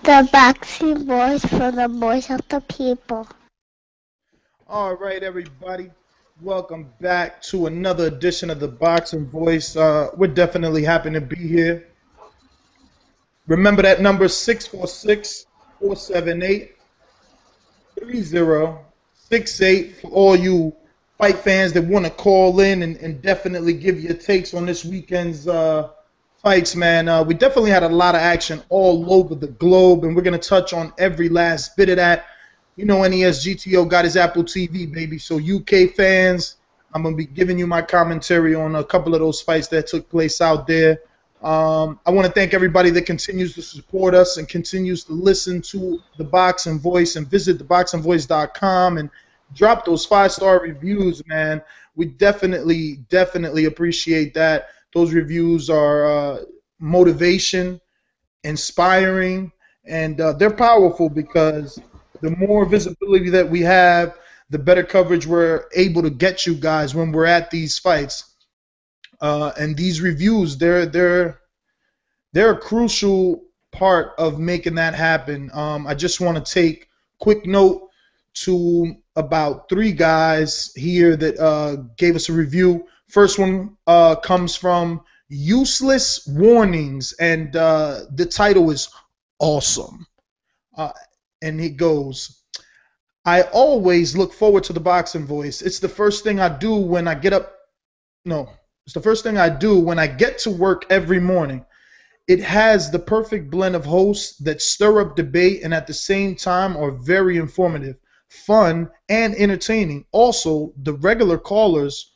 The boxing voice for the voice of the people. All right, everybody. Welcome back to another edition of the Boxing Voice. We're definitely happy to be here. Remember that number 646-478-3068 for all you fight fans that want to call in and definitely give your takes on this weekend's fights, man. We definitely had a lot of action all over the globe, and we're going to touch on every last bit of that. You know, NESGTO got his Apple TV, baby. So UK fans, I'm going to be giving you my commentary on a couple of those fights that took place out there. I want to thank everybody that continues to support us and continues to listen to the Boxing Voice and visit theboxingvoice.com and drop those 5-star reviews, man. We definitely appreciate that. Those reviews are motivation, inspiring, and they're powerful because the more visibility that we have, the better coverage we're able to get you guys when we're at these fights. And these reviews, they're a crucial part of making that happen. I just want to take quick note to about 3 guys here that gave us a review. First one comes from Useless Warnings, and the title is awesome. And it goes, I always look forward to the Boxing Voice. It's the first thing I do when I get up. No, it's the first thing I do when I get to work every morning. It has the perfect blend of hosts that stir up debate and at the same time are very informative, fun, and entertaining. Also, the regular callers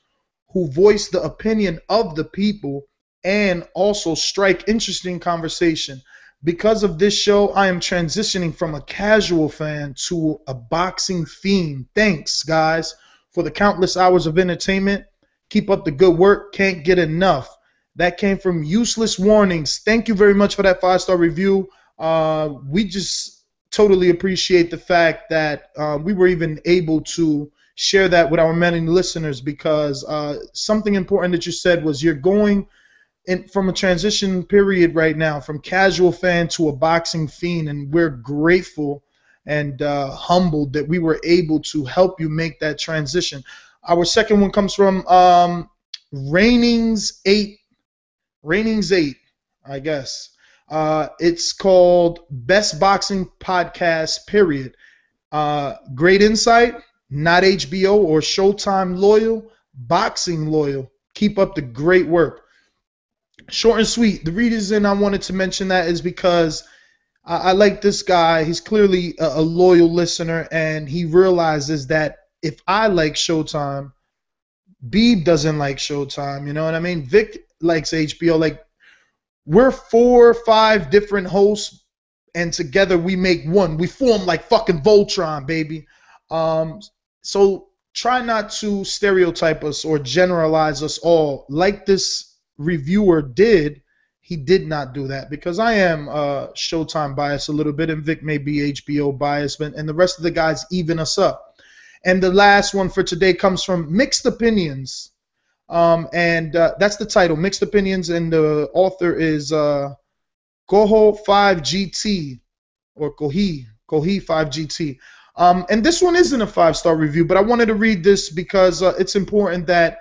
who voice the opinion of the people and also strike interesting conversation. Because of this show, I am transitioning from a casual fan to a boxing fiend. Thanks, guys, for the countless hours of entertainment. Keep up the good work. Can't get enough. That came from Useless Warnings. Thank you very much for that 5-star review. We just totally appreciate the fact that we were even able to share that with our many listeners because something important that you said was you're going from a transition period right now from casual fan to a boxing fiend, and we're grateful and humbled that we were able to help you make that transition. Our second one comes from Rainings 8, I guess. It's called Best Boxing Podcast, period. Great insight, not HBO or Showtime loyal, boxing loyal. Keep up the great work. Short and sweet. The reason I wanted to mention that is because I like this guy. He's clearly a loyal listener, and he realizes that if I like Showtime, Beeb doesn't like Showtime. You know what I mean? Vic likes HBO. Like, we're 4 or 5 different hosts, and together we make one. We form like fucking Voltron, baby. So try not to stereotype us or generalize us all. Like this reviewer did, he did not do that because I am Showtime biased a little bit, and Vic may be HBO biased, and the rest of the guys even us up. And the last one for today comes from Mixed Opinions. And that's the title, Mixed Opinions, and the author is Koho 5GT or Kohi 5GT. And this one isn't a 5-star review, but I wanted to read this because it's important that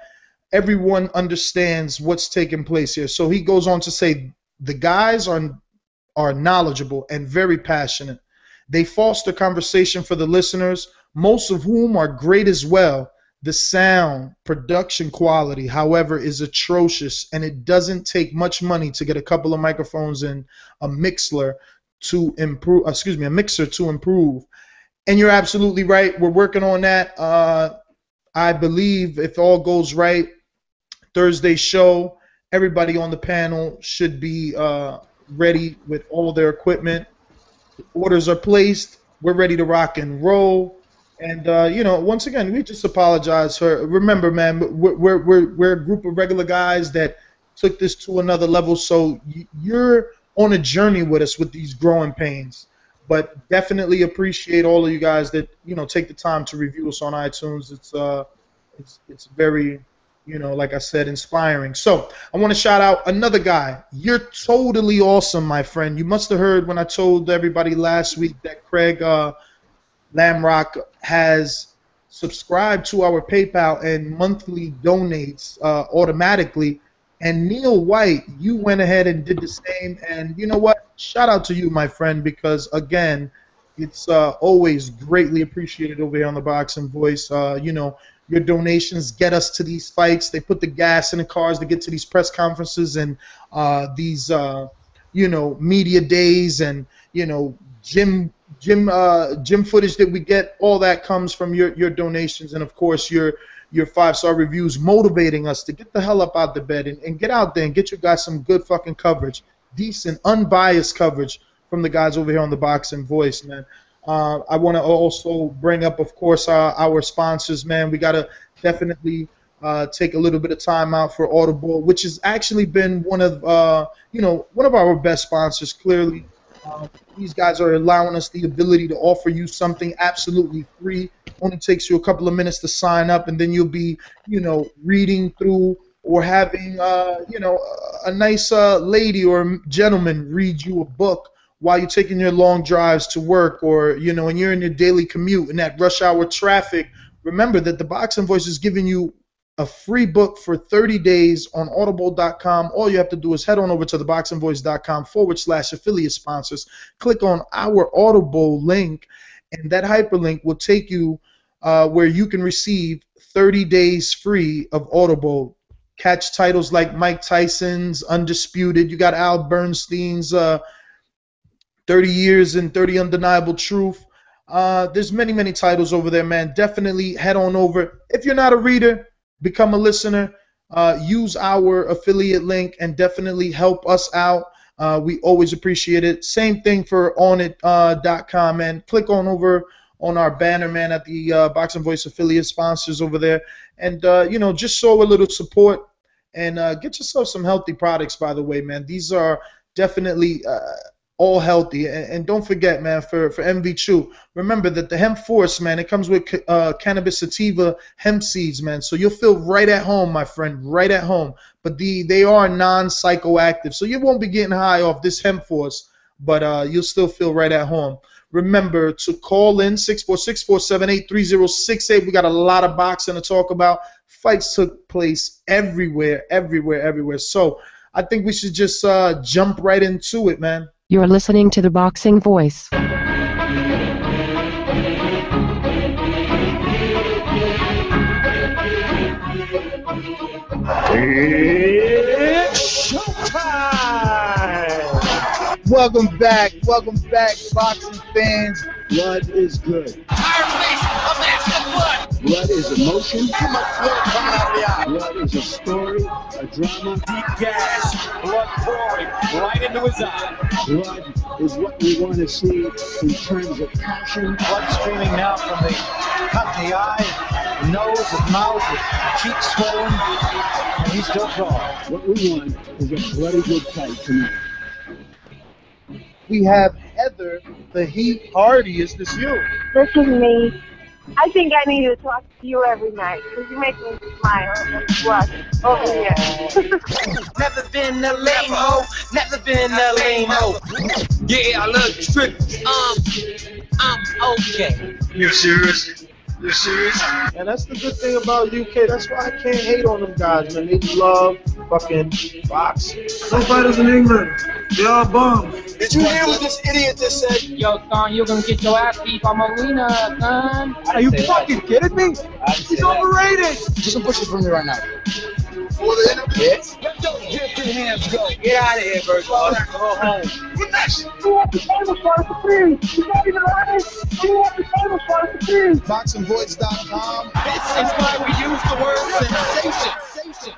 everyone understands what's taking place here. So he goes on to say the guys are knowledgeable and very passionate. They foster conversation for the listeners, most of whom are great as well. The sound production quality, however, is atrocious, and it doesn't take much money to get a couple of microphones and a mixer to improve. A mixer to improve. And you're absolutely right. We're working on that. I believe if all goes right, Thursday show, everybody on the panel should be ready with all their equipment. Orders are placed. We're ready to rock and roll. And once again, we just apologize for. Remember, man, we're a group of regular guys that took this to another level. So you're on a journey with us with these growing pains. But definitely appreciate all of you guys that take the time to review us on iTunes. It's very You know, like I said, inspiring. So I want to shout out another guy. You're totally awesome, my friend. You must have heard when I told everybody last week that Craig Lamrock has subscribed to our PayPal and monthly donates automatically. And Neil White, you went ahead and did the same. And you know what? Shout out to you, my friend, because again, it's always greatly appreciated over here on the Boxing Voice. You know, your donations get us to these fights. They put the gas in the cars to get to these press conferences and these, you know, media days and, you know, gym footage that we get. All that comes from your donations and, of course, your 5-star reviews motivating us to get the hell up out the bed and get out there and get you guys some good fucking coverage, decent, unbiased coverage from the guys over here on the Boxing Voice, man. I want to also bring up, of course, our sponsors, man. We got to definitely take a little bit of time out for Audible, which has actually been one of our best sponsors, clearly. These guys are allowing us the ability to offer you something absolutely free. Only takes you a couple of minutes to sign up, and then you'll be, you know, reading through or having, you know, a nice lady or gentleman read you a book while you're taking your long drives to work, or, you know, and you're in your daily commute in that rush hour traffic. Remember that the Boxing Voice is giving you a free book for 30 days on audible.com. All you have to do is head on over to theboxingvoice.com/affiliate sponsors, click on our Audible link, and that hyperlink will take you where you can receive 30 days free of Audible. Catch titles like Mike Tyson's Undisputed. You got Al Bernstein's 30 Years and 30 Undeniable Truth. There's many, many titles over there, man. Definitely head on over. If you're not a reader, become a listener. Use our affiliate link and definitely help us out. We always appreciate it. Same thing for onit.com, man. Click on over on our banner, man, at the Boxing Voice affiliate sponsors over there. And, you know, just show a little support and get yourself some healthy products, by the way, man. These are definitely all healthy. And don't forget, man, for MV Chew, remember that the Hemp Force, man, it comes with cannabis sativa hemp seeds, man. So you'll feel right at home, my friend, right at home. But they are non-psychoactive, so you won't be getting high off this Hemp Force, but you'll still feel right at home. Remember to call in 646-478-3068. We got a lot of boxing to talk about. Fights took place everywhere. So I think we should just jump right into it, man. You're listening to the Boxing Voice. It's showtime! Welcome back, boxing fans. Blood is good. Blood is emotion. Too much blood coming out of the eye. Blood is a story, a drama. Deep gas, blood pouring right into his eye. Blood is what we want to see in terms of passion. Blood streaming now from the cut in the eye, nose, his mouth, his cheeks swollen, and he's still gone. What we want is a bloody good fight tonight. We have Heather, the Heat Hardy. Is this you? This is me. I think I need to talk to you every night because you make me smile and blush over here. Never been a lame-o, never been a lame-o. Yeah, I love the trick. I'm okay. You're serious? You're serious? And that's the good thing about UK. That's why I can't hate on them guys, man. They love fucking boxing. No fighters in England. They are bums. Did you hear what this idiot just said? Yo, son, you're gonna get your ass beat by Molina, son. Are you fucking kidding me? He's overrated. Do some pushes for me right now. For the interview? Yes. Let those gifted hands go. Get out of here, Virgil. Go home. What next? You want the table for us to please? You not even honest? You want the table for us to please? BoxingVoice.com. This is why we use the word sensation.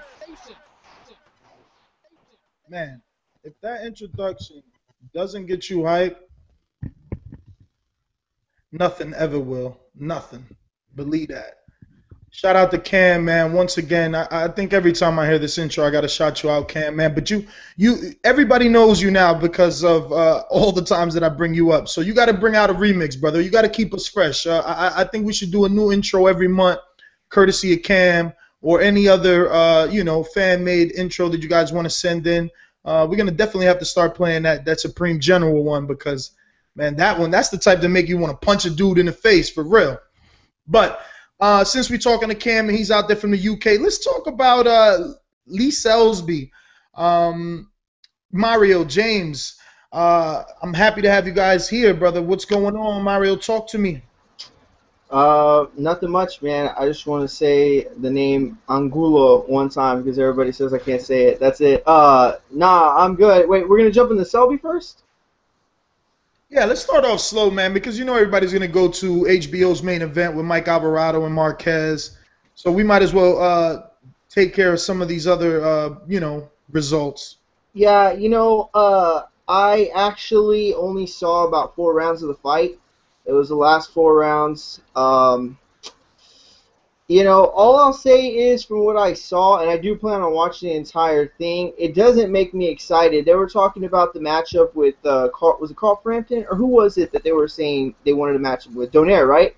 Man, if that introduction doesn't get you hype, nothing ever will. Nothing. Believe that. Shout out to Cam, man. Once again, I think every time I hear this intro, I got to shout you out, Cam, man. But everybody knows you now because of all the times that I bring you up. So you got to bring out a remix, brother. You got to keep us fresh. I think we should do a new intro every month, courtesy of Cam or any other, fan-made intro that you guys want to send in, we're going to definitely have to start playing that Supreme General one because, man, that's the type to make you want to punch a dude in the face for real. But since we're talking to Cam and he's out there from the UK, let's talk about Lee Selby, Mario, James. I'm happy to have you guys here, brother. What's going on, Mario? Talk to me. Nothing much, man. I just want to say the name Angulo one time because everybody says I can't say it. That's it. Nah, I'm good. Wait, we're gonna jump into Selby first? Yeah, let's start off slow, man, because everybody's gonna go to HBO's main event with Mike Alvarado and Marquez, so we might as well take care of some of these other results. Yeah, I actually only saw about 4 rounds of the fight. It was the last 4 rounds. All I'll say is from what I saw, and I do plan on watching the entire thing, it doesn't make me excited. They were talking about the matchup with, was it Carl Frampton? Or who was it that they were saying they wanted a matchup with? Donaire, right?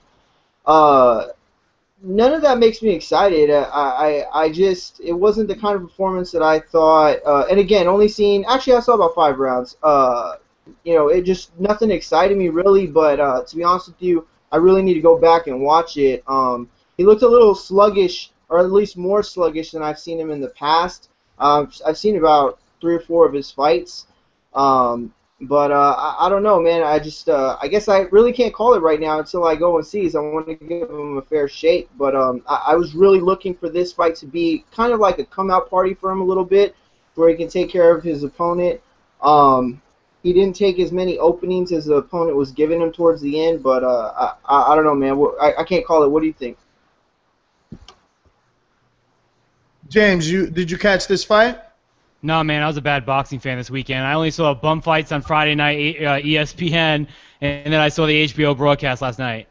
None of that makes me excited. I just, it wasn't the kind of performance that I thought, and again, actually I saw about 5 rounds. It just, nothing excited me really, but to be honest with you, I really need to go back and watch it. He looked a little sluggish, or at least more sluggish than I've seen him in the past. I've seen about 3 or 4 of his fights. But I don't know, man. I guess I really can't call it right now until I go and see. So I want to give him a fair shake. But I was really looking for this fight to be kind of like a come-out party for him a little bit, where he can take care of his opponent. He didn't take as many openings as the opponent was giving him towards the end. But I don't know, man. I can't call it. What do you think? James, did you catch this fight? No, man, I was a bad boxing fan this weekend. I only saw bum fights on Friday night, ESPN, and then I saw the HBO broadcast last night.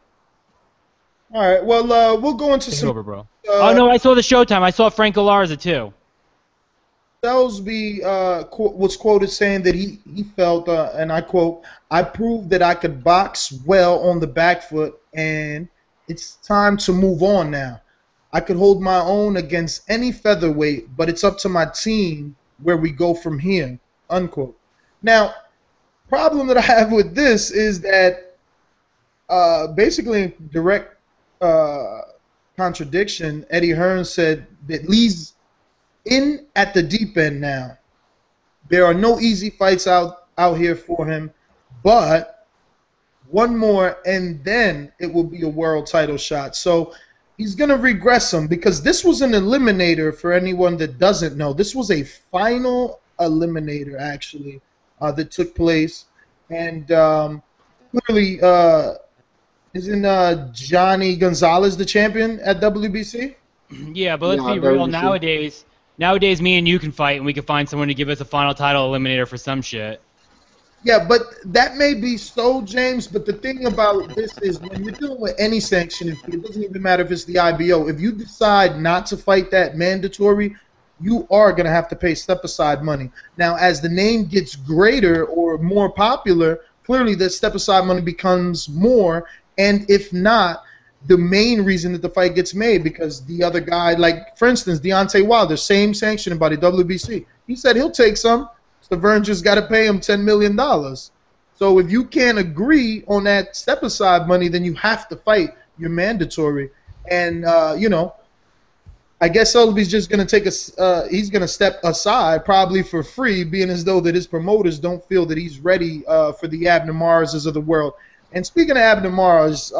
All right, well, we'll go into some... over, bro. Oh, no, I saw the Showtime. I saw Frank Galarza, too. Selby was quoted saying that he felt, and I quote, "I proved that I could box well on the back foot, and it's time to move on now. I could hold my own against any featherweight, but it's up to my team where we go from here," unquote. Now, problem that I have with this is that basically direct contradiction, Eddie Hearn said that Lee's in at the deep end now. There are no easy fights out here for him, but one more and then it will be a world title shot. So he's going to regress him because this was an eliminator for anyone that doesn't know. This was a final eliminator, actually, that took place. And clearly, isn't Johnny Gonzalez the champion at WBC? Yeah, but let's be real. Nowadays, me and you can fight, and we can find someone to give us a final title eliminator for some shit. Yeah, but that may be so, James, but the thing about this is when you're dealing with any sanction, it doesn't even matter if it's the IBO. If you decide not to fight that mandatory, you are going to have to pay step-aside money. Now, as the name gets greater or more popular, clearly the step-aside money becomes more, and if not, the main reason that the fight gets made because the other guy, like, for instance, Deontay Wilder, same sanctioning body, WBC, he said he'll take some. Severn just got to pay him $10 million. So if you can't agree on that step-aside money, then you have to fight your mandatory. And, I guess Selby's just going to take he's going to step aside probably for free, being as though that his promoters don't feel that he's ready for the Abner Mareses of the world. And speaking of Abner Mares,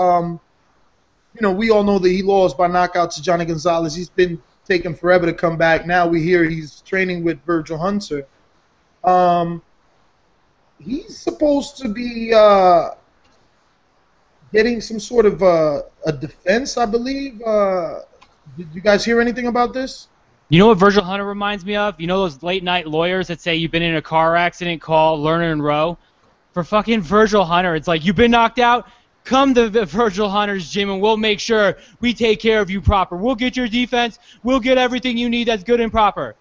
we all know that he lost by knockout to Johnny Gonzalez. He's been taking forever to come back. Now we hear he's training with Virgil Hunter. He's supposed to be getting some sort of a defense, I believe. Did you guys hear anything about this? You know what Virgil Hunter reminds me of? You know those late-night lawyers that say you've been in a car accident, call Lerner and Rowe? For fucking Virgil Hunter, it's like, you've been knocked out? Come to Virgil Hunter's gym and we'll make sure we take care of you proper. We'll get your defense. We'll get everything you need that's good and proper.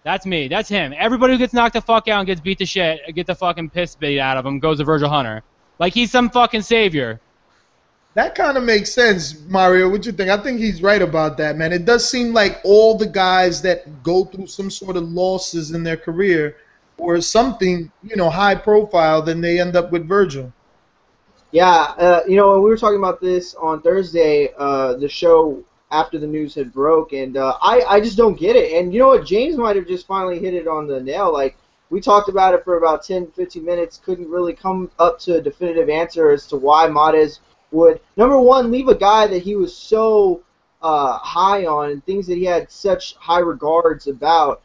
That's me. That's him. Everybody who gets knocked the fuck out and gets beat to shit, get the fucking piss beat out of him, goes to Virgil Hunter. Like he's some fucking savior. That kind of makes sense, Mario. What you think? I think he's right about that, man. It does seem like all the guys that go through some sort of losses in their career or something, high profile, then they end up with Virgil. Yeah, when we were talking about this on Thursday, the show after the news had broke, and I just don't get it. And you know what? James might have just finally hit it on the nail. Like, we talked about it for about 10, 15 minutes, couldn't really come up to a definitive answer as to why Mares would, number one, leave a guy that he was so high on and things that he had such high regards about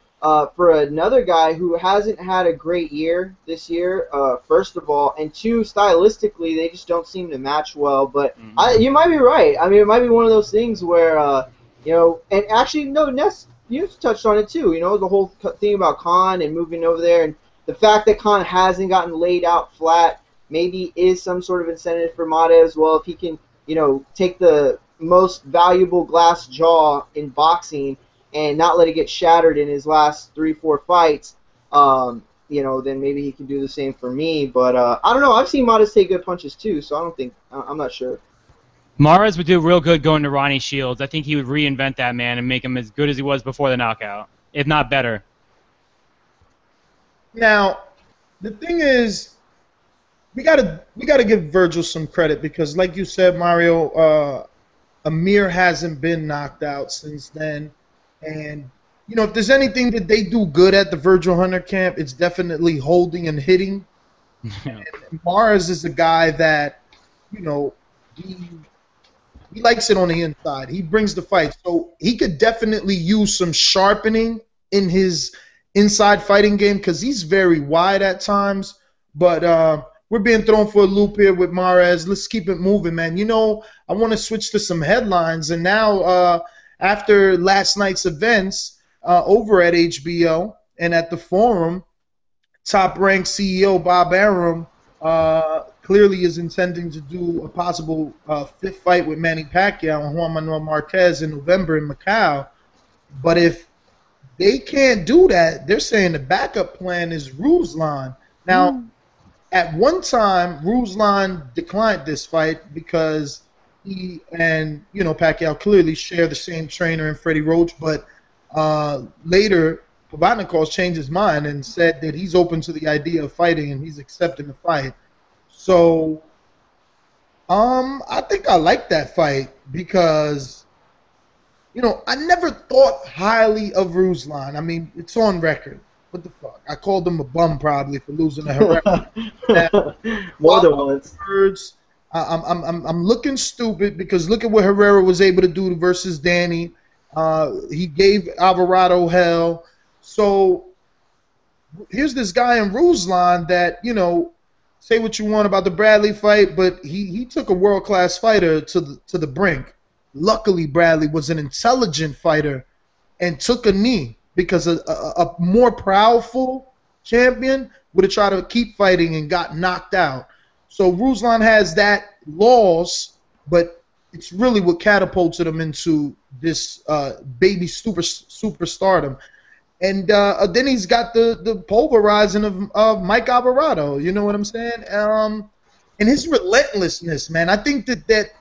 for another guy who hasn't had a great year this year, first of all, and two, stylistically, they just don't seem to match well. But you might be right. I mean, it might be one of those things where, and actually, no, Ness, you touched on it too, the whole thing about Khan and moving over there, and the fact that Khan hasn't gotten laid out flat maybe is some sort of incentive for Mares. Well, if he can, take the most valuable glass jaw in boxing and not let it get shattered in his last 3-4 fights, then maybe he can do the same for me. But I don't know. I've seen Mares take good punches too, so I'm not sure. Mares would do real good going to Ronnie Shields. I think he would reinvent that man and make him as good as he was before the knockout, if not better. Now, the thing is, we gotta give Virgil some credit because, like you said, Mario, Amir hasn't been knocked out since then. And, if there's anything that they do good at the Virgil Hunter camp, it's definitely holding and hitting. And Mares is a guy that, he likes it on the inside. He brings the fight. So he could definitely use some sharpening in his inside fighting game because he's very wide at times. But we're being thrown for a loop here with Mares. Let's keep it moving, man. I want to switch to some headlines. And now after last night's events over at HBO and at the Forum, top-ranked CEO Bob Arum clearly is intending to do a possible fifth fight with Manny Pacquiao and Juan Manuel Marquez in November in Macau. But if they can't do that, they're saying the backup plan is Ruslan. Now, at one time, Ruslan declined this fight because he and Pacquiao clearly share the same trainer in Freddie Roach, but later Pavatnikov's changed his mind and said that he's open to the idea of fighting and he's accepting the fight. So I think I like that fight because I never thought highly of Ruslan. I mean, it's on record. What the fuck? I called him a bum probably for losing to Herrera. More than once. I'm looking stupid because look at what Herrera was able to do versus Danny. He gave Alvarado hell. So here's this guy in Ruslan that, say what you want about the Bradley fight, but he took a world-class fighter to the brink. Luckily, Bradley was an intelligent fighter and took a knee because a more powerful champion would have tried to keep fighting and got knocked out. So Ruslan has that loss, but it's really what catapulted him into this baby superstardom. And then he's got the pulverizing of Mike Alvarado. You know what I'm saying? And his relentlessness, man. I think that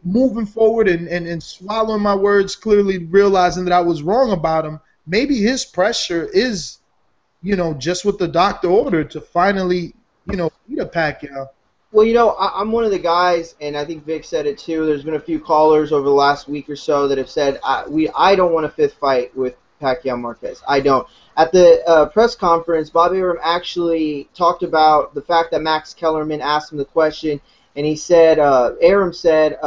moving forward and swallowing my words, clearly realizing that I was wrong about him, maybe his pressure is, just what the doctor ordered to finally, beat a Pacquiao. Well, I'm one of the guys, and I think Vic said it too. There's been a few callers over the last week or so that have said, I don't want a fifth fight with Pacquiao Marquez. I don't. At the press conference, Bob Arum actually talked about the fact that Max Kellerman asked him the question, and he said, Arum said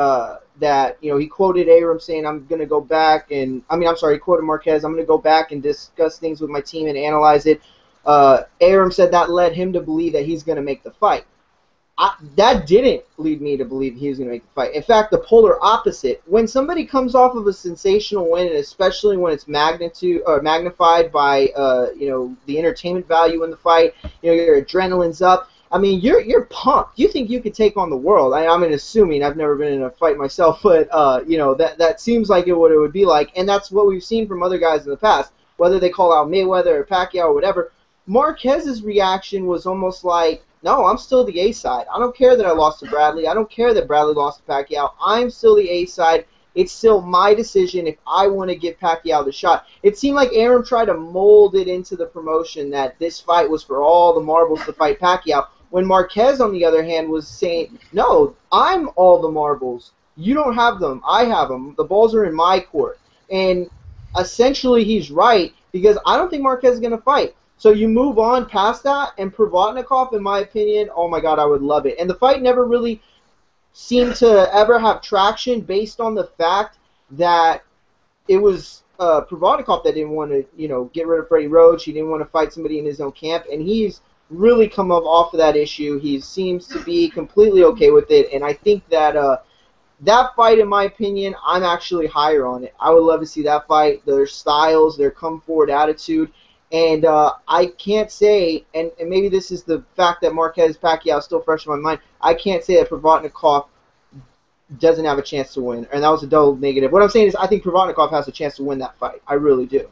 that, he quoted Arum saying, he quoted Marquez, I'm going to go back and discuss things with my team and analyze it. Arum said that led him to believe that he's going to make the fight. That didn't lead me to believe he was going to make the fight. In fact, the polar opposite. When somebody comes off of a sensational win, and especially when it's magnified by the entertainment value in the fight, your adrenaline's up. I mean, you're pumped. You think you could take on the world. I'm assuming. I've never been in a fight myself, but that seems like what it would be like, and that's what we've seen from other guys in the past, whether they call out Mayweather or Pacquiao or whatever. Marquez's reaction was almost like, no, I'm still the A side. I don't care that I lost to Bradley. I don't care that Bradley lost to Pacquiao. I'm still the A side. It's still my decision if I want to give Pacquiao the shot. It seemed like Aaron tried to mold it into the promotion that this fight was for all the marbles to fight Pacquiao, when Marquez, on the other hand, was saying, no, I'm all the marbles. You don't have them. I have them. The balls are in my court. And essentially he's right, because I don't think Marquez is going to fight. So you move on past that, and Provodnikov, in my opinion, oh my God, I would love it. And the fight never really seemed to ever have traction based on the fact that it was Provodnikov that didn't want to, get rid of Freddie Roach. He didn't want to fight somebody in his own camp, and he's really come up off of that issue. He seems to be completely okay with it, and I think that that fight, in my opinion, I'm actually higher on it. I would love to see that fight, their styles, their come-forward attitude. And I can't say, and maybe this is the fact that Marquez-Pacquiao is still fresh in my mind, I can't say that Provodnikov doesn't have a chance to win. And that was a double negative. What I'm saying is I think Provodnikov has a chance to win that fight. I really do.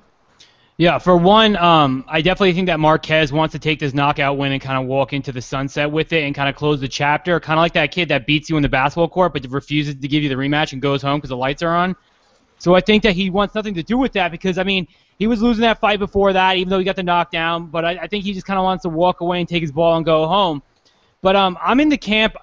Yeah, for one, I definitely think that Marquez wants to take this knockout win and kind of walk into the sunset with it and kind of close the chapter, kind of like that kid that beats you in the basketball court but refuses to give you the rematch and goes home because the lights are on. So I think that he wants nothing to do with that because, I mean, he was losing that fight before that, even though he got the knockdown. But I think he just kind of wants to walk away and take his ball and go home. But I'm in the camp.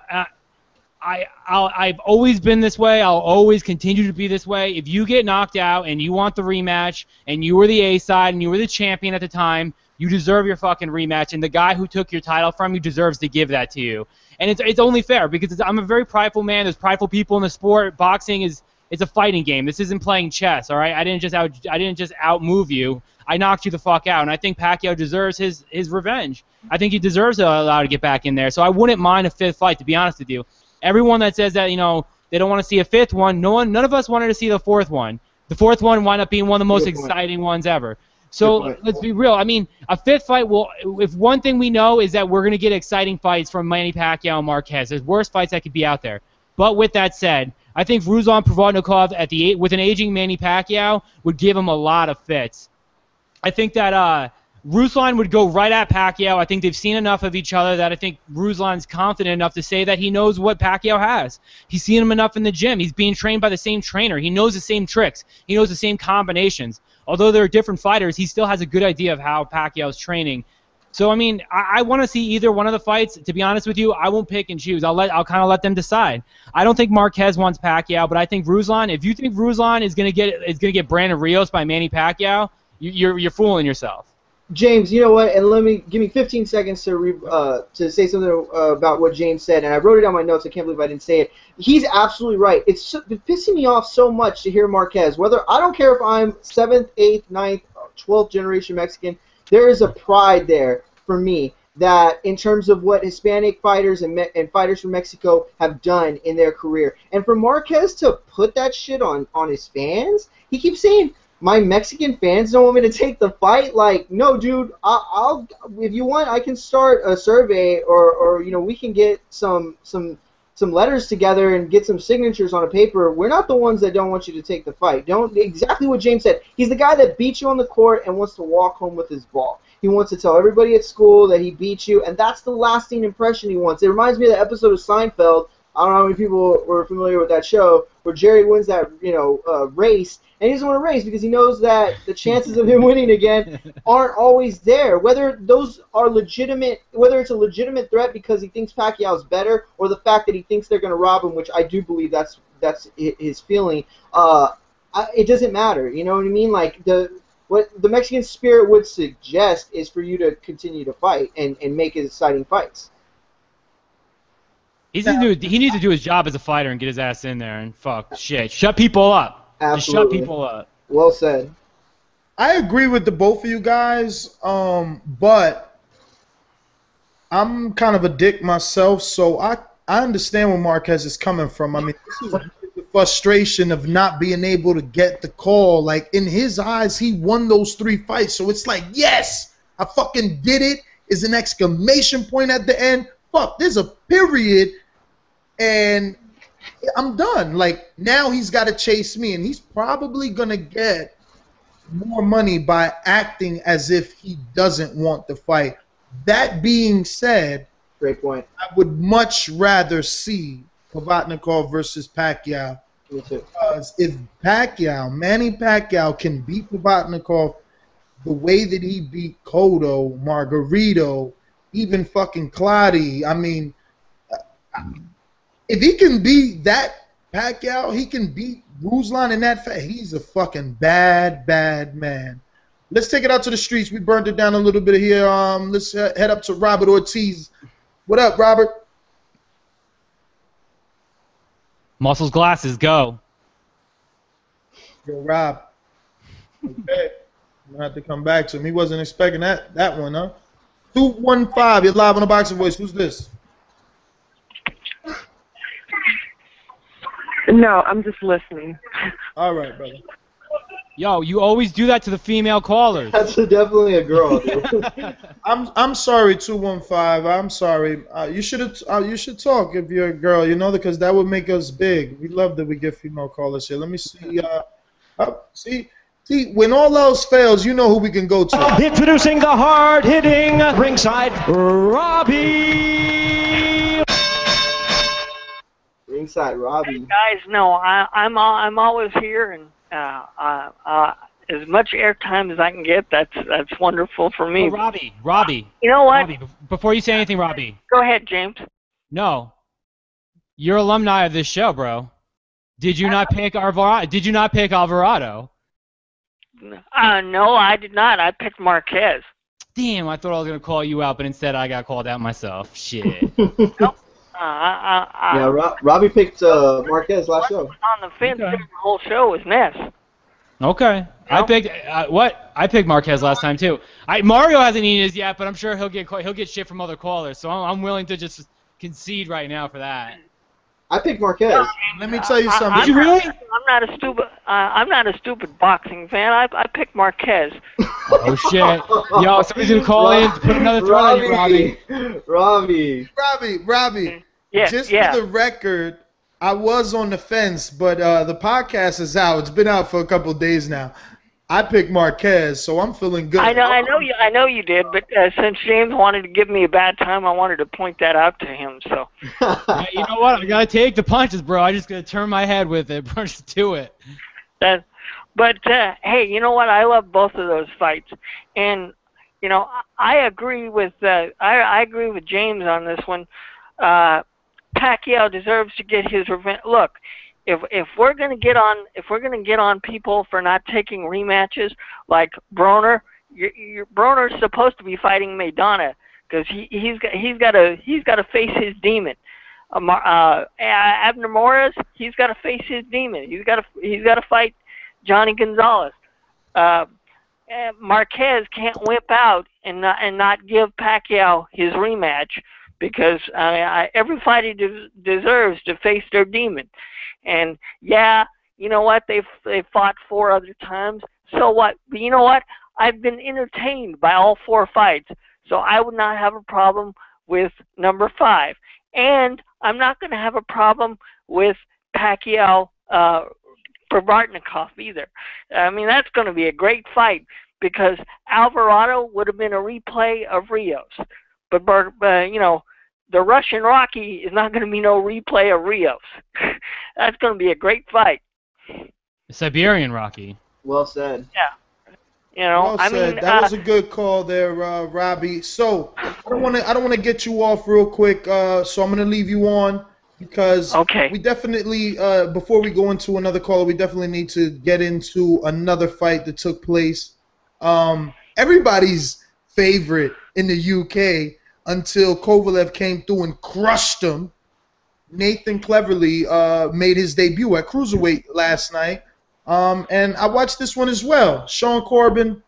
I've always been this way. I'll always continue to be this way. If you get knocked out and you want the rematch and you were the A side and you were the champion at the time, you deserve your fucking rematch. And the guy who took your title from you deserves to give that to you. And it's only fair because I'm a very prideful man. There's prideful people in the sport. Boxing it's a fighting game. This isn't playing chess, all right? I didn't just outmove you. I knocked you the fuck out, and I think Pacquiao deserves his revenge. I think he deserves to allow to get back in there. So I wouldn't mind a fifth fight, to be honest with you. Everyone that says that they don't want to see a fifth one, none of us wanted to see the fourth one. The fourth one wound up being one of the most exciting ones ever. So let's be real. I mean, a fifth fight will. If one thing we know is that we're going to get exciting fights from Manny Pacquiao and Marquez. There's worse fights that could be out there. But with that said, I think Ruslan Provodnikov with an aging Manny Pacquiao would give him a lot of fits. I think that Ruslan would go right at Pacquiao. I think they've seen enough of each other that I think Ruslan's confident enough to say that he knows what Pacquiao has. He's seen him enough in the gym. He's being trained by the same trainer. He knows the same tricks. He knows the same combinations. Although they're different fighters, he still has a good idea of how Pacquiao's training. So, I mean, I want to see either one of the fights. To be honest with you, I won't pick and choose. I'll kind of let them decide. I don't think Marquez wants Pacquiao, but I think Ruslan. If you think Ruslan is going to get Brandon Rios by Manny Pacquiao, you're fooling yourself. James, you know what? And give me 15 seconds to say something about what James said. And I wrote it down in my notes. I can't believe I didn't say it. He's absolutely right. It's pissing me off so much to hear Marquez. I don't care if I'm 7th, 8th, 9th, 12th generation Mexican. There is a pride there for me that in terms of what Hispanic fighters and fighters from Mexico have done in their career. And for Marquez to put that shit on his fans, he keeps saying, my Mexican fans don't want me to take the fight. Like, no, dude, I'll if you want, I can start a survey or we can get some letters together and get some signatures on a paper. We're not the ones that don't want you to take the fight. Exactly what James said. He's the guy that beats you on the court and wants to walk home with his ball. He wants to tell everybody at school that he beat you, and that's the lasting impression he wants. It reminds me of the episode of Seinfeld. I don't know how many people were familiar with that show, where Jerry wins that race, and he doesn't want to race because he knows that the chances of him winning again aren't always there. Whether those are legitimate, whether it's a legitimate threat because he thinks Pacquiao's better, or the fact that he thinks they're going to rob him, which I do believe that's his feeling. It doesn't matter. You know what I mean? Like what the Mexican spirit would suggest is for you to continue to fight and make exciting fights. He needs to do his job as a fighter and get his ass in there and shut people up. Absolutely. Just shut people up. Well said. I agree with the both of you guys, but I'm kind of a dick myself, so I understand where Marquez is coming from. I mean, this is the frustration of not being able to get the call. Like, in his eyes, he won those 3 fights, so it's like, yes, I fucking did it. Is an exclamation point at the end. Fuck, there's a period, and I'm done. Like, now he's got to chase me, and he's probably going to get more money by acting as if he doesn't want the fight. That being said, Great point. I would much rather see Kovatnikov versus Pacquiao. Me too. Because if Manny Pacquiao can beat Kovatnikov the way that he beat Cotto, Margarito, even fucking Clottey, I mean, if he can beat that Pacquiao, he can beat Ruslan in that fight. He's a fucking bad, bad man. Let's take it out to the streets. We burned it down a little bit here. Let's head up to Robert Ortiz. What up, Robert? Muscles glasses, go. Yo, Rob. Okay. I'm gonna have to come back to him. He wasn't expecting that one, huh? 215, you're live on the Boxing Voice. Who's this? No, I'm just listening. All right, brother. Yo, you always do that to the female callers. That's definitely a girl, dude. I'm sorry, 215. I'm sorry. You should talk if you're a girl, you know, because that would make us big. We love that we get female callers here. Let me see. See, when all else fails, you know who we can go to. Introducing the hard-hitting ringside Robbie. Ringside Robbie. Hey guys, no, I'm always here, and as much airtime as I can get, that's wonderful for me. Oh, Robbie. You know what? Robbie, before you say anything, Robbie. Go ahead, James. No, you're alumni of this show, bro. Did you not pick Alvarado? No, I did not. I picked Marquez. Damn, I thought I was gonna call you out, but instead I got called out myself. Shit. Nope. Robbie picked Marquez last show. On the fence, the whole show was Ness. Okay. I picked I picked Marquez last time too. Mario hasn't eaten his yet, but I'm sure he'll get shit from other callers. So I'm willing to just concede right now for that. I picked Marquez. Let me tell you something. Did you really? I'm not a stupid boxing fan. I picked Marquez. Oh shit! Yo, somebody's gonna call in to put another throw on you, Robbie. Robbie. Yeah, Just for the record, I was on the fence, but the podcast is out. It's been out for a couple of days now. I picked Marquez, so I'm feeling good. I know you did, but since James wanted to give me a bad time, I wanted to point that out to him. So. Yeah, you know what? I gotta take the punches, bro. I just gotta turn my head with it. Bro, just do it. But hey, you know what? I love both of those fights, and you know I agree with I agree with James on this one. Pacquiao deserves to get his revenge. Look, if we're gonna get on people for not taking rematches, like Broner, Broner's supposed to be fighting Maidana because he's got to face his demon. Abner Mares, he's got to face his demon. He's got to fight Johnny Gonzalez. Marquez can't whip out and not give Pacquiao his rematch because every fighter deserves to face their demon. And yeah, you know what? They fought 4 other times. So what? But you know what? I've been entertained by all 4 fights, so I would not have a problem with number 5. And I'm not going to have a problem with Pacquiao Provarnikov either. I mean, that's going to be a great fight because Alvarado would have been a replay of Rios. But you know, the Russian Rocky is not going to be no replay of Rios. That's going to be a great fight. The Siberian Rocky. Well said. Yeah. You know, well said. That was a good call there, Robbie. So I don't want to get you off real quick. So I'm going to leave you on because we definitely before we go into another caller, we definitely need to get into another fight that took place. Everybody's favorite in the UK until Kovalev came through and crushed him. Nathan Cleverly made his debut at cruiserweight last night. And I watched this one as well. Sean Corbin,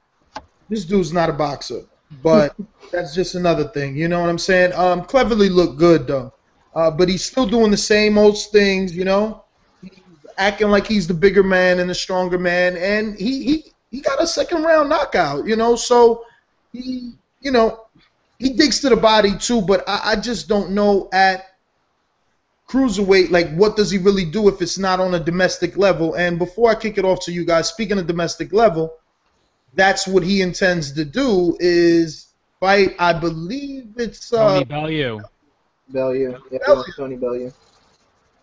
this dude's not a boxer, but that's just another thing. You know what I'm saying? Cleverly looked good, though. But he's still doing the same old things, you know? He's acting like he's the bigger man and the stronger man. And he got a second-round knockout, you know? So, he digs to the body, too. But I just don't know at cruiserweight, like, what does he really do if it's not on a domestic level? And before I kick it off to you guys, speaking of domestic level, that's what he intends to do is fight, I believe it's Tony Bellew. Bellew. Yeah, Tony Bellew.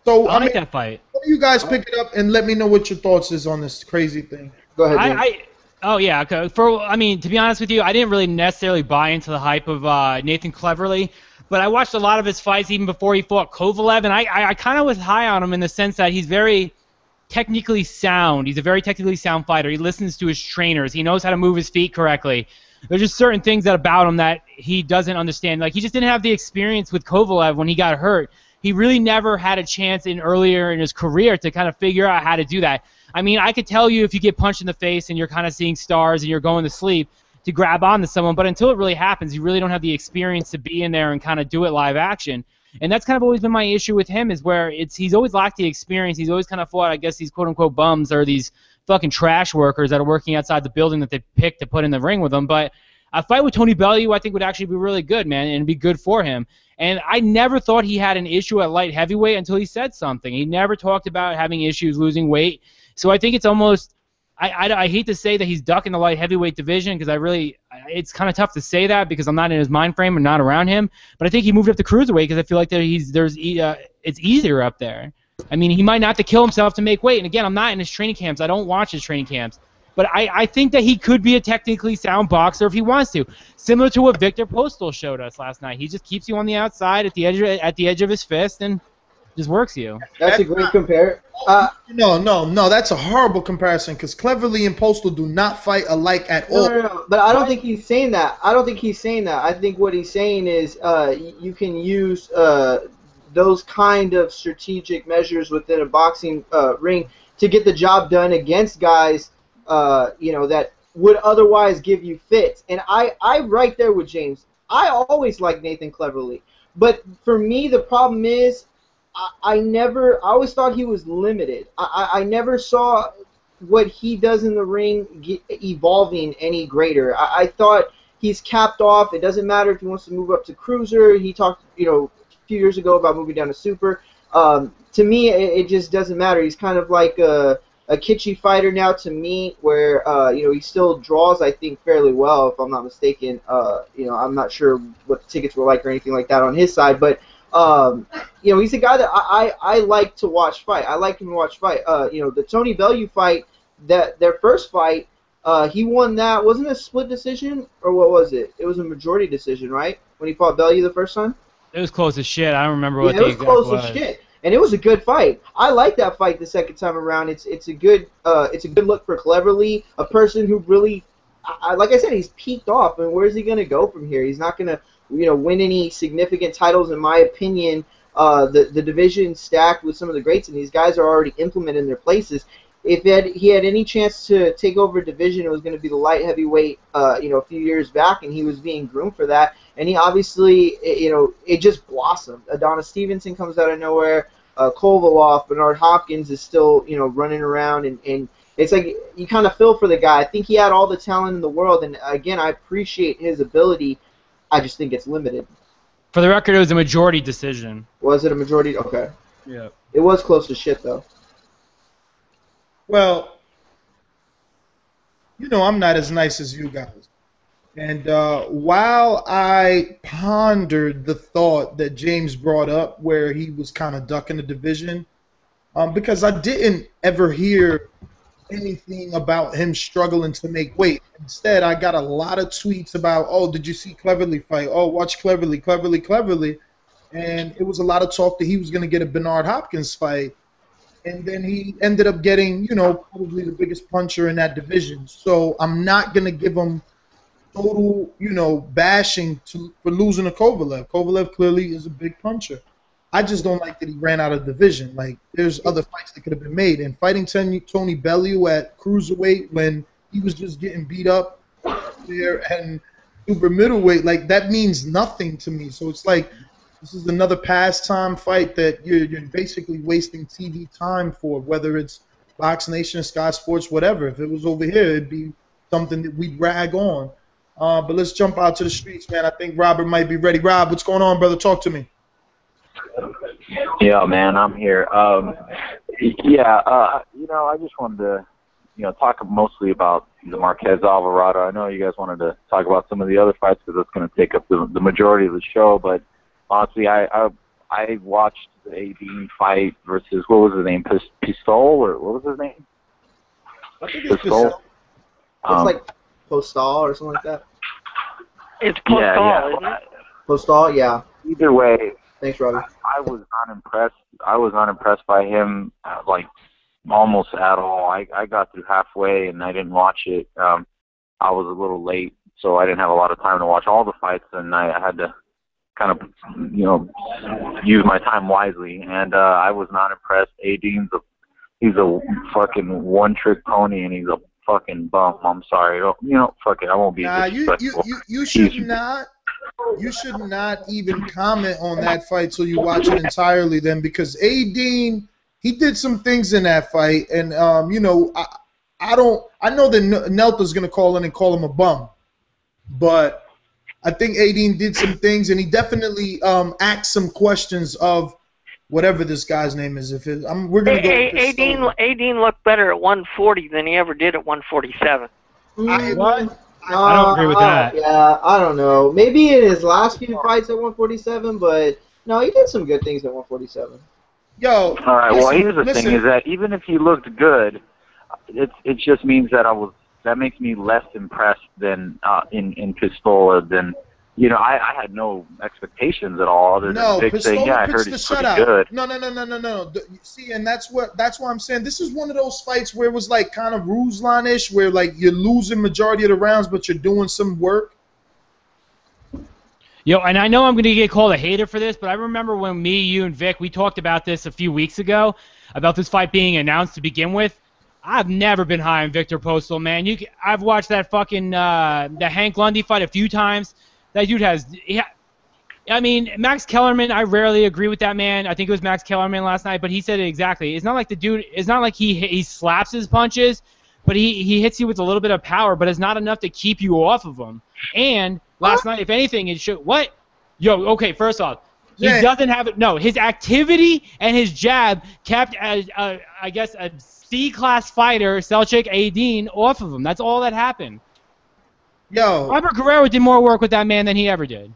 So I like that fight. What do you guys pick it up and let me know what your thoughts is on this crazy thing? Go ahead, James. Oh yeah. Okay. To be honest with you, I didn't really necessarily buy into the hype of Nathan Cleverly, but I watched a lot of his fights even before he fought Kovalev, and I kind of was high on him in the sense that he's very technically sound. He's a very technically sound fighter. He listens to his trainers. He knows how to move his feet correctly. There's just certain things about him that he doesn't understand. Like, he just didn't have the experience with Kovalev when he got hurt. He really never had a chance earlier in his career to kind of figure out how to do that. I mean, I could tell you if you get punched in the face and you're kind of seeing stars and you're going to sleep to grab onto someone, but until it really happens, you really don't have the experience to be in there and kind of do it live action. And that's kind of always been my issue with him, is where he's always lacked the experience. He's always kind of fought, I guess, these quote-unquote bums or these fucking trash workers that are working outside the building that they picked to put in the ring with him. But a fight with Tony Bellew, I think, would actually be really good, man, and be good for him. And I never thought he had an issue at light heavyweight until he said something. He never talked about having issues losing weight. So I think it's almost, I hate to say that he's ducking the light heavyweight division, because it's kind of tough to say that because I'm not in his mind frame and not around him. But I think he moved up to cruiserweight because I feel like it's easier up there. I mean, he might not have to kill himself to make weight. And again, I'm not in his training camps. I don't watch his training camps. But I think that he could be a technically sound boxer if he wants to, similar to what Victor Postal showed us last night. He just keeps you on the outside at the edge of his fist and just works you. That's a great compare. No, that's a horrible comparison, because Cleverly and Postal do not fight alike at all. No. But I don't think he's saying that. I think what he's saying is you can use those kind of strategic measures within a boxing ring to get the job done against guys that would otherwise give you fits. And I'm right there with James. I always liked Nathan Cleverly. But for me, the problem is I always thought he was limited. I never saw what he does in the ring evolving any greater. I thought he's capped off. It doesn't matter if he wants to move up to cruiser. He talked, a few years ago about moving down to super. To me, it just doesn't matter. He's kind of like a kitschy fighter now to me, where he still draws, I think, fairly well, if I'm not mistaken. I'm not sure what the tickets were like or anything like that on his side, but he's a guy that I like to watch fight. I like him to watch fight. The Tony Bellew fight, their first fight, he won that. Wasn't it a split decision, or what was it? It was a majority decision, right? When he fought Bellew the first time. It was close as shit. I don't remember what the exact was. It was close as shit. And it was a good fight. I like that fight the second time around. It's a good look for Cleverly, a person who really, like I said, he's peaked off. And where's he gonna go from here? He's not gonna win any significant titles, in my opinion. The division stacked with some of the greats, and these guys are already implemented in their places. If he had any chance to take over a division, it was going to be the light heavyweight, a few years back, and he was being groomed for that. And he obviously, it just blossomed. Adonis Stevenson comes out of nowhere. Kovalov, Bernard Hopkins is still, running around, and it's like you kind of feel for the guy. I think he had all the talent in the world, and again, I appreciate his ability. I just think it's limited. For the record, it was a majority decision. Was it a majority? Okay. Yeah. It was close to shit, though. Well, I'm not as nice as you guys. And while I pondered the thought that James brought up, where he was kind of ducking the division, because I didn't ever hear anything about him struggling to make weight. Instead, I got a lot of tweets about, oh, did you see Cleverly fight? Oh, watch Cleverly. And it was a lot of talk that he was going to get a Bernard Hopkins fight. And then he ended up getting, probably the biggest puncher in that division. So I'm not going to give him total, bashing for losing to Kovalev. Kovalev clearly is a big puncher. I just don't like that he ran out of division. Like, there's other fights that could have been made. And fighting Tony Bellew at cruiserweight when he was just getting beat up there and super middleweight, like, that means nothing to me. So it's like, this is another pastime fight that you're basically wasting TV time for, whether it's Box Nation, Sky Sports, whatever. If it was over here, it'd be something that we'd rag on. But let's jump out to the streets, man. I think Robert might be ready. Rob, what's going on, brother? Talk to me. Yeah, man, I'm here. I just wanted to, talk mostly about the Marquez-Alvarado. I know you guys wanted to talk about some of the other fights because that's going to take up the majority of the show, but honestly, I I watched the Aiden fight versus, what was his name, Pistol, or what was his name? I think it's Pistol. It's like Postal or something like that. It's Postal, isn't it? Postal, yeah. Either way, thanks, Robbie. I was not impressed. I was not impressed by him, like, almost at all. I got through halfway and I didn't watch it. I was a little late, so I didn't have a lot of time to watch all the fights, and I had to kind of, use my time wisely. And I was not impressed. Aiden's he's a fucking one-trick pony, and he's a fucking bum. I'm sorry. Fuck it. I won't be disrespectful. You should not. You should not even comment on that fight till you watch it entirely. Then, because Aiden, he did some things in that fight, and I know that Nelta's gonna call in and call him a bum, but I think Aiden did some things, and he definitely asked some questions of whatever this guy's name is. We're gonna go. Aiden looked better at 140 than he ever did at 147. What? I don't agree with that. Yeah, I don't know. Maybe in his last few fights at 147, but no, he did some good things at 147. Yo. All right. Well, here's the thing: is that even if he looked good, it just means that makes me less impressed than in Pistola than. I had no expectations at all other than Vic saying, yeah, I heard he's pretty good. No. See, and that's why I'm saying this is one of those fights where it was like kind of Ruslan-ish, where like you're losing majority of the rounds, but you're doing some work. Yo, and I know I'm going to get called a hater for this, but I remember when me, you, and Vic, we talked about this a few weeks ago, about this fight being announced to begin with. I've never been high on Victor Postal, man. I've watched that fucking the Hank Lundy fight a few times. That dude I mean, Max Kellerman, I rarely agree with that man. I think it was Max Kellerman last night, but he said it exactly. It's not like the dude, it's not like he slaps his punches, but he hits you with a little bit of power, but it's not enough to keep you off of him. And last night, if anything, it should, what? Yo, okay, first off, he doesn't have it. No, his activity and his jab kept, I guess, a C-class fighter, Selchik Aiden, off of him. That's all that happened. Yo, Robert Guerrero did more work with that man than he ever did.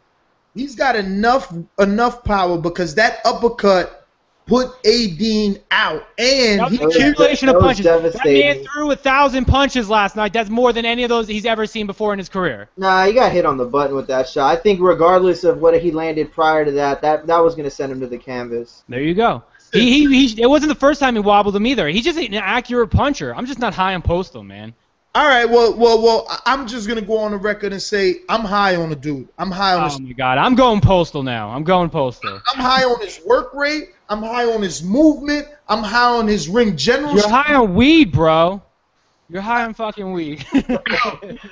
He's got enough power because that uppercut put Aiden out, and that was an accumulation of punches. That man threw 1,000 punches last night. That's more than any of those he's ever seen before in his career. Nah, he got hit on the button with that shot. I think regardless of what he landed prior to that was going to send him to the canvas. There you go. It wasn't the first time he wobbled him either. He's just an accurate puncher. I'm just not high on Postal, man. All right, well, I'm just going to go on the record and say I'm high on the dude. I'm high on Oh, my God. I'm going Postal now. I'm high on his work rate. I'm high on his movement. I'm high on his ring general. You're high on weed, bro. You're high on fucking weed.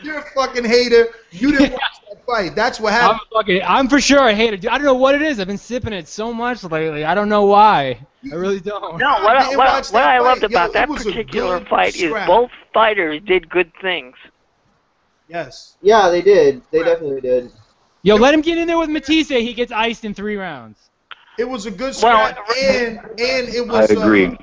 You're a fucking hater. You didn't watch that fight. That's what happened. I'm for sure a hater. I don't know what it is. I've been sipping it so much lately. I don't know why. I really don't. No, what I loved about that particular fight is both fighters did good things. Yes. Yeah, they did. They definitely did. Yo, let him get in there with Matisse. He gets iced in 3 rounds. It was a good scrap, and it was. I agree.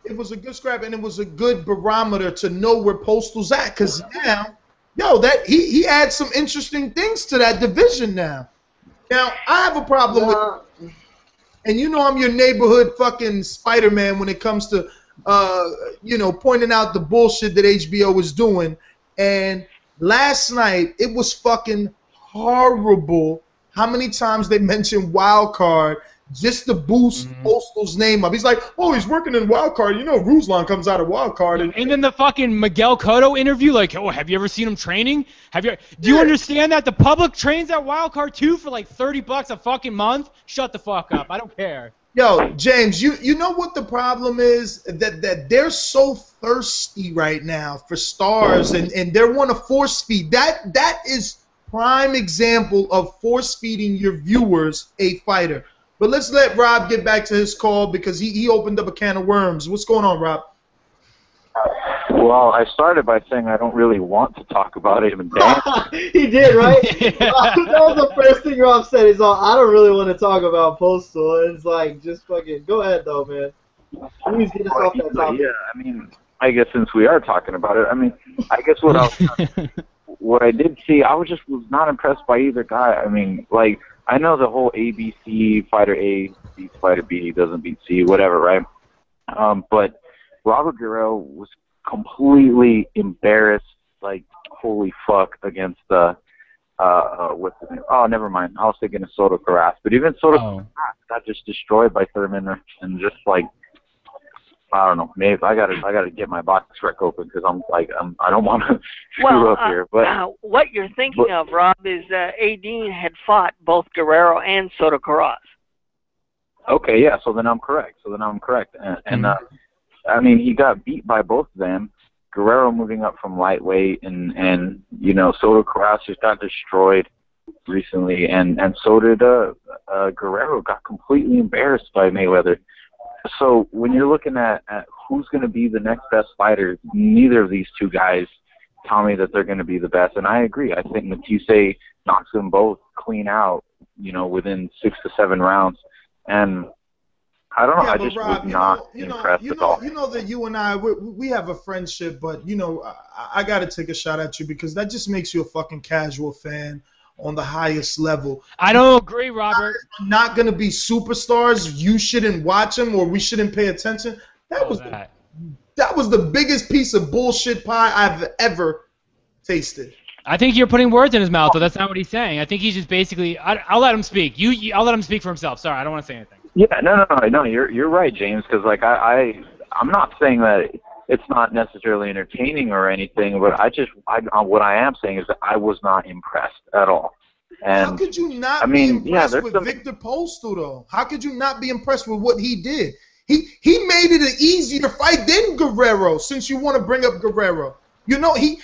It was a good scrap, and it was a good barometer to know where Postal's at. Because now, that he adds some interesting things to that division now. Now, I have a problem with, and I'm your neighborhood fucking Spider-Man when it comes to, pointing out the bullshit that HBO is doing. And last night, it was fucking horrible how many times they mentioned wild card just to boost Postal's name up. He's like, oh, he's working in wild card. Ruslan comes out of wild card. And then the fucking Miguel Cotto interview, like, oh, have you ever seen him training? Do you understand that the public trains at wild card too for like $30 a fucking month? Shut the fuck up. I don't care. Yo, James, you know what the problem is? That they're so thirsty right now for stars, and they want to force feed. That is prime example of force feeding your viewers a fighter. But let's let Rob get back to his call because he opened up a can of worms. What's going on, Rob? Well, I started by saying I don't really want to talk about it. He did, right? That was the first thing Rob said. He's like, I don't really want to talk about Postal. And it's like, just fucking go ahead, though, man. Please get us off that topic. Yeah, I mean, I guess since we are talking about it, I mean, I guess what I did see, I was not impressed by either guy. I mean, like, I know the whole ABC Fighter A beats fighter B, he doesn't beat C, whatever, right? But Robert Guerrero was completely embarrassed, like, holy fuck, against what's his name? Oh, never mind. I was thinking of Soto Karass. But even Soto Karass got just destroyed by Thurman, and just like, I don't know. Maybe I gotta get my box rec open because I don't want to screw up here. But what you're thinking of, Rob, is Aiden had fought both Guerrero and Soto Karass. Okay, yeah. So then I'm correct. And I mean, he got beat by both of them. Guerrero moving up from lightweight, and you know, Soto Karass just got destroyed recently, and so did Guerrero. Got completely embarrassed by Mayweather. So when you're looking at who's going to be the next best fighter, neither of these two guys tell me that they're going to be the best. And I agree. I think Matisse knocks them both clean out, you know, within 6 to 7 rounds. And I don't know. Yeah, I just Rob, was not impressed at all. You know that you and I, we have a friendship, but, you know, I got to take a shot at you because that just makes you a fucking casual fan on the highest level. I don't agree, Robert. Not going to be superstars. You shouldn't watch them or we shouldn't pay attention. That was the biggest piece of bullshit pie I've ever tasted. I think you're putting words in his mouth, though. That's not what he's saying. I think he's just basically. I'll let him speak. I'll let him speak for himself. Sorry, I don't want to say anything. Yeah, no. You're right, James. Because like I'm not saying that it's not necessarily entertaining or anything, but what I am saying is that I was not impressed at all. And how could you not be impressed with Victor Postal, though? How could you not be impressed with what he did? He made it an easier fight than Guerrero, since you want to bring up Guerrero. You know, he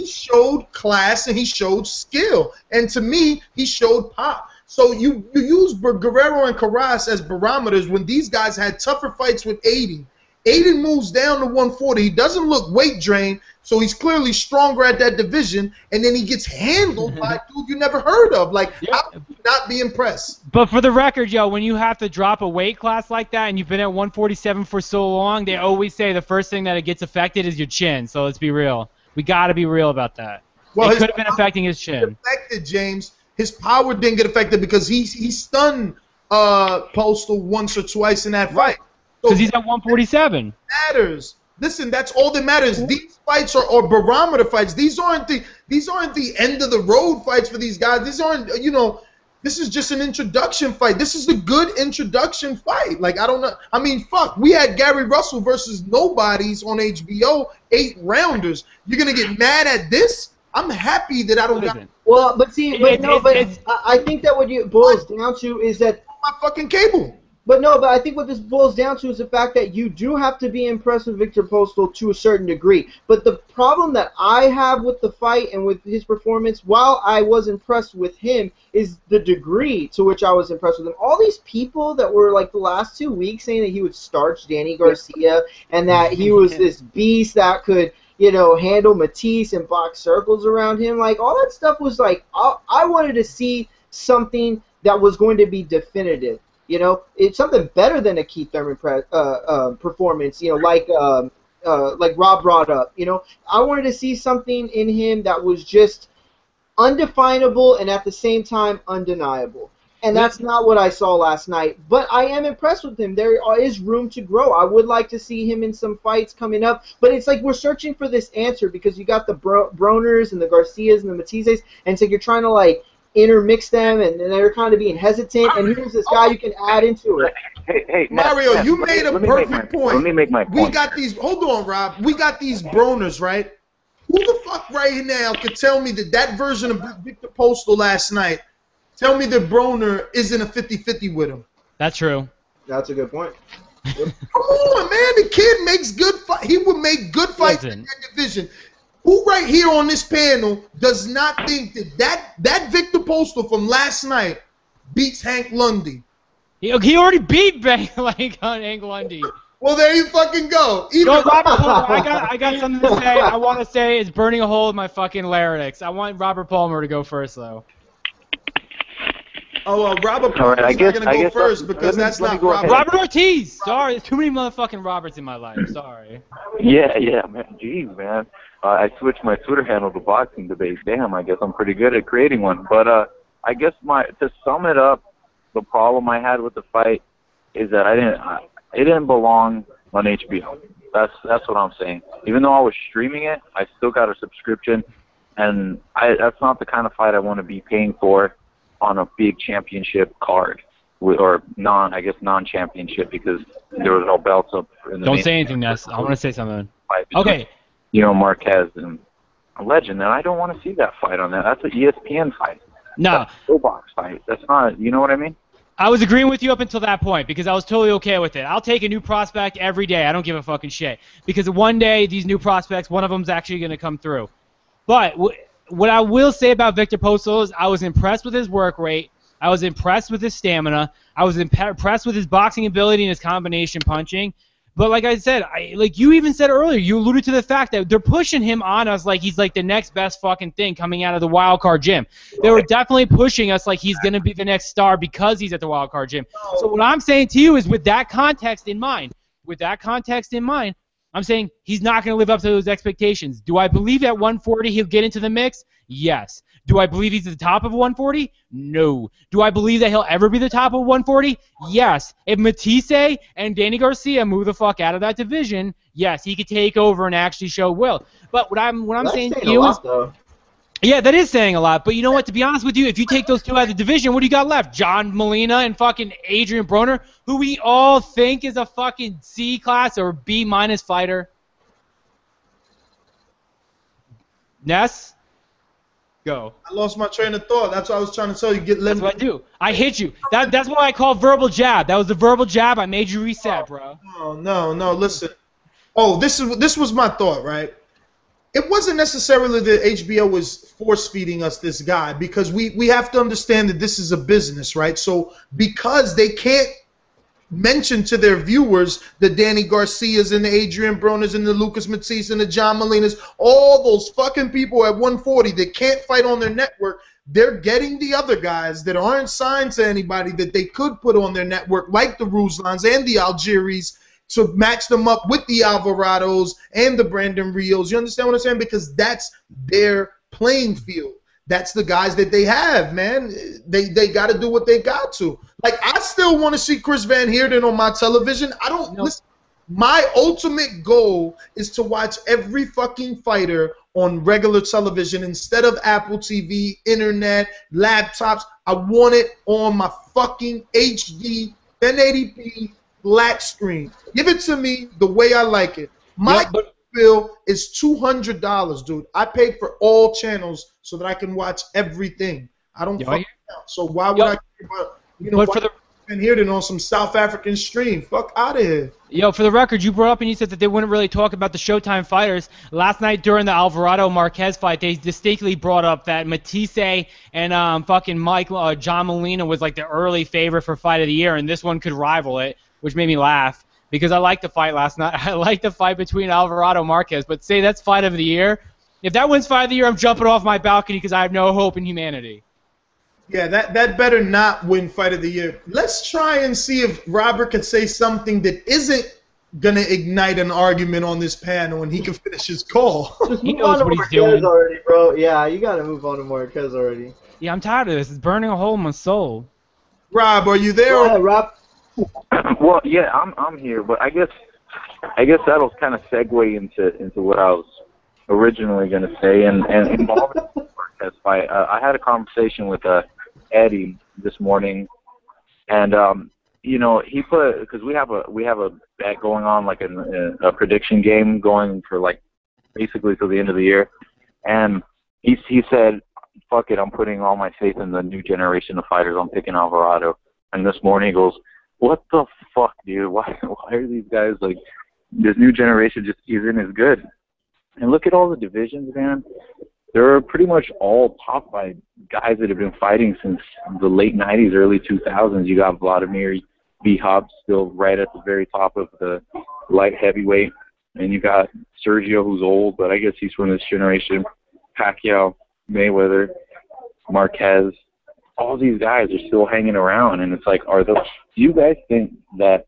showed class and he showed skill. And to me, he showed pop. So you use Guerrero and Karass as barometers when these guys had tougher fights with Aiden. Aiden moves down to 140. He doesn't look weight drained, so he's clearly stronger at that division. And then he gets handled by a dude you never heard of. Like, how could you not be impressed? But for the record, yo, when you have to drop a weight class like that and you've been at 147 for so long, they always say the first thing that it gets affected is your chin. So let's be real. We got to be real about that. Well, it could have been affecting his chin. Affected, James. His power didn't get affected because he stunned Postal once or twice in that fight. Because he's at 147. Matters. Listen, that's all that matters. These fights are barometer fights. These aren't the end of the road fights for these guys. These aren't, you know, this is just an introduction fight. This is the good introduction fight. Like, I don't know. I mean, fuck. We had Gary Russell versus nobodies on HBO, 8 rounders. You're gonna get mad at this? I'm happy that I don't got. Well, but see, I think that what it boils down to is that my fucking cable. But no, but I think what this boils down to is the fact that you do have to be impressed with Victor Postal to a certain degree. But the problem that I have with the fight and with his performance, while I was impressed with him, is the degree to which I was impressed with him. All these people that were like the last 2 weeks saying that he would starch Danny Garcia and that he was this beast that could, you know, handle Matisse and box circles around him, like all that stuff was like, I wanted to see something that was going to be definitive. You know, it's something better than a Keith Thurman performance. You know, like Rob brought up. You know, I wanted to see something in him that was just undefinable and at the same time undeniable. And that's not what I saw last night. But I am impressed with him. There is room to grow. I would like to see him in some fights coming up. But it's like we're searching for this answer because you got the Broners and the Garcias and the Matisses, and so you're trying to like intermix them, and they're kind of being hesitant, and here's this guy you can add into it. Hey, Mario, you made a perfect point. Let me make my point. We got these, hold on, Rob. We got these Broners, right? Who the fuck right now could tell me that version of Victor Postal last night, tell me that Broner isn't a 50-50 with him? That's true. That's a good point. Come on, man. The kid makes good fights. He would make good fights in that division. Who right here on this panel does not think that Victor Postal from last night beats Hank Lundy? He already beat Hank Lundy. Well, there you fucking go. Robert, I got something to say. I want to say it's burning a hole in my fucking larynx. I want Robert Palmer to go first, though. Oh, well, Robert Palmer's not going to go first because that's not Robert. Robert Ortiz! Sorry, there's too many motherfucking Roberts in my life. Sorry. Yeah, man. Jeez, man. I switched my Twitter handle to boxing debate. Damn, I guess I'm pretty good at creating one. But I guess to sum it up, the problem I had with the fight, is that it didn't belong on HBO. That's what I'm saying. Even though I was streaming it, I still got a subscription, and that's not the kind of fight I want to be paying for on a big championship card, or non-championship, because there was no belts up in the Don't say anything, Ness. I want to say something. Okay. You know, Marquez and a legend, and I don't want to see that fight on that. That's an ESPN fight. No. That's a Showbox fight. That's not, you know what I mean? I was agreeing with you up until that point because I was totally okay with it. I'll take a new prospect every day. I don't give a fucking shit. Because one day, these new prospects, one of them's actually going to come through. But what I will say about Victor Postal is I was impressed with his work rate. I was impressed with his stamina. I was impressed with his boxing ability and his combination punching. But like I said, like you even said earlier, you alluded to the fact that they're pushing him on us like he's like the next best fucking thing coming out of the wild card gym. They were definitely pushing us like he's going to be the next star because he's at the wild card gym. So what I'm saying to you is with that context in mind, I'm saying he's not going to live up to those expectations. Do I believe at 140 he'll get into the mix? Yes. Do I believe he's at the top of 140? No. Do I believe that he'll ever be the top of 140? Yes. If Matisse and Danny Garcia move the fuck out of that division, yes, he could take over and actually show will. But what I'm saying to you is, yeah, that is saying a lot. But you know what? To be honest with you, if you take those two out of the division, what do you got left? John Molina and fucking Adrian Broner, who we all think is a fucking C class or B minus fighter. Ness? Go. I lost my train of thought. That's what I was trying to tell you. That's what I do. I hit you. That's what I call verbal jab. That was the verbal jab. I made you reset, bro. No. Listen. Oh, this was my thought, right? It wasn't necessarily that HBO was force-feeding us this guy, because we have to understand that this is a business, right? So because they can't mention to their viewers the Danny Garcias and the Adrian Broners and the Lucas Matisse and the John Molinas, all those fucking people at 140 that can't fight on their network, they're getting the other guys that aren't signed to anybody that they could put on their network, like the Ruslans and the Algiris, to match them up with the Alvarados and the Brandon Rios. You understand what I'm saying? Because that's their playing field. That's the guys that they have, man. They got to do what they got to. Like, I still want to see Chris Van Heerden on my television. I don't listen. My ultimate goal is to watch every fucking fighter on regular television instead of Apple TV, internet, laptops. I want it on my fucking HD 1080p flat screen. Give it to me the way I like it. My bill is $200, dude. I paid for all channels so that I can watch everything. I don't fucking know. So why would I care about, Van Heerden on some South African stream? Fuck out of here. Yo, for the record, you brought up and you said that they wouldn't really talk about the Showtime fighters. Last night during the Alvarado-Marquez fight, they distinctly brought up that Matisse and fucking John Molina was like the early favorite for fight of the year, and this one could rival it, which made me laugh because I liked the fight last night. I liked the fight between Alvarado-Marquez, but say that's fight of the year. If that wins fight of the year, I'm jumping off my balcony because I have no hope in humanity. Yeah, that better not win fight of the year. Let's try and see if Robert could say something that isn't going to ignite an argument on this panel and he can finish his call. He knows what he's doing. Already, bro. Yeah, you got to move on to Marquez already. Yeah, I'm tired of this. It's burning a hole in my soul. Rob, are you there? Go ahead, Rob. Well, yeah, I'm here, but I guess that'll kind of segue into what I was originally going to say, and involving the Marquez fight. I had a conversation with Eddie this morning, and you know, he put, because we have a bet going on, like a prediction game going for like basically till the end of the year, and he said, "Fuck it, I'm putting all my faith in the new generation of fighters. I'm picking Alvarado." And this morning he goes, "What the fuck, dude? Why are these guys like, this new generation just isn't as good?" And look at all the divisions, man. They're pretty much all topped by guys that have been fighting since the late 90s, early 2000s. You got Vladimir B-Hop still right at the very top of the light heavyweight. And you got Sergio, who's old, but I guess he's from this generation. Pacquiao, Mayweather, Marquez. All these guys are still hanging around. And it's like, do you guys think that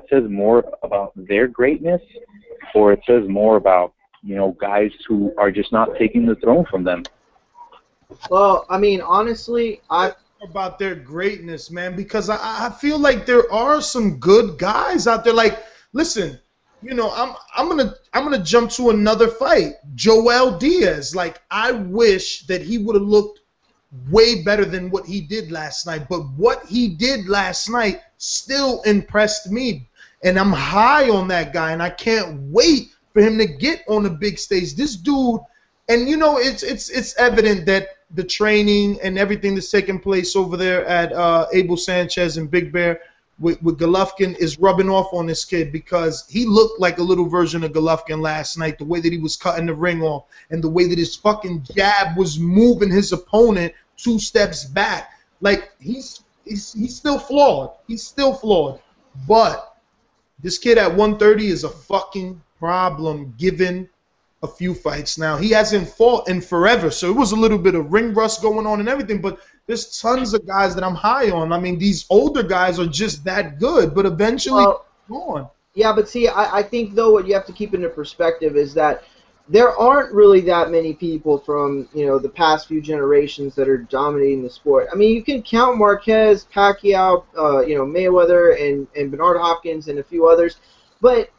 says more about their greatness, or it says more about, you know, guys who are just not taking the throne from them? Well, I mean, honestly, about their greatness, man, because I feel like there are some good guys out there. Like, listen, you know, I'm gonna jump to another fight. Joel Diaz. Like, I wish that he would have looked way better than what he did last night. But what he did last night still impressed me. And I'm high on that guy, and I can't wait for him to get on the big stage. This dude, and you know, it's evident that the training and everything that's taking place over there at Abel Sanchez and Big Bear with Golovkin is rubbing off on this kid, because he looked like a little version of Golovkin last night, the way that he was cutting the ring off and the way that his fucking jab was moving his opponent 2 steps back. Like, he's still flawed. He's still flawed. But this kid at 130 is a fucking problem given a few fights. Now, he hasn't fought in forever, so it was a little bit of ring rust going on and everything, but there's tons of guys that I'm high on. I mean, these older guys are just that good, but eventually, go on. Yeah, but see, I think, though, what you have to keep into perspective is that there aren't really that many people from, you know, the past few generations that are dominating the sport. I mean, you can count Marquez, Pacquiao, you know, Mayweather, and Bernard Hopkins, and a few others, but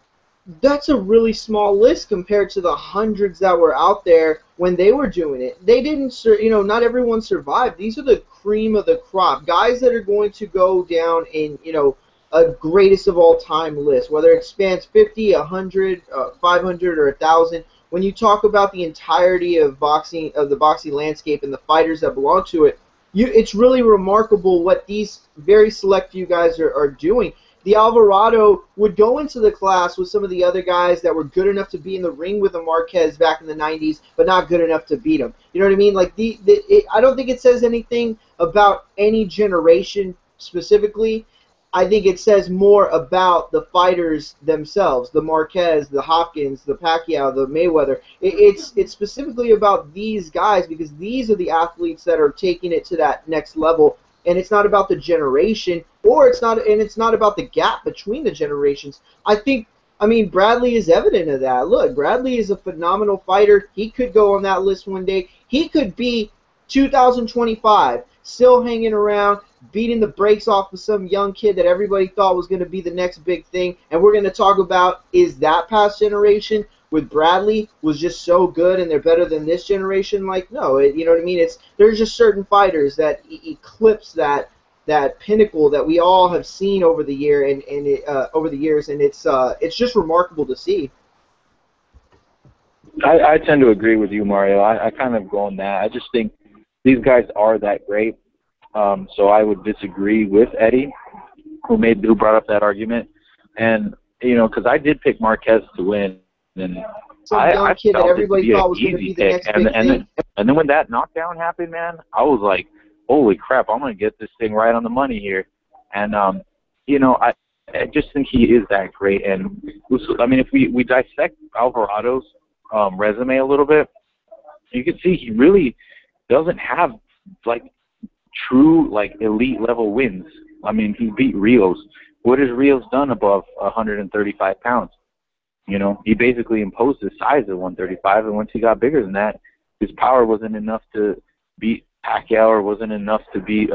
that's a really small list compared to the hundreds that were out there when they were doing it. They didn't, you know, not everyone survived. These are the cream of the crop, guys that are going to go down in, you know, a greatest of all time list, whether it spans 50, 100, 500, or 1,000. When you talk about the entirety of boxing, of the boxing landscape and the fighters that belong to it, it's really remarkable what these very select few guys are doing. The Alvarado would go into the class with some of the other guys that were good enough to be in the ring with a Marquez back in the 90s, but not good enough to beat him. You know what I mean? Like, I don't think it says anything about any generation specifically. I think it says more about the fighters themselves, the Marquez, the Hopkins, the Pacquiao, the Mayweather. It's specifically about these guys, because these are the athletes that are taking it to that next level. And it's not about the generation, or it's not about the gap between the generations. I mean, Bradley is evident of that. Look, Bradley is a phenomenal fighter. He could go on that list one day. He could be 2025, still hanging around, beating the brakes off of some young kid that everybody thought was going to be the next big thing. And we're going to talk about, is that past generation with Bradley was just so good and they're better than this generation? Like, no, you know what I mean? There's just certain fighters that eclipse that pinnacle that we all have seen over the year over the years, and it's just remarkable to see. I tend to agree with you, Mario. I kind of go on that. I just think these guys are that great. So I would disagree with Eddie, who brought up that argument. And, you know, because I did pick Marquez to win. And I kid that felt everybody thought was going to be the next big thing. And then when that knockdown happened, man, I was like, holy crap, I'm going to get this thing right on the money here. And, you know, I just think he is that great. And, I mean, if we dissect Alvarado's resume a little bit, you can see he really doesn't have, like, true, like, elite level wins. I mean, he beat Rios. What has Rios done above 135 pounds? You know, he basically imposed his size at 135, and once he got bigger than that, his power wasn't enough to beat Pacquiao, or wasn't enough to beat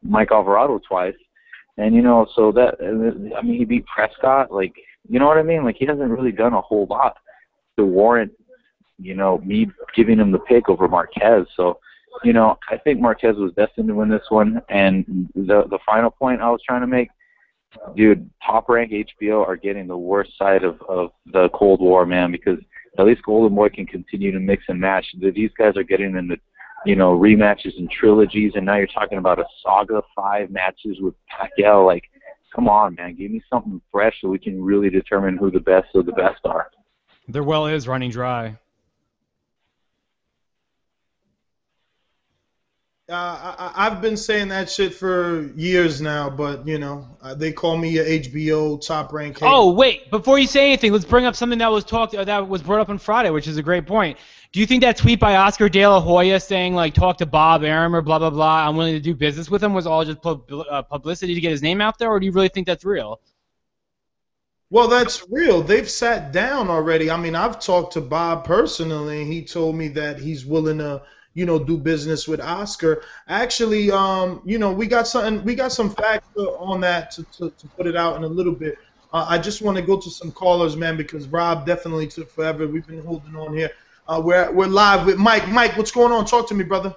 Mike Alvarado twice. And, you know, so that, I mean, he beat Prescott. Like, you know what I mean? Like, he hasn't really done a whole lot to warrant, you know, me giving him the pick over Marquez. So, you know, I think Marquez was destined to win this one. And the final point I was trying to make, dude, Top Rank HBO are getting the worst side of the Cold War, man, because at least Golden Boy can continue to mix and match. These guys are getting into, you know, rematches and trilogies, and now you're talking about a saga 5 matches with Pacquiao. Like, come on, man, give me something fresh so we can really determine who the best of the best are. Their well is running dry. I've been saying that shit for years now, but, you know, they call me a HBO Top Rank hater. Oh, wait, before you say anything, let's bring up something that was brought up on Friday, which is a great point. Do you think that tweet by Oscar De La Hoya saying, like, talk to Bob Arum or blah, blah, blah, I'm willing to do business with him was all just publicity to get his name out there, or do you really think that's real? Well, that's real. They've sat down already. I mean, I've talked to Bob personally, and he told me that he's willing to, do business with Oscar. Actually, we got some facts on that to put it out in a little bit. I just want to go to some callers, man, because Rob definitely took forever. We've been holding on here. We're live with Mike. Mike, what's going on? Talk to me, brother.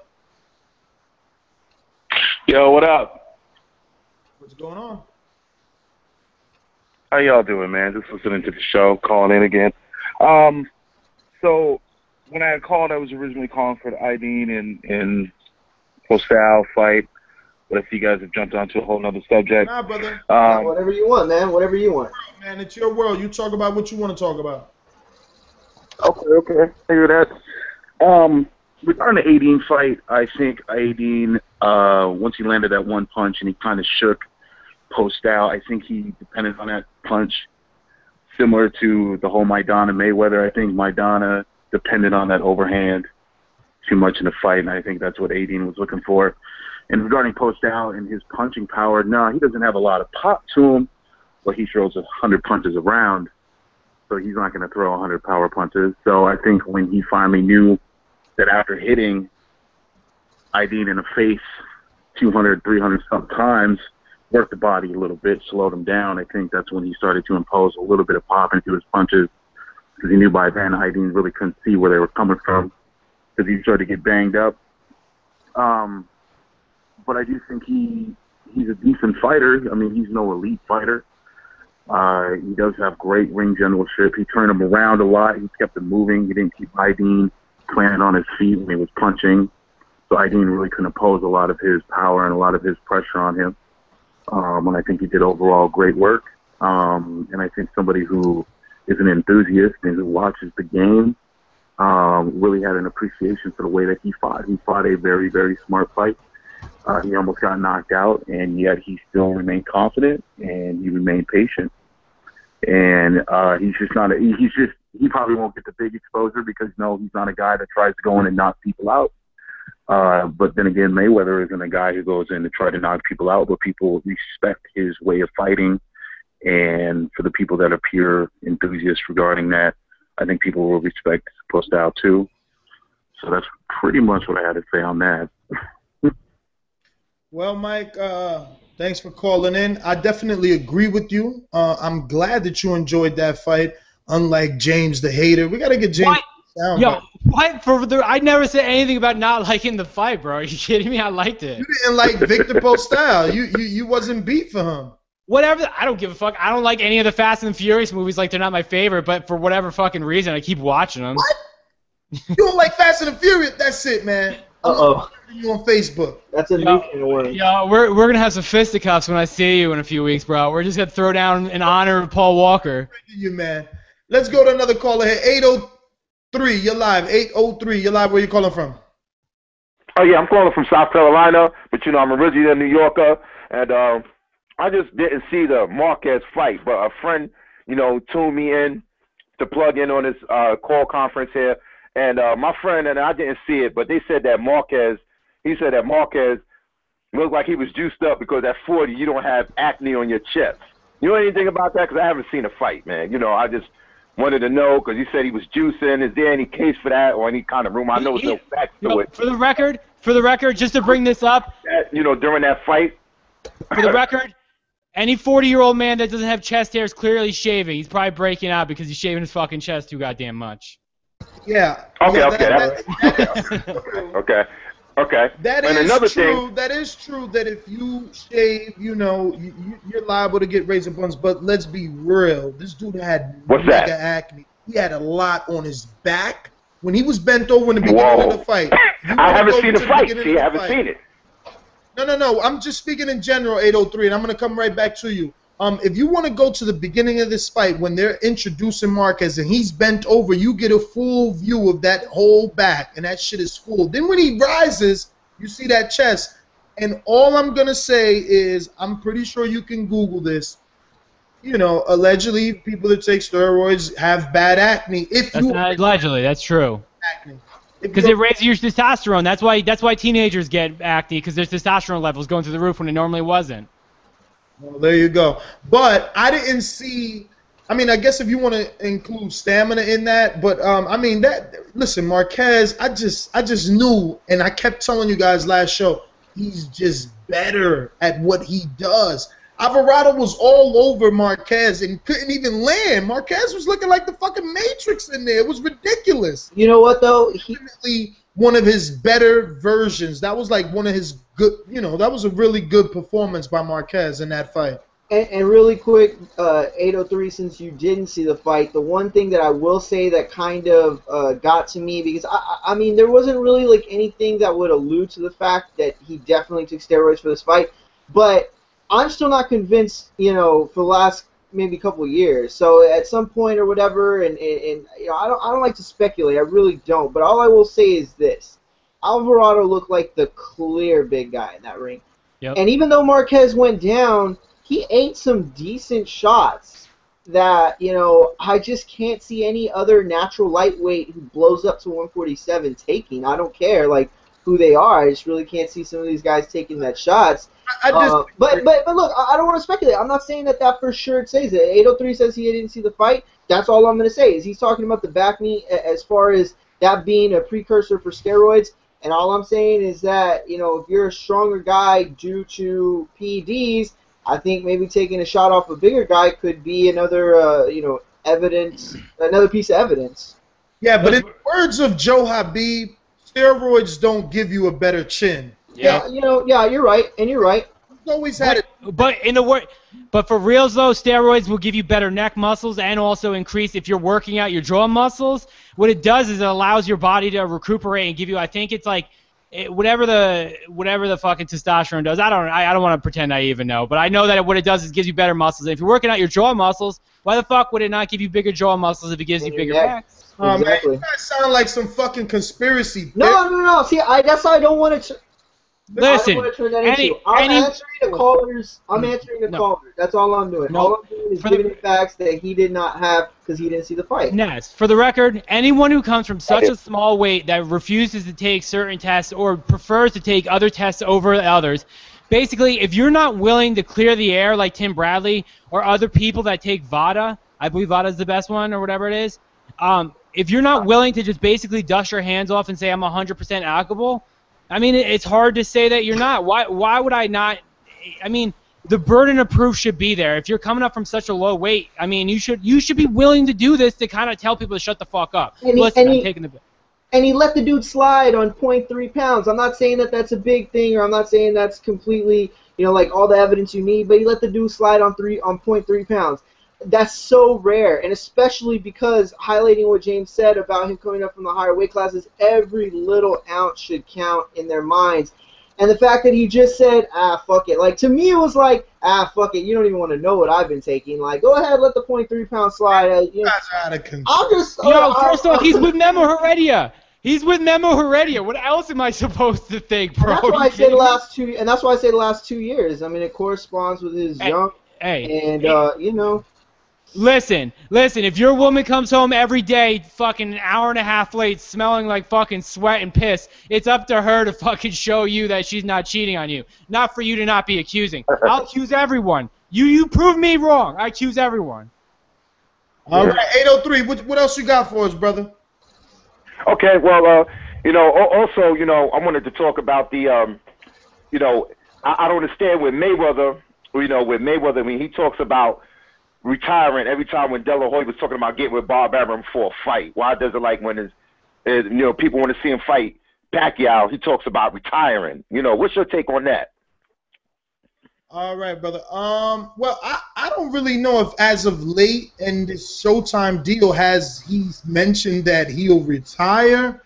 Yo, what up? What's going on? How y'all doing, man? Just listening to the show, calling in again. So when I had called, I was originally calling for the Aiden and Postal fight. But if you guys have jumped onto a whole nother subject. Nah, brother. Whatever you want, man. Whatever you want. Man, it's your world. You talk about what you want to talk about. Okay. I hear that. Regarding the Aiden fight, I think Aiden, once he landed that one punch and he kind of shook Postal, I think he depended on that punch, similar to the whole Maidana-Mayweather. I think Maidana depended on that overhand too much in the fight, and I think that's what Aiden was looking for. And regarding Postal and his punching power, no, he doesn't have a lot of pop to him, but he throws 100 punches around, so he's not going to throw 100 power punches. So I think when he finally knew that after hitting Aiden in the face 200, 300 some times, worked the body a little bit, slowed him down, I think that's when he started to impose a little bit of pop into his punches, because he knew by then Aiden really couldn't see where they were coming from, because he started to get banged up. But I do think he's a decent fighter. I mean, he's no elite fighter. He does have great ring generalship. He turned him around a lot. He kept him moving. He didn't keep Aiden planted on his feet when he was punching. So Aiden really couldn't oppose a lot of his power and a lot of his pressure on him. And I think he did overall great work. And I think somebody who is an enthusiast and who watches the game really had an appreciation for the way that he fought. He fought a very, very smart fight. He almost got knocked out, and yet he still remained confident and he remained patient. And he's just not he probably won't get the big exposure because he's not a guy that tries to go in and knock people out. But then again, Mayweather isn't a guy who goes in to try to knock people out, but people respect his way of fighting. And for the people that are pure enthusiasts regarding that, I think people will respect Postal too. So that's pretty much what I had to say on that. Well, Mike, thanks for calling in. I definitely agree with you. I'm glad that you enjoyed that fight, unlike James the hater. We got to get James down. Yo, what? I never said anything about not liking the fight, bro. Are you kidding me? I liked it. You didn't like Victor Postal. You wasn't beat for him. Whatever. I don't give a fuck. I don't like any of the Fast and Furious movies. Like, they're not my favorite, but for whatever fucking reason, I keep watching them. What? You don't like Fast and the Furious? That's it, man. Uh-oh. You on Facebook. That's a new kind of word. Yeah, we're gonna have some fisticuffs when I see you in a few weeks, bro. We're just gonna throw down in honor of Paul Walker. You, man. Let's go to another caller here. 803, you're live. 803, you're live. Where you calling from? Oh yeah, I'm calling from South Carolina, but I'm originally a New Yorker, and I just didn't see the Marquez fight, but a friend, tuned me in to plug in on this call conference here, and my friend and I didn't see it, but they said that Marquez looked like he was juiced up because at 40 you don't have acne on your chest. You know anything about that? Because I haven't seen a fight, man. I just wanted to know because he said he was juicing. Is there any case for that or any kind of rumor? I know there's no facts to it. For the record, just to bring this up. During that fight. For the record, any 40-year-old man that doesn't have chest hair is clearly shaving. He's probably breaking out because he's shaving his fucking chest too goddamn much. Yeah. Okay. That and is another true. thing. That is true. That if you shave, you're liable to get razor buns. But let's be real. This dude had mega acne. He had a lot on his back when he was bent over in the beginning of the fight. I haven't seen the fight. See, I haven't seen it. No. I'm just speaking in general, 803, and I'm gonna come right back to you. If you want to go to the beginning of this fight when they're introducing Marquez and he's bent over, you get a full view of that whole back, and that shit is full. Then when he rises, you see that chest. And all I'm going to say is I'm pretty sure you can Google this. Allegedly, people that take steroids have bad acne. That's not allegedly. That's true. Because it raises your testosterone. That's why teenagers get acne, because their testosterone levels going through the roof when it normally wasn't. Well, there you go. But I didn't see I mean, I guess if you want to include stamina in that, but I mean listen, Marquez, I just knew, and I kept telling you guys last show, he's just better at what he does. Alvarado was all over Marquez and couldn't even land. Marquez was looking like the fucking Matrix in there. It was ridiculous. You know what though? Definitely one of his better versions. That was like one of his good. That was a really good performance by Marquez in that fight. And really quick, 803, since you didn't see the fight, the one thing that I will say that kind of got to me, because, I mean, there wasn't really, like, anything that would allude to the fact that he definitely took steroids for this fight, but I'm still not convinced, for the last maybe couple of years. So at some point or whatever, and I don't like to speculate, I really don't, but all I will say is this. Alvarado looked like the clear big guy in that ring. Yep. And even though Marquez went down, he ate some decent shots that, I just can't see any other natural lightweight who blows up to 147 taking. I don't care, who they are. I just really can't see some of these guys taking that shots. But look, I don't want to speculate. I'm not saying that for sure says it. 803 says he didn't see the fight. That's all I'm going to say is he's talking about the back knee as far as that being a precursor for steroids. And all I'm saying is that, if you're a stronger guy due to PEDs, I think maybe taking a shot off a bigger guy could be another, evidence, another piece of evidence. Yeah, but in the words of Joe Habib, steroids don't give you a better chin. Yeah, you're right, and you're right. He's always had it. But for reals though, steroids will give you better neck muscles and also increase if you're working out your jaw muscles. What it does is it allows your body to recuperate and give you. I think it's like. Whatever the fucking testosterone does, I don't want to pretend I even know, but I know that what it does is gives you better muscles. And if you're working out your jaw muscles, why the fuck would it not give you bigger jaw muscles if it gives you bigger backs? Exactly. Man, you guys sound like some fucking conspiracy. No. See, that's why I don't want to. Listen, I'm answering the callers. Callers. That's all I'm doing. All I'm doing is giving the facts that he did not have because he didn't see the fight. Yes. For the record, anyone who comes from such a small weight that refuses to take certain tests or prefers to take other tests over others, basically, if you're not willing to clear the air like Tim Bradley or other people that take VADA, I believe VADA is the best one or whatever it is, if you're not willing to just basically dust your hands off and say I'm 100% alcohol, I mean, it's hard to say that you're not. Why would I not? I mean, the burden of proof should be there. If you're coming up from such a low weight, I mean, you should be willing to do this to kind of tell people to shut the fuck up. And he let the dude slide on 0.3 pounds. I'm not saying that that's a big thing, or I'm not saying that's completely, like all the evidence you need, but he let the dude slide on 0.3 pounds. That's so rare, and especially because highlighting what James said about him coming up from the higher weight classes, every little ounce should count in their minds. And the fact that he just said, fuck it. Like, to me, it was like, fuck it. You don't even want to know what I've been taking. Like, go ahead, let the 0.3 pound slide. First off, he's with Memo Heredia. He's with Memo Heredia. What else am I supposed to think, bro? And that's why I say the last 2. And that's why I say the last 2 years. I mean, it corresponds with his young. Listen, if your woman comes home every day fucking an hour and a half late smelling like fucking sweat and piss, it's up to her to fucking show you that she's not cheating on you. Not for you to not be accusing. I'll accuse everyone. You prove me wrong. I accuse everyone. All right, 803, what else you got for us, brother? Okay, well, also, I wanted to talk about the, I don't understand with Mayweather, I mean, he talks about retiring every time when De La Hoya was talking about getting with Bob Arum for a fight. Why does it like when people want to see him fight Pacquiao, he talks about retiring? What's your take on that? All right, brother. Well, I don't really know if as of late in this Showtime deal he's mentioned that he'll retire.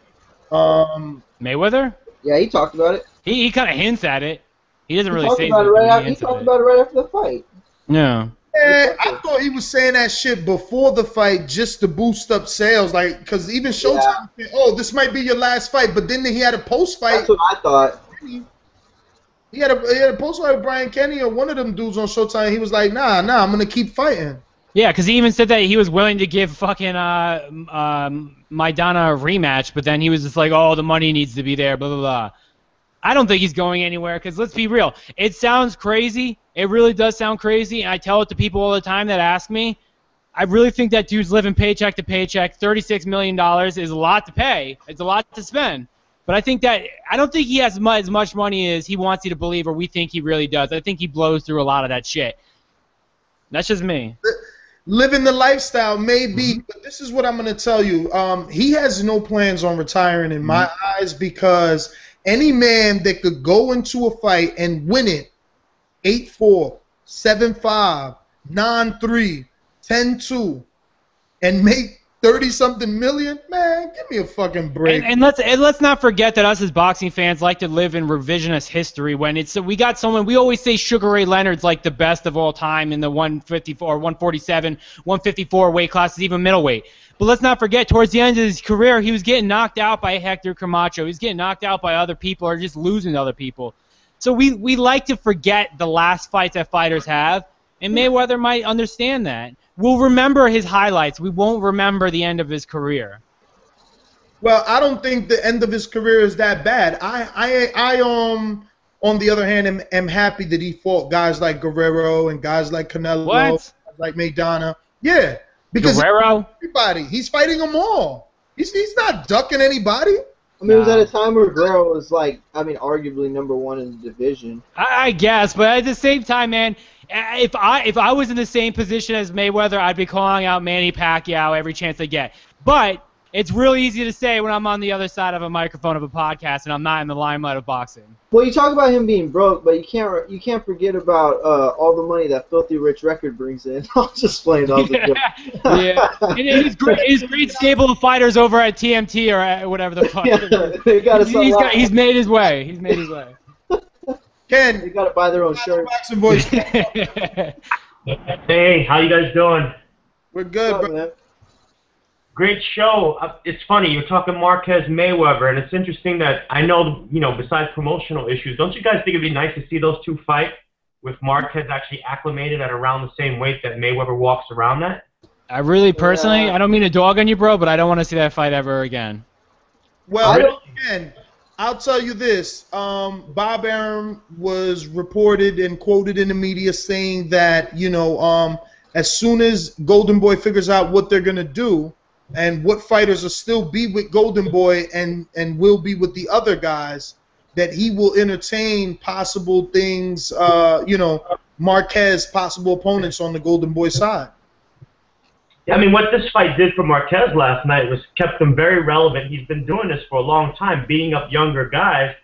Mayweather? Yeah, he talked about it. He kind of hints at it. He doesn't really say it. He talked about it right after the fight. No. Yeah, I thought he was saying that shit before the fight just to boost up sales, because even Showtime said, "Oh, this might be your last fight," but then he had a post-fight. That's what I thought. He had a post-fight with Brian Kenny or one of them dudes on Showtime. He was like, "Nah, I'm gonna keep fighting." Yeah, because he even said that he was willing to give fucking Maidana a rematch, but then he was just like, "Oh, the money needs to be there," blah blah blah. I don't think he's going anywhere because let's be real. It sounds crazy. It really does sound crazy, and I tell it to people all the time that ask me. I really think that dude's living paycheck to paycheck. $36 million is a lot to pay. It's a lot to spend. But I don't think he has as much money as he wants you to believe, or we think he really does. I think he blows through a lot of that shit. That's just me. Living the lifestyle, maybe, but this is what I'm going to tell you. He has no plans on retiring in my eyes, because any man that could go into a fight and win it 8-4, 7-5, 9-3, 10-2, and make 30-something million, man, give me a fucking break. And let's not forget that us as boxing fans like to live in revisionist history. When we got someone, we always say Sugar Ray Leonard's like the best of all time in the 154, 147, 154 weight classes, even middleweight. But let's not forget, towards the end of his career, he was getting knocked out by Hector Camacho. He was getting knocked out by other people, or just losing to other people. So we like to forget the last fights that fighters have, and Mayweather might understand that. We'll remember his highlights. We won't remember the end of his career. Well, I don't think the end of his career is that bad. I on the other hand, am happy that he fought guys like Guerrero and guys like Canelo, like Maidana. Yeah, because Guerrero, everybody, he's fighting them all. He's not ducking anybody. I mean, it was at a time where Guerrero was arguably #1 in the division. I guess, but at the same time, man, if I was in the same position as Mayweather, I'd be calling out Manny Pacquiao every chance I get. But it's really easy to say when I'm on the other side of a microphone of a podcast and I'm not in the limelight of boxing. Well, you talk about him being broke, but you can't forget about all the money that Filthy Rich record brings in. I'll just play it off. Yeah, and his great stable of fighters over at TMT or whatever the fuck. Yeah, he's made his way. He's made his way. Ken, they gotta buy their own shirt. Hey, how you guys doing? We're good, bro. Man? Great show. It's funny, you're talking Marquez Mayweather, and it's interesting that I know, besides promotional issues, don't you guys think it'd be nice to see those two fight with Marquez actually acclimated at around the same weight that Mayweather walks around at? I really, personally, I don't mean to dog on you, bro, but I don't want to see that fight ever again. Well, Ken, I'll tell you this. Bob Arum was reported and quoted in the media saying that, as soon as Golden Boy figures out what they're going to do and what fighters will still be with Golden Boy and will be with the other guys, that he will entertain possible things, Marquez, possible opponents on the Golden Boy side. I mean, what this fight did for Marquez last night was kept him very relevant. He's been doing this for a long time, beating up younger guys.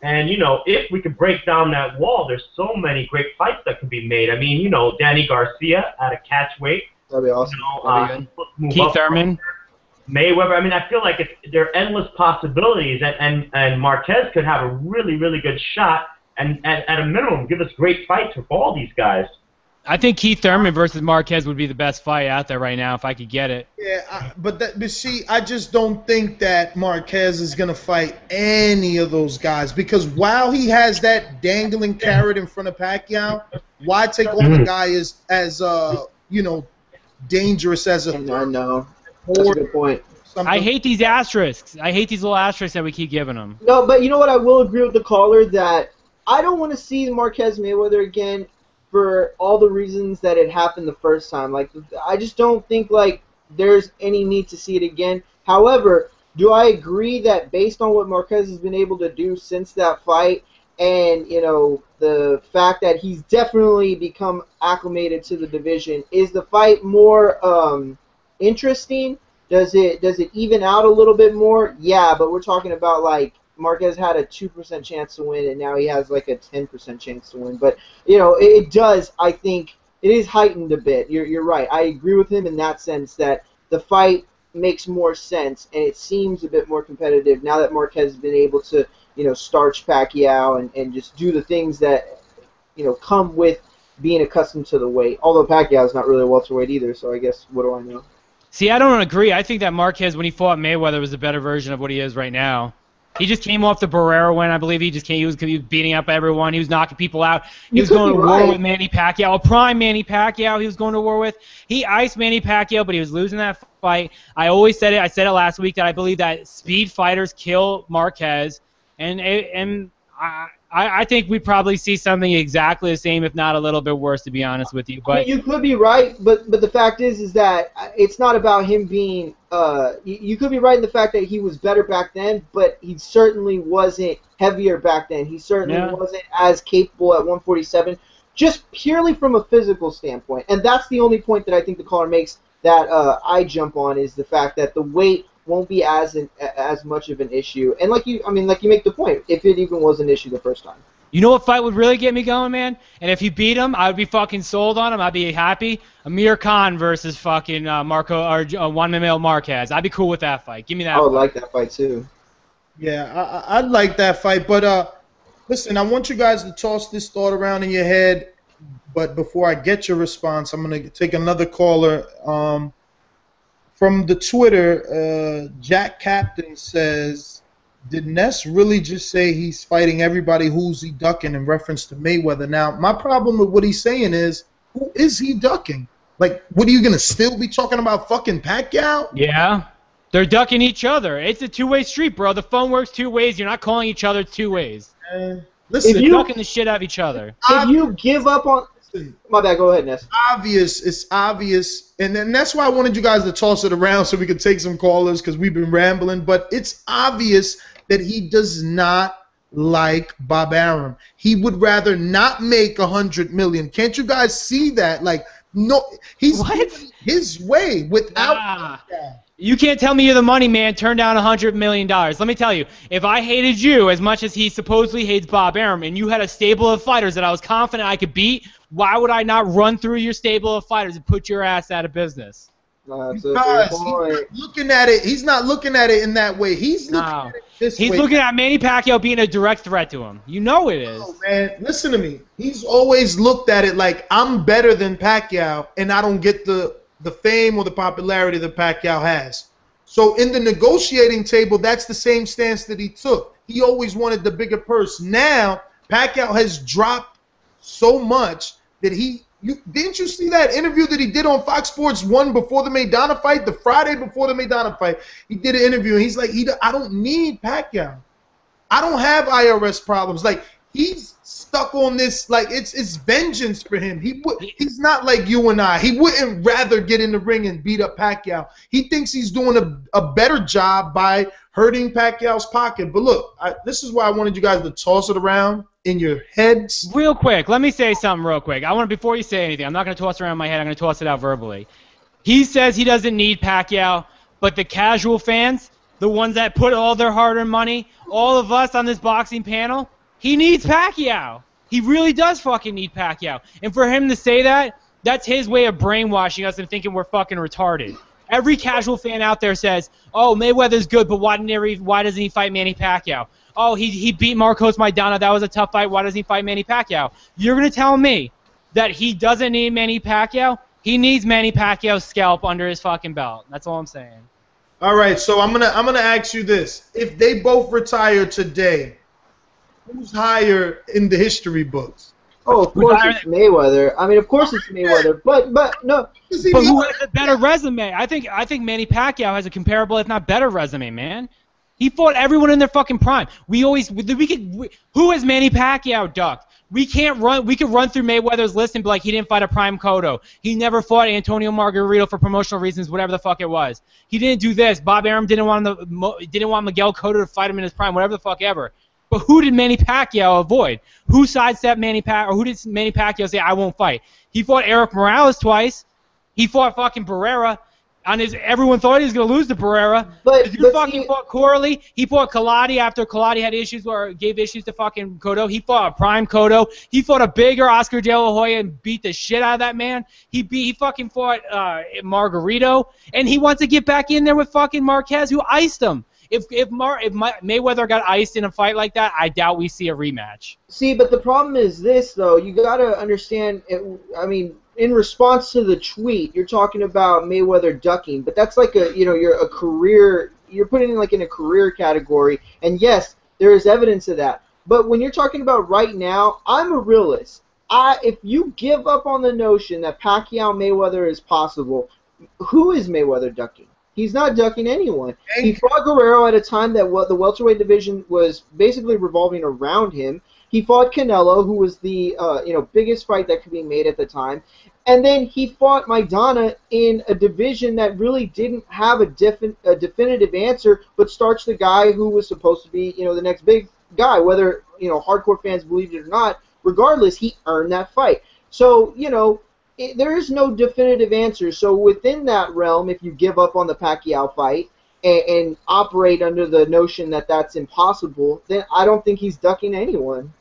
And, if we could break down that wall, there's so many great fights that could be made. I mean, Danny Garcia at a catch weight. That'd be awesome. Keith Thurman. Mayweather. I mean, I feel like there are endless possibilities, and Marquez could have a really, really good shot, and at a minimum, give us great fights with all these guys. I think Keith Thurman versus Marquez would be the best fight out there right now if I could get it. Yeah, but see, I just don't think that Marquez is going to fight any of those guys, because while he has that dangling carrot in front of Pacquiao, why take on the guy as dangerous as a I know. That's a good point. I hate these asterisks. I hate these little asterisks that we keep giving them. No, but you know what? I will agree with the caller that I don't want to see Marquez Mayweather again for all the reasons that it happened the first time. Like, I just don't think there's any need to see it again. However, do I agree that based on what Marquez has been able to do since that fight, and the fact that he's definitely become acclimated to the division, is the fight more interesting? Does it even out a little bit more? Yeah, but we're talking about Marquez had a 2% chance to win, and now he has a 10% chance to win. But it does. I think it is heightened a bit. You're right. I agree with him in that sense that the fight makes more sense, and it seems a bit more competitive now that Marquez has been able to starch Pacquiao and just do the things that come with being accustomed to the weight. Although Pacquiao is not really a welterweight either, so I guess what do I know? See, I don't agree. I think that Marquez, when he fought Mayweather, was a better version of what he is right now. He just came off the Barrera win, I believe. He was beating up everyone. He was knocking people out. He was going to war with Manny Pacquiao, a prime Manny Pacquiao he was going to war with. He iced Manny Pacquiao, but he was losing that fight. I always said it. I said it last week that I believe that speed fighters kill Marquez. And I I think we probably see something exactly the same, if not a little bit worse, to be honest with you. But I mean, you could be right, but the fact is that it's not about him being. You could be right in the fact that he was better back then, but he certainly wasn't heavier back then. He certainly wasn't as capable at 147, just purely from a physical standpoint. And that's the only point that I think the caller makes that I jump on, is the fact that the weight won't be as much of an issue. And like you make the point, if it even was an issue the first time. You know what fight would really get me going, man? And if he beat him, I would be fucking sold on him. I'd be happy. Amir Khan versus fucking Juan Manuel Marquez. I'd be cool with that fight. Give me that. I would like that fight too. Yeah, I'd like that fight. But listen, I want you guys to toss this thought around in your head. But before I get your response, I'm gonna take another caller. From the Twitter, Jack Captain says, did Ness really just say he's fighting everybody? Who's he ducking in reference to Mayweather? Now, my problem with what he's saying is, who is he ducking? Like, what are you going to still be talking about fucking Pacquiao? Yeah. They're ducking each other. It's a two-way street, bro. The phone works two ways. You're not calling each other two ways. Listen, they're ducking the shit out of each other. If you give up on... My bad, go ahead, Ness. It's obvious, and then that's why I wanted you guys to toss it around so we could take some callers, because we've been rambling, but it's obvious that he does not like Bob Arum. He would rather not make $100 million. Can't you guys see that? Like, no, he's his way without. You can't tell me you're the money man, turn down $100 million. Let me tell you, if I hated you as much as he supposedly hates Bob Arum, and you had a stable of fighters that I was confident I could beat, why would I not run through your stable of fighters and put your ass out of business? Because he's not looking at it. He's not looking at it in that way. He's looking at it this way. He's looking at Manny Pacquiao being a direct threat to him. You know it is. Oh, man, listen to me. He's always looked at it like, I'm better than Pacquiao, and I don't get the fame or the popularity that Pacquiao has. So in the negotiating table, that's the same stance that he took. He always wanted the bigger purse. Now, Pacquiao has dropped so much that didn't you see that interview that he did on Fox Sports 1 before the Maidana fight, the Friday before the Maidana fight? He did an interview, and he's like, I don't need Pacquiao. I don't have IRS problems. Like, he's stuck on this, like, it's vengeance for him. He's not like you and I. He wouldn't rather get in the ring and beat up Pacquiao. He thinks he's doing a better job by hurting Pacquiao's pocket. But look, this is why I wanted you guys to toss it around in your heads. Real quick, let me say something real quick. Before you say anything, I'm not going to toss it around in my head. I'm going to toss it out verbally. He says he doesn't need Pacquiao, but the casual fans, the ones that put all their hard-earned money, all of us on this boxing panel, he needs Pacquiao. He really does fucking need Pacquiao. And for him to say that, that's his way of brainwashing us and thinking we're fucking retarded. Every casual fan out there says, oh, Mayweather's good, but why doesn't he fight Manny Pacquiao? Oh, he beat Marquez-Maidana. That was a tough fight. Why doesn't he fight Manny Pacquiao? You're going to tell me that he doesn't need Manny Pacquiao? He needs Manny Pacquiao's scalp under his fucking belt. That's all I'm saying. All right, so I'm gonna ask you this. If they both retire today, who's higher in the history books? Oh, of course it's Mayweather. I mean, of course it's Mayweather, but no. But who has a better resume? I think Manny Pacquiao has a comparable, if not better, resume, man. He fought everyone in their fucking prime. Who has Manny Pacquiao ducked? We could run through Mayweather's list and be like, he didn't fight a prime Cotto. He never fought Antonio Margarito for promotional reasons, whatever the fuck it was. He didn't do this. Bob Arum didn't want Miguel Cotto to fight him in his prime, whatever the fuck ever. But who did Manny Pacquiao avoid? Who sidestepped Manny Pacquiao, or who did Manny Pacquiao say, I won't fight? He fought Eric Morales twice. He fought fucking Barrera. Everyone thought he was going to lose to Barrera. But he fought Corley. He fought Colati after Colati had issues or gave issues to fucking Cotto. He fought a prime Cotto. He fought a bigger Oscar De La Hoya and beat the shit out of that man. He fucking fought Margarito. And he wants to get back in there with fucking Marquez, who iced him. If Mayweather got iced in a fight like that, I doubt we see a rematch. See, but the problem is this, though. You got to understand, I mean, in response to the tweet, you're talking about Mayweather ducking, but that's like you're putting it like in a career category, and yes, there is evidence of that. But when you're talking about right now, I'm a realist. If you give up on the notion that Pacquiao Mayweather is possible, who is Mayweather ducking? He's not ducking anyone. He fought Guerrero at a time that the welterweight division was basically revolving around him. He fought Canelo, who was the biggest fight that could be made at the time. And then he fought Maidana in a division that really didn't have a definitive answer, but starts the guy who was supposed to be, the next big guy, whether, hardcore fans believed it or not. Regardless, he earned that fight. So, there is no definitive answer. So within that realm, if you give up on the Pacquiao fight and operate under the notion that that's impossible, then I don't think he's ducking anyone.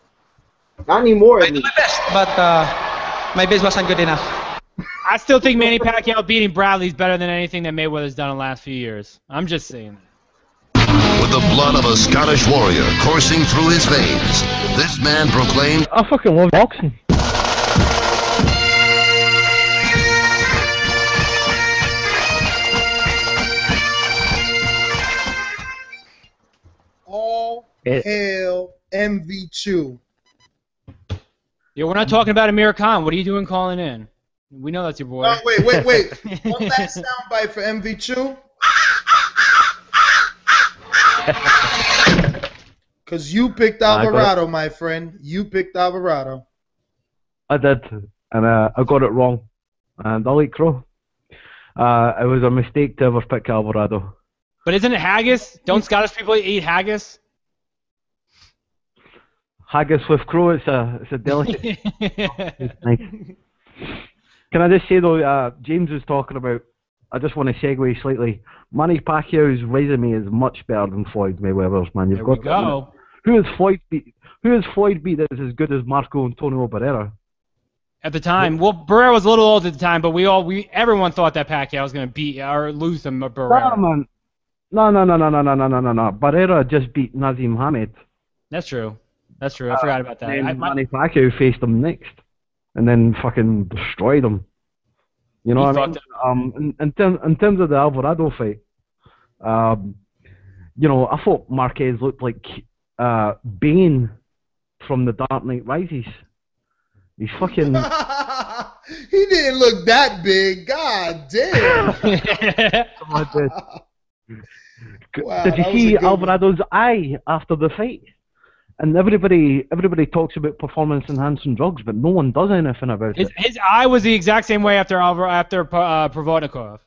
Not anymore, at least. But my best wasn't good enough. I still think Manny Pacquiao beating Bradley is better than anything that Mayweather's done in the last few years. I'm just saying that. With the blood of a Scottish warrior coursing through his veins, this man proclaimed, I fucking love boxing. All hail MV2. Yeah, we're not talking about Amir Khan. What are you doing calling in? We know that's your boy. No, wait. One last soundbite for MV2. Because you picked Alvarado, my friend. You picked Alvarado. I did, and I got it wrong. And I'll eat crow. It was a mistake to ever pick Alvarado. But isn't it haggis? Don't Scottish people eat haggis? Haggis with crow, it's a delicacy. It's nice. Can I just say though, James was talking about, I just want to segue slightly, Manny Pacquiao's resume is much better than Floyd Mayweather's, man. There we go. Who has Floyd beat that is as good as Marco Antonio Barrera? At the time, well, Barrera was a little old at the time, but everyone thought that Pacquiao was going to beat or lose to Barrera. No, man. No. Barrera just beat Nazim Hamed. That's true. I forgot about that. And Manny Pacquiao faced him next, and then fucking destroyed him. You know what I mean? In terms of the Alvarado fight, I thought Marquez looked like Bane from The Dark Knight Rises. He's fucking. He didn't look that big. God damn. Wow, did you see Alvarado's eye after the fight? And everybody talks about performance-enhancing drugs, but no one does anything about it. His eye was the exact same way after Provodnikov.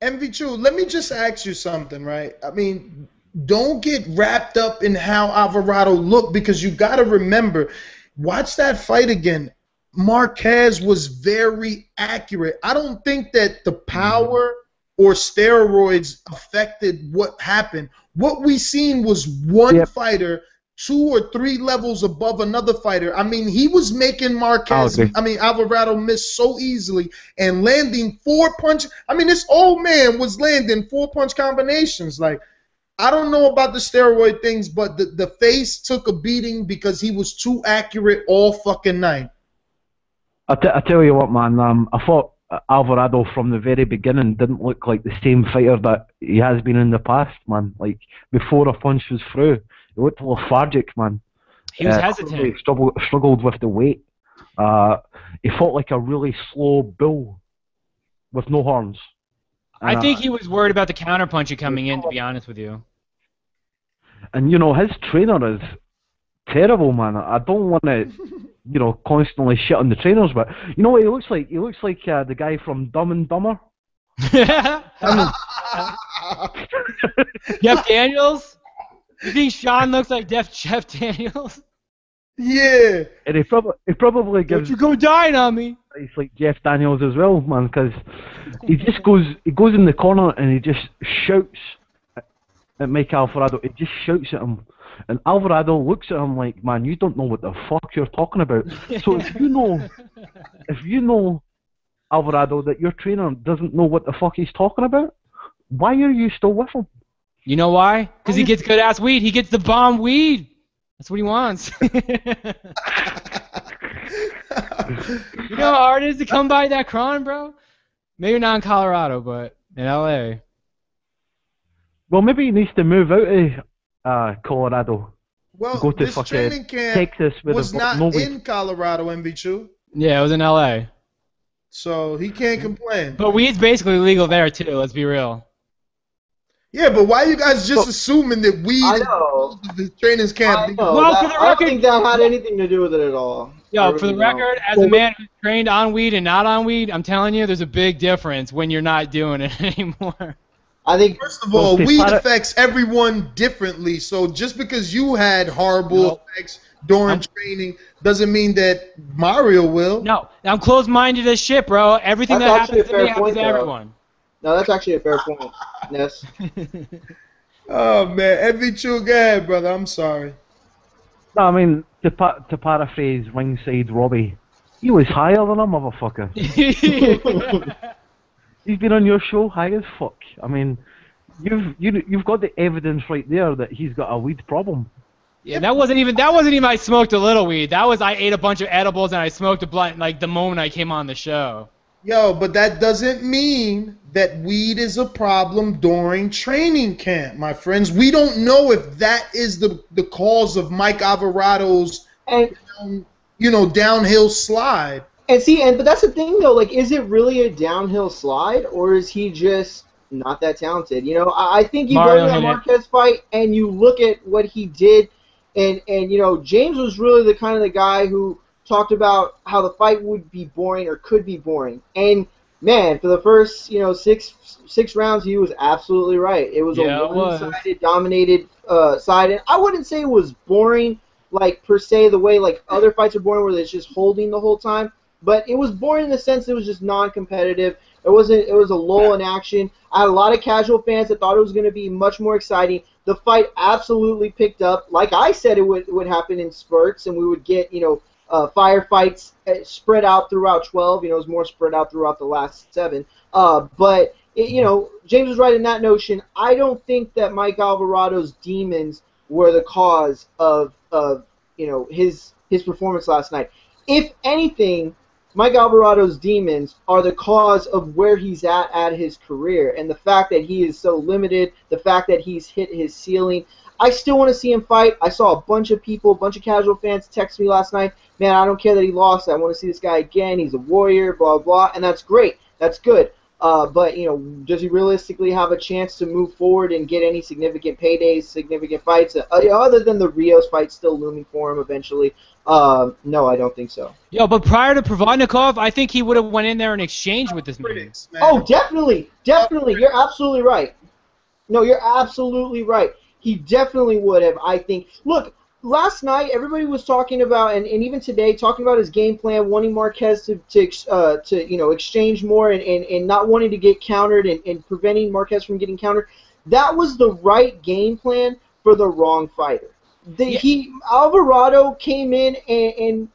MV2, let me just ask you something, right? I mean, don't get wrapped up in how Alvarado looked, because you got to remember, watch that fight again. Marquez was very accurate. I don't think that the power or steroids affected what happened. What we seen was one fighter 2 or 3 levels above another fighter. I mean, he was making Alvarado miss so easily and landing 4 punches. I mean, this old man was landing 4-punch combinations. Like, I don't know about the steroid things, but the face took a beating because he was too accurate all fucking night. I tell you what, man, I thought Alvarado from the very beginning didn't look like the same fighter that he has been in the past, man. Like, before a punch was through, he looked lethargic, man. He was hesitant. He struggled with the weight. He fought like a really slow bull with no horns. I think he was worried about the counterpuncher coming in, to be honest with you. And, his trainer is terrible, man. I don't want to, constantly shit on the trainers, but you know what he looks like? He looks like the guy from Dumb and Dumber. Jeff Daniels? You think Sean looks like Jeff Daniels? Yeah. And he probably gives. Don't you go dying on me. He's like Jeff Daniels as well, man, because he goes in the corner and he just shouts at Mike Alvarado. He just shouts at him. And Alvarado looks at him like, man, you don't know what the fuck you're talking about. So if you know Alvarado that your trainer doesn't know what the fuck he's talking about, why are you still with him? You know why? Because he gets good ass weed. He gets the bomb weed. That's what he wants. You know how hard it is to come by that Cron, bro? Maybe not in Colorado, but in LA. Well, maybe he needs to move out of Colorado. Well, go to this training camp Texas was not in Colorado, MV2. Yeah, it was in LA. So he can't complain. But weed's basically legal there too. Let's be real. Yeah, but why are you guys just assuming that weed is the trainers can't? Well, for the I don't record, think that had anything to do with it at all. Yo, for the record, as a man who's trained on weed and not on weed, I'm telling you, there's a big difference when you're not doing it anymore. I think, first of all, weed affects everyone differently. So just because you had horrible effects during training doesn't mean that Mario will. No, I'm closed-minded as shit, bro. Everything that happens to me happens to everyone. No, that's actually a fair point, Ness. Oh man, every true guy, brother. I'm sorry. No, I mean, to paraphrase Ringside Robbie, he was higher than a motherfucker. He's been on your show high as fuck. I mean, you've got the evidence right there that he's got a weed problem. Yeah, that wasn't even I smoked a little weed. That was I ate a bunch of edibles and I smoked a blunt like the moment I came on the show. Yo, but that doesn't mean that weed is a problem during training camp, my friends. We don't know if that is the cause of Mike Alvarado's downhill slide. And see, but that's the thing though. Like, is it really a downhill slide, or is he just not that talented? You know, I think you go to that Marquez fight and you look at what he did, and James was really the kind of the guy who talked about how the fight would be boring or could be boring. And man, for the first six rounds, he was absolutely right. It was a one-sided, dominated side, and I wouldn't say it was boring like per se the way like other fights are boring where it's just holding the whole time. But it was boring in the sense that it was just non-competitive. It was a lull in action. I had a lot of casual fans that thought it was going to be much more exciting. The fight absolutely picked up. Like I said, it would happen in spurts, and we would get firefights spread out throughout 12. It was more spread out throughout the last 7. But James was right in that notion. I don't think that Mike Alvarado's demons were the cause of his performance last night. If anything, Mike Alvarado's demons are the cause of where he's at his career, and the fact that he is so limited, the fact that he's hit his ceiling. I still want to see him fight. I saw a bunch of casual fans text me last night, man, I don't care that he lost. I want to see this guy again. He's a warrior, blah, blah, and that's great. That's good. But, does he realistically have a chance to move forward and get any significant paydays, significant fights, other than the Rios fight still looming for him eventually? No, I don't think so. Yo, but prior to Provodnikov, I think he would have went in there and exchanged with this man. Oh, definitely. You're absolutely right. No, you're absolutely right. He definitely would have, I think. Look, last night everybody was talking about, and even today, talking about his game plan, wanting Marquez to exchange more and not wanting to get countered and preventing Marquez from getting countered. That was the right game plan for the wrong fighter. Alvarado came in and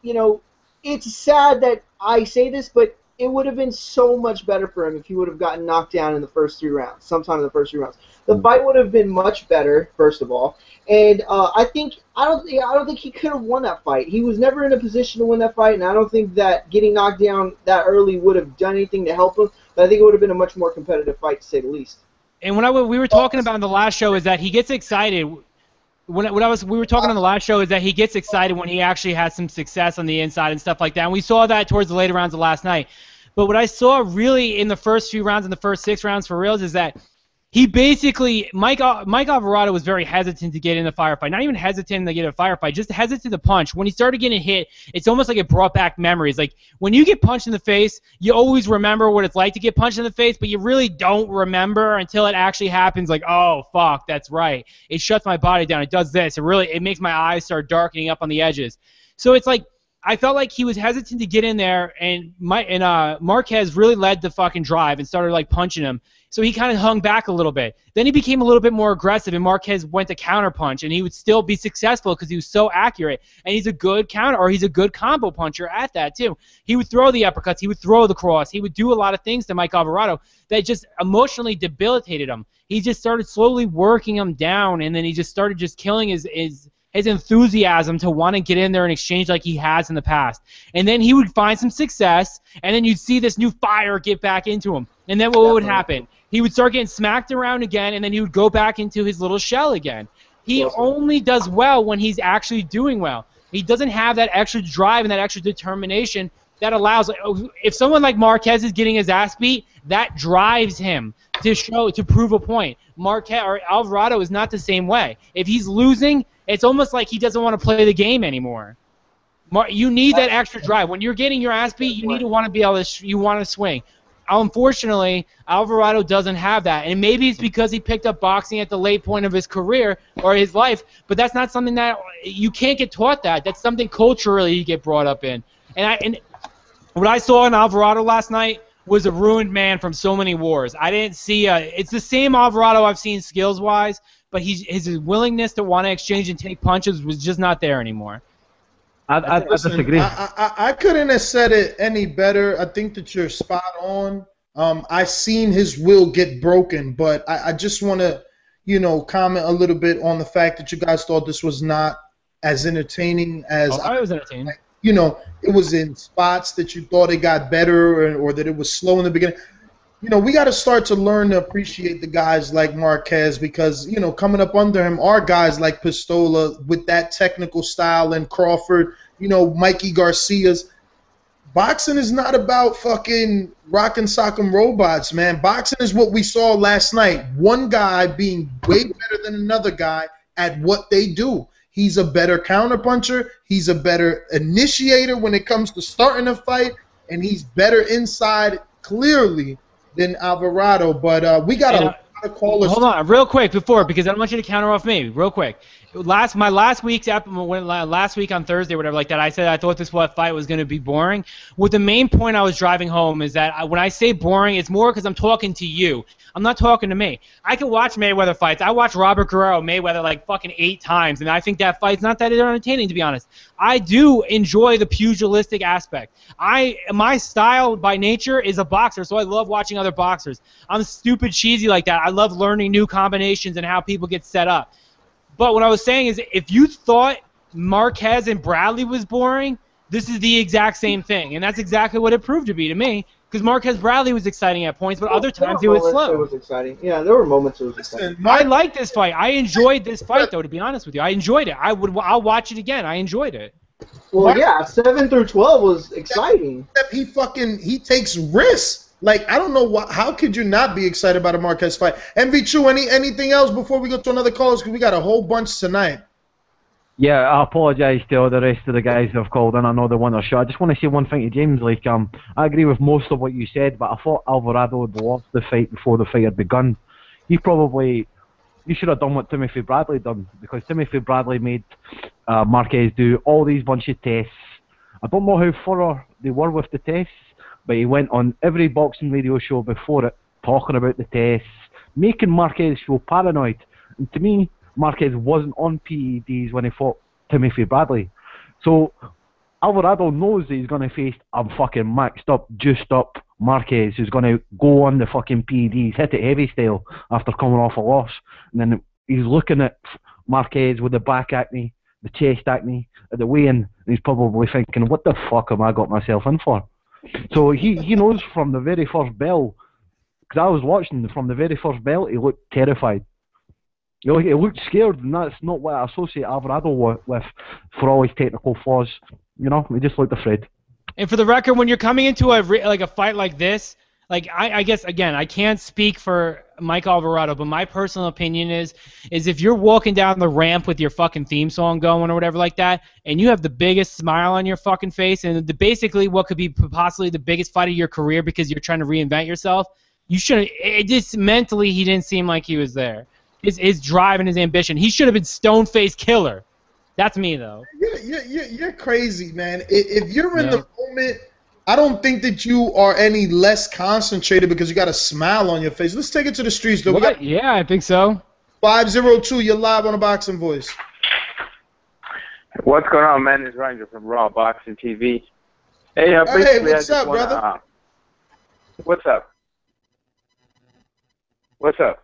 it's sad that I say this, but it would have been so much better for him if he would have gotten knocked down in the first 3 rounds, sometime in the first 3 rounds. The fight would have been much better, first of all, and I don't think he could have won that fight. He was never in a position to win that fight, and I don't think that getting knocked down that early would have done anything to help him. But I think it would have been a much more competitive fight, to say the least. And we were talking about in the last show is that he gets excited. We were talking on the last show is that he gets excited when he actually has some success on the inside and stuff like that. And we saw that towards the later rounds of last night. But what I saw really in the first few rounds, in the first 6 rounds for reals, is that he basically, Mike Alvarado was very hesitant to get in the firefight. Not even hesitant to get in a firefight, just hesitant to punch. When he started getting hit, it's almost like it brought back memories. Like, when you get punched in the face, you always remember what it's like to get punched in the face, but you really don't remember until it actually happens. Like, oh, fuck, that's right. It shuts my body down. It does this. It makes my eyes start darkening up on the edges. So it's like, I felt like he was hesitant to get in there, and Marquez really led the fucking drive and started, like, punching him. So he kind of hung back a little bit. Then he became a little bit more aggressive, and Marquez went to counterpunch, and he would still be successful because he was so accurate. And he's a good he's a good combo puncher at that, too. He would throw the uppercuts. He would throw the cross. He would do a lot of things to Mike Alvarado that just emotionally debilitated him. He just started slowly working him down, and then he just started just killing his enthusiasm to want to get in there and exchange like he has in the past. And then he would find some success, and then you'd see this new fire get back into him. And then what would happen? He would start getting smacked around again, and then he would go back into his little shell again. He only does well when he's actually doing well. He doesn't have that extra drive and that extra determination that allows, if someone like Marquez is getting his ass beat, that drives him to prove a point. Marquez or Alvarado is not the same way. If he's losing, it's almost like he doesn't want to play the game anymore. You need that extra drive. When you're getting your ass beat, you need to want to be able to you want to swing. Unfortunately, Alvarado doesn't have that, and maybe it's because he picked up boxing at the late point of his career or his life, but that's not something that you can't get taught that. That's something culturally you get brought up in. And what I saw in Alvarado last night was a ruined man from so many wars. I didn't see it's the same Alvarado I've seen skills-wise, but his willingness to want to exchange and take punches was just not there anymore. I disagree. I couldn't have said it any better. I think that you're spot on. I seen his will get broken, but I just want to, comment a little bit on the fact that you guys thought this was not as entertaining as I was entertaining. It was in spots that you thought it got better or that it was slow in the beginning. We got to start to learn to appreciate the guys like Marquez because, coming up under him are guys like Pistola with that technical style and Crawford, Mikey Garcia's. Boxing is not about fucking rockin' sock'em robots, man. Boxing is what we saw last night. One guy being way better than another guy at what they do. He's a better counterpuncher. He's a better initiator when it comes to starting a fight, and he's better inside clearly than Alvarado, but we got a lot of callers. Hold on, real quick because I don't want you to counter off me. Real quick, last week on Thursday, whatever like that, I said I thought this fight was going to be boring. With the main point I was driving home is that when I say boring, it's more because I'm talking to you. I'm not talking to me. I can watch Mayweather fights. I watched Robert Guerrero Mayweather like fucking 8 times, and I think that fight's not that entertaining, to be honest. I do enjoy the pugilistic aspect. My style by nature is a boxer, so I love watching other boxers. I'm stupid cheesy like that. I love learning new combinations and how people get set up. But what I was saying is if you thought Marquez and Bradley was boring, this is the exact same thing, and that's exactly what it proved to be to me. Because Marquez-Bradley was exciting at points, but other times it was slow. It was exciting. Yeah, there were moments it was exciting. I liked this fight. I enjoyed this fight, though, to be honest with you. I enjoyed it. I'll watch it again. I enjoyed it. Well, yeah, 7 through 12 was exciting. He takes risks. Like, I don't know how could you not be excited about a Marquez fight? MV2, anything else before we go to another call? Because we got a whole bunch tonight. Yeah, I apologise to all the rest of the guys who have called in. I know they want their shot. I just want to say one thing to James. Like, I agree with most of what you said, but I thought Alvarado had lost the fight before the fight had begun. You should have done what Timothy Bradley done, because Timothy Bradley made Marquez do all these bunch of tests. I don't know how thorough they were with the tests, but he went on every boxing radio show before it, talking about the tests, making Marquez feel paranoid. And to me, Marquez wasn't on PEDs when he fought Timothy Bradley. So Alvarado knows that he's going to face a fucking maxed up, juiced up Marquez who's going to go on the fucking PEDs, hit it heavy style after coming off a loss. And then he's looking at Marquez with the back acne, the chest acne, at the weigh-in, and he's probably thinking, what the fuck have I got myself in for? So he knows from the very first bell, because I was watching from the very first bell, he looked terrified. He looked scared, and that's not what I associate Alvarado with for all his technical flaws. He just looked afraid. And for the record, when you're coming into a fight like this, like I guess again, I can't speak for Mike Alvarado, but my personal opinion is if you're walking down the ramp with your fucking theme song going or whatever like that, and you have the biggest smile on your fucking face, and basically what could be possibly the biggest fight of your career because you're trying to reinvent yourself, you shouldn't. It just mentally, he didn't seem like he was there. His drive and his ambition. He should have been stone-faced killer. That's me, though. You're crazy, man. If you're in the moment, I don't think that you are any less concentrated because you got a smile on your face. Let's take it to the streets, though. Yeah, I think so. 502, you're live on the Boxing Voice. What's going on, man? It's Ranger from Raw Boxing TV. Hey, what's up, brother? What's up? What's up?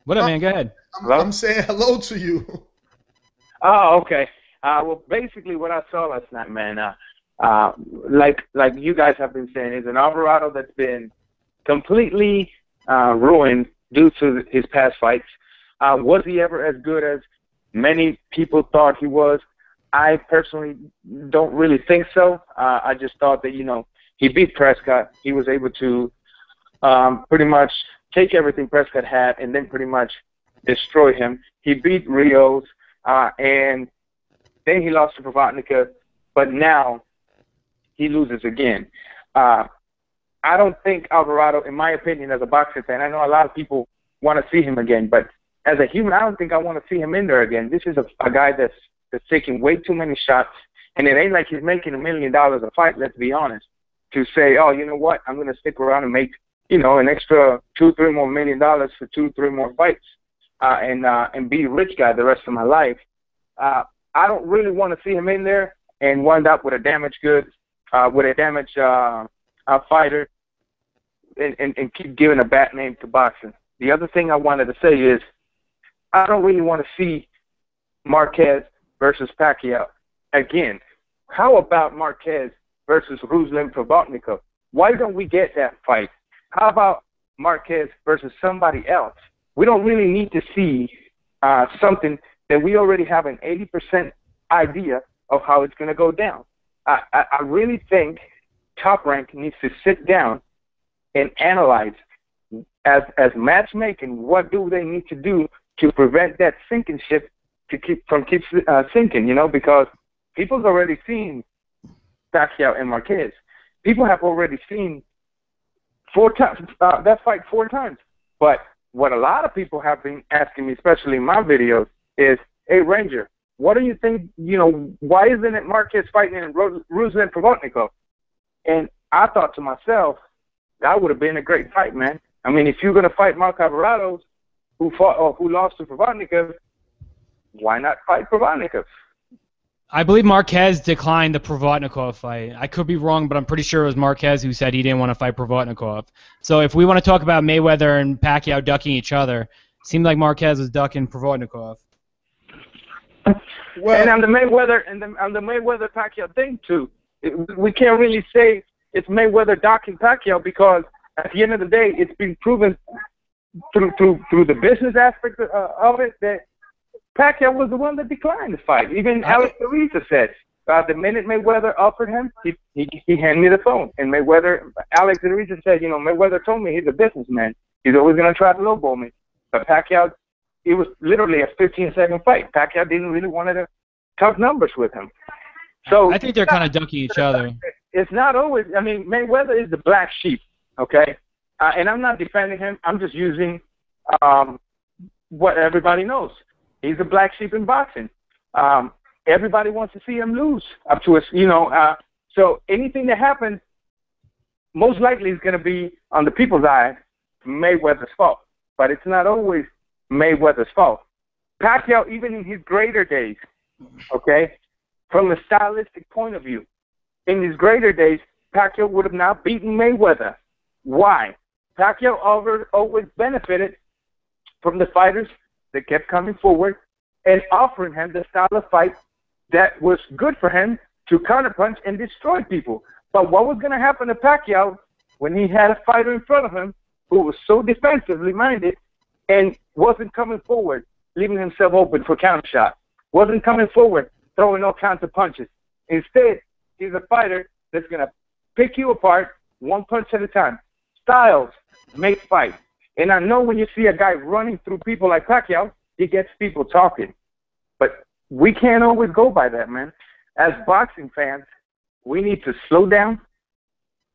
What up, man? Go ahead. I'm saying hello to you. Oh, okay. Well, basically what I saw last night, man, like you guys have been saying, is an Alvarado that's been completely ruined due to his past fights. Was he ever as good as many people thought he was? I personally don't really think so. I just thought that, he beat Prescott. He was able to pretty much take everything Prescott had and then pretty much destroy him. He beat Rios, and then he lost to Provodnikov, but now he loses again. I don't think Alvarado, in my opinion, as a boxing fan, I know a lot of people want to see him again, but as a human, I don't think I want to see him in there again. This is a guy that's taking way too many shots, and it ain't like he's making $1 million a fight, let's be honest, to say, oh, you know what, I'm going to stick around and make, an extra $2-3 more million for 2-3 more fights and be a rich guy the rest of my life. I don't really want to see him in there and wind up with a damaged goods, with a damaged fighter and keep giving a bad name to boxing. The other thing I wanted to say is I don't really want to see Marquez versus Pacquiao again. How about Marquez versus Ruslan Provodnikov? Why don't we get that fight? How about Marquez versus somebody else? We don't really need to see something that we already have an 80% idea of how it's going to go down. I really think Top Rank needs to sit down and analyze as matchmaking, what do they need to do to prevent that sinking ship to keep sinking, because people's already seen Pacquiao and Marquez. People have already seen that fight 4 times. But what a lot of people have been asking me, especially in my videos, is, hey, Ranger, what do you think, why isn't it Marquez fighting in Ruslan Provodnikov? And I thought to myself, that would have been a great fight, man. I mean, if you're going to fight Marquez-Alvarado, who lost to Provodnikov, why not fight Provodnikov? I believe Marquez declined the Provodnikov fight. I could be wrong, but I'm pretty sure it was Marquez who said he didn't want to fight Provodnikov. So if we want to talk about Mayweather and Pacquiao ducking each other, it seemed like Marquez was ducking Provodnikov. Well, and on the Mayweather Pacquiao thing too, we can't really say it's Mayweather ducking Pacquiao because at the end of the day, it's been proven through the business aspect of it that Pacquiao was the one that declined the fight. Even Alex Ariza said the minute Mayweather offered him, he handed me the phone. And Alex Ariza said, Mayweather told me he's a businessman. He's always going to try to lowball me. But Pacquiao, it was literally a 15-second fight. Pacquiao didn't really want to talk numbers with him. So I think they're kind of ducking each other. It's not always. I mean, Mayweather is the black sheep, okay? And I'm not defending him. I'm just using what everybody knows. He's a black sheep in boxing. Everybody wants to see him lose up to us, so anything that happens, most likely is going to be, on the people's eye, Mayweather's fault. But it's not always Mayweather's fault. Pacquiao, even in his greater days, okay, from a stylistic point of view, in his greater days, Pacquiao would have not beaten Mayweather. Why? Pacquiao always benefited from the fighters that kept coming forward and offering him the style of fight that was good for him to counterpunch and destroy people. But what was going to happen to Pacquiao when he had a fighter in front of him who was so defensively minded and wasn't coming forward, leaving himself open for counter shots, wasn't coming forward, throwing all kinds of punches. Instead, he's a fighter that's going to pick you apart one punch at a time. Styles make fights. And I know when you see a guy running through people like Pacquiao, he gets people talking. But we can't always go by that, man. As boxing fans, we need to slow down,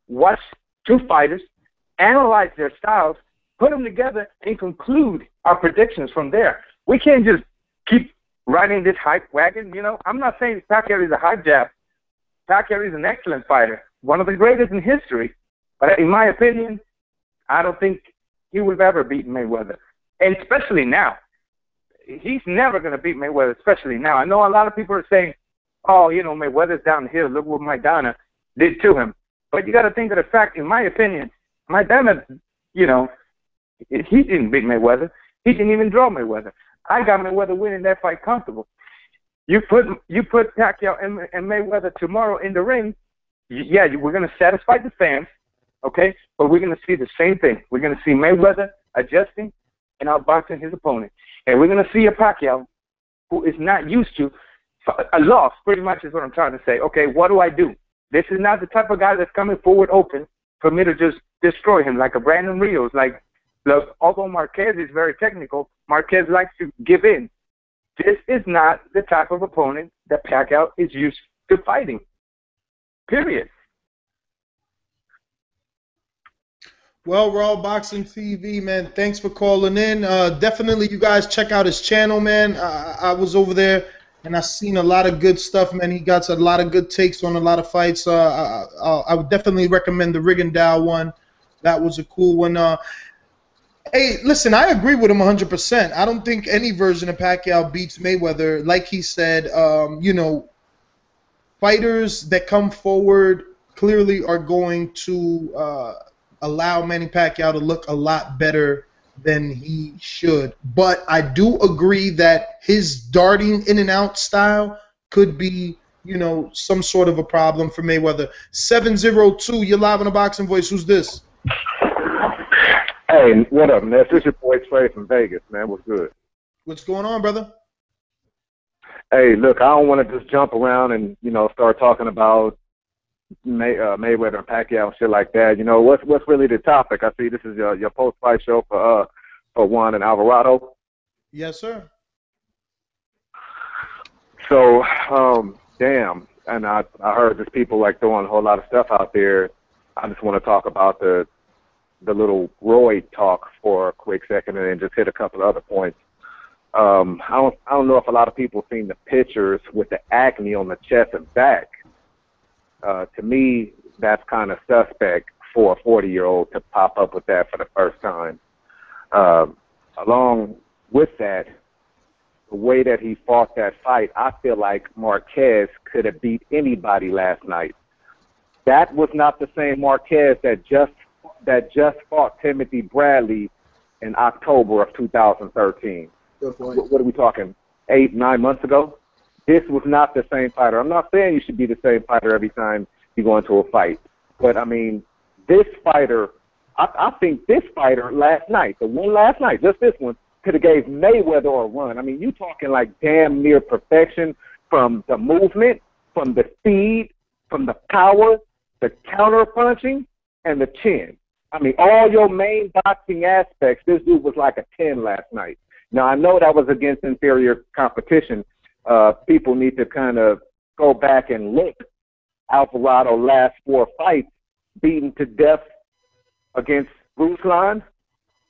watch 2 fighters, analyze their styles, put them together, and conclude our predictions from there. We can't just keep riding this hype wagon, I'm not saying Pacquiao is a hype jab. Pacquiao is an excellent fighter, one of the greatest in history. But in my opinion, I don't think he would have ever beaten Mayweather. And especially now. He's never going to beat Mayweather, especially now. I know a lot of people are saying, oh, Mayweather's down the hill. Look what Maidana did to him. But you got to think of the fact, in my opinion, Maidana, he didn't beat Mayweather. He didn't even draw Mayweather. I got Mayweather winning that fight comfortable. You put Pacquiao and Mayweather tomorrow in the ring, yeah, we're going to satisfy the fans, okay? But we're going to see the same thing. We're going to see Mayweather adjusting and outboxing his opponent. And we're going to see a Pacquiao who is not used to a loss, pretty much is what I'm trying to say. Okay, what do I do? This is not the type of guy that's coming forward open for me to just destroy him like a Brandon Rios, like Look, although Marquez is very technical, Marquez likes to give in. This is not the type of opponent that Pacquiao is used to fighting. Period. Well, Raw Boxing TV, man, thanks for calling in. Definitely, you guys check out his channel, man. I was over there, and I seen a lot of good stuff, man. He got a lot of good takes on a lot of fights. I would definitely recommend the Rigondeaux one. That was a cool one. Hey, listen, I agree with him 100%. I don't think any version of Pacquiao beats Mayweather. Like he said, fighters that come forward clearly are going to allow Manny Pacquiao to look a lot better than he should. But I do agree that his darting in and out style could be, some sort of a problem for Mayweather. 702, you're live on the Boxing Voice. Who's this? Hey, what up, man? This is your boy Trey from Vegas, man. What's good? What's going on, brother? Hey, look, I don't want to just jump around and, start talking about Mayweather and Pacquiao and shit like that. What's really the topic? I see this is your post-fight show for Juan and Alvarado. Yes, sir. So, damn, and I heard there's people like throwing a whole lot of stuff out there. I just want to talk about the little Roy talk for a quick second and then just hit a couple of other points. I don't know if a lot of people have seen the pictures with the acne on the chest and back. To me, that's kind of suspect for a 40-year-old to pop up with that for the first time. Along with that, the way that he fought that fight, I feel like Marquez could have beat anybody last night. That was not the same Marquez that just fought Timothy Bradley in October of 2013. Good point. What are we talking, 8-9 months ago? This was not the same fighter. I'm not saying you should be the same fighter every time you go into a fight. But, I mean, this fighter, I think this fighter last night, the one last night, just this one, could have gave Mayweather a run. I mean, you talking like damn near perfection from the movement, from the speed, from the power, the counter punching, and the chin. I mean, all your main boxing aspects, this dude was like a 10 last night. Now, I know that was against inferior competition. People need to kind of go back and look. Alvarado last 4 fights, beaten to death against Ruslan.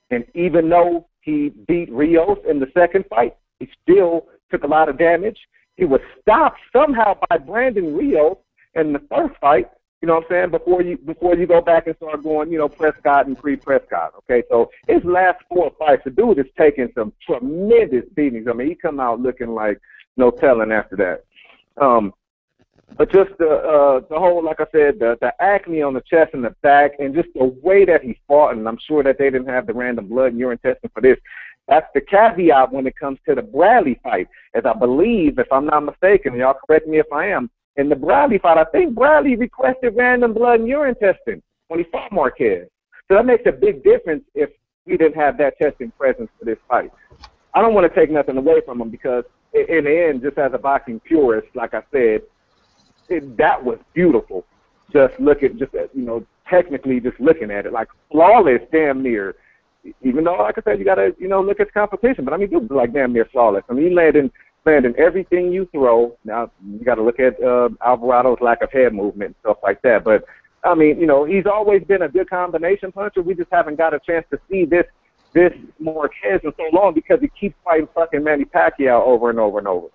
And even though he beat Rios in the second fight, he still took a lot of damage. He was stopped somehow by Brandon Rios in the first fight. You know what I'm saying? Before you go back and start going, Prescott and pre-Prescott. Okay, so his last 4 fights, the dude is taking some tremendous beatings. I mean, he come out looking like no telling after that. But just the whole, like I said, the acne on the chest and the back, and just the way that he fought, and I'm sure that they didn't have the random blood and urine testing for this. That's the caveat when it comes to the Bradley fight, as I believe, if I'm not mistaken, y'all correct me if I am, in the Bradley fight, I think Bradley requested random blood and urine testing when he fought Marquez. So that makes a big difference if we didn't have that testing presence for this fight. I don't want to take nothing away from him because in the end, just as a boxing purist, like I said, that was beautiful. Just technically just looking at it, like flawless damn near. Even though, like I said, you got to, look at the competition. But, I mean, dude was like damn near flawless. I mean, he landed everything you throw. Now, you got to look at Alvarado's lack of head movement and stuff like that. But, I mean, he's always been a good combination puncher. We just haven't got a chance to see this Marquez in so long because he keeps fighting fucking Manny Pacquiao over and over and over.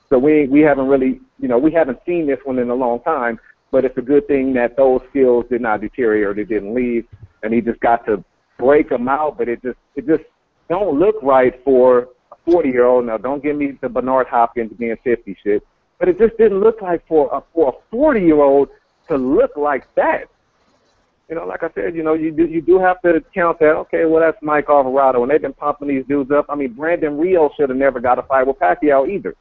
So we haven't really, we haven't seen this one in a long time. But it's a good thing that those skills did not deteriorate, it didn't leave, and he just got to break them out. But it just don't look right for a 40-year-old. Now, don't give me the Bernard Hopkins being 50 shit. But it just didn't look like for a 40-year-old to look like that. Like I said, you do have to count that. Okay, well, that's Mike Alvarado, and they've been pumping these dudes up. I mean, Brandon Rios should have never got a fight with Pacquiao either.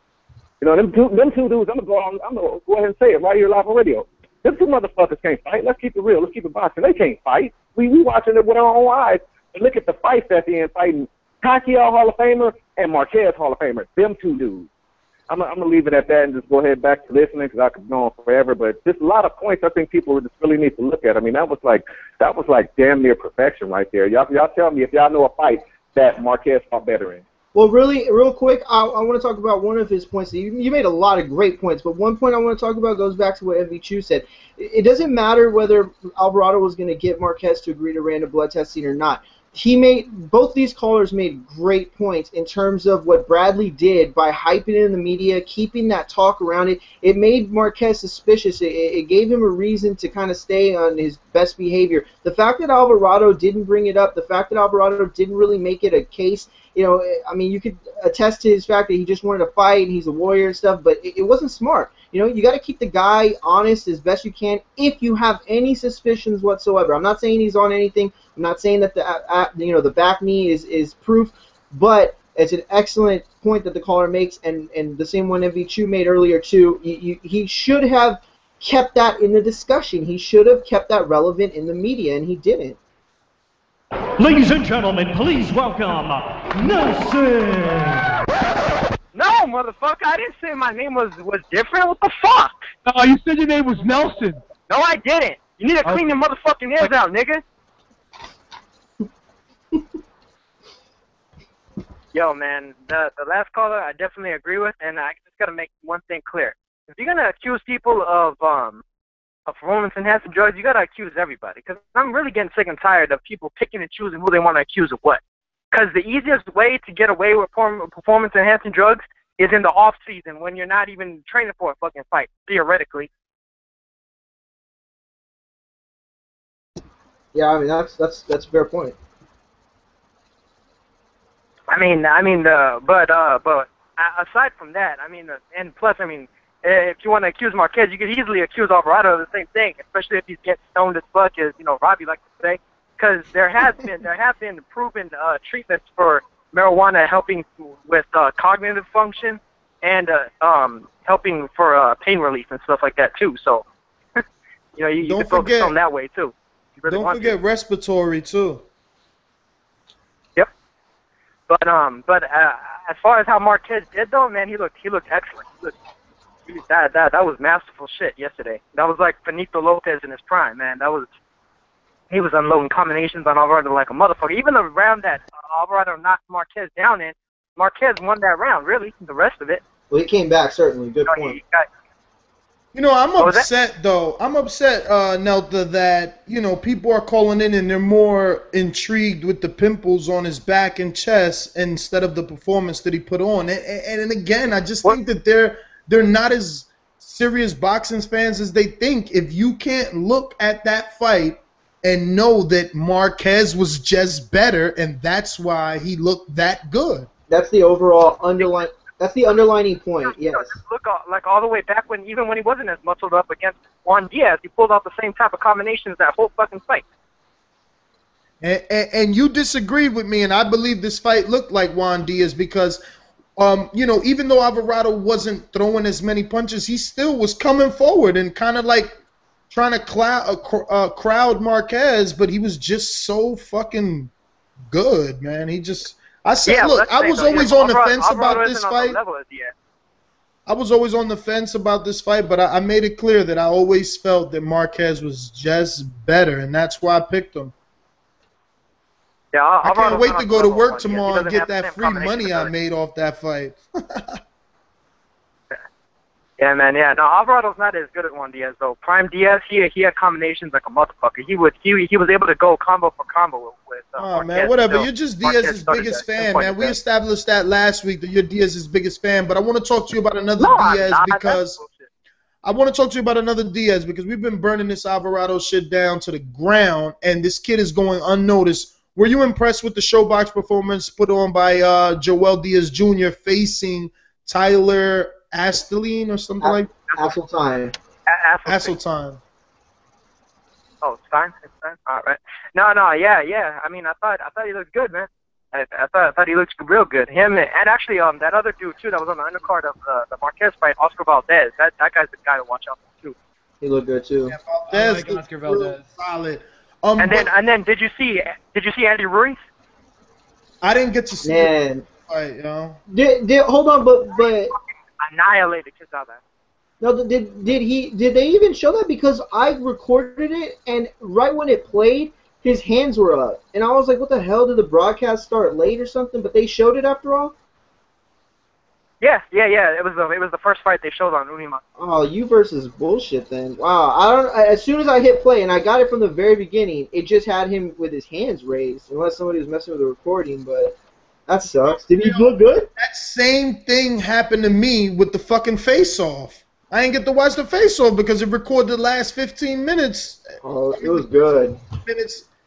Them two dudes. I'm gonna go ahead and say it right here live on radio. Them two motherfuckers can't fight. Let's keep it real. Let's keep it boxing. They can't fight. We watching it with our own eyes. And look at the fights at the end, fighting Pacquiao Hall of Famer and Marquez Hall of Famer. Them two dudes. I'm gonna leave it at that and just go ahead back to listening because I could go on forever. But just a lot of points I think people just really need to look at. I mean, that was like damn near perfection right there. Y'all tell me if y'all know a fight that Marquez fought better in. Well, really, real quick, I want to talk about one of his points. You made a lot of great points, but one point I want to talk about goes back to what MV Chu said. It doesn't matter whether Alvarado was going to get Marquez to agree to random blood testing or not. Both these callers made great points in terms of what Bradley did by hyping it in the media, keeping that talk around it. It made Marquez suspicious. It gave him a reason to kind of stay on his best behavior. The fact that Alvarado didn't bring it up, the fact that Alvarado didn't really make it a case, I mean, you could attest to his fact that he just wanted to fight and he's a warrior and stuff, but it wasn't smart. You got to keep the guy honest as best you can if you have any suspicions whatsoever. I'm not saying he's on anything. I'm not saying that the back knee is proof, but it's an excellent point that the caller makes, and the same one MV Chu made earlier too. He should have kept that in the discussion. He should have kept that relevant in the media, and he didn't. Ladies and gentlemen, please welcome Nelson. No, motherfucker, I didn't say my name was different. What the fuck? Oh, you said your name was Nelson. No, I didn't. You need to clean your motherfucking ears out, nigga. Yo, man, the last caller I definitely agree with, and I just gotta make one thing clear. If you're gonna accuse people of performance-enhancing drugs, you gotta accuse everybody. Because I'm really getting sick and tired of people picking and choosing who they want to accuse of what. Because the easiest way to get away with performance-enhancing drugs is in the off-season when you're not even training for a fucking fight, theoretically. Yeah, I mean that's a fair point. But aside from that, and plus, if you want to accuse Marquez, you could easily accuse Alvarado of the same thing, especially if he's getting stoned as fuck, as Robbie likes to say. Because there have been proven treatments for marijuana helping with cognitive function and helping for pain relief and stuff like that too. So you can focus on that way too. Really don't forget respiratory too. Yep. But as far as how Marquez did though, man, he looked excellent. That was masterful shit yesterday. That was like Benito Lopez in his prime, man. He was unloading combinations on Alvarado like a motherfucker. Even the round that Alvarado knocked Marquez down in, Marquez won that round, really. The rest of it. Well, he came back, certainly. Good point. I'm upset, though. I'm upset, Nelta, that, people are calling in and they're more intrigued with the pimples on his back and chest instead of the performance that he put on. And again, I just think that they're not as serious boxing fans as they think. If you can't look at that fight and know that Marquez was just better, and that's why he looked that good. That's the overall underlining point. Yes. Look, like all the way back even when he wasn't as muscled up against Juan Diaz, he pulled off the same type of combinations that whole fucking fight. And you disagreed with me, and I believe this fight looked like Juan Diaz because, even though Alvarado wasn't throwing as many punches, he still was coming forward and kind of like trying to crowd Marquez, but he was just so fucking good, man. I said, look, I was always on the fence about this fight. I was always on the fence about this fight, but I made it clear that I always felt that Marquez was just better, and that's why I picked him. Yeah, I can't wait to go to work tomorrow and get that free money I made off that fight. Yeah, man. Yeah, no, Alvarado's not as good as Juan Diaz though. Prime Diaz, he had combinations like a motherfucker. He was able to go combo for combo with. Oh man, whatever. You're just Diaz's biggest fan, man. We established that last week that you're Diaz's biggest fan. But I want to talk to you about another Diaz because we've been burning this Alvarado shit down to the ground, and this kid is going unnoticed. Were you impressed with the showbox performance put on by Joel Diaz Jr. facing Tyler Asteline or something like that? Hasseltine. Hasseltine. Oh, Stein? All right. No, yeah. I thought he looked good, man. I thought he looked real good. Him and actually that other dude too that was on the undercard of the Marquez fight, Oscar Valdez. That guy's the guy to watch out for too. He looked good too. Yeah, Valdez looked Oscar solid. And then did you see Andy Ruiz? I didn't get to see it. Fight, Hold on, but annihilated Quesada. No, did they even show that? Because I recorded it, and right when it played, his hands were up, and I was like, "What the hell? Did the broadcast start late or something?" But they showed it after all. Yeah. It was the first fight they showed on Unima. Oh, you versus bullshit then. Wow. I don't. As soon as I hit play, and I got it from the very beginning, it just had him with his hands raised, unless somebody was messing with the recording. But that sucks. Did he look good? That same thing happened to me with the fucking face-off. I didn't get to watch the face-off because it recorded the last 15 minutes. Oh, it was good.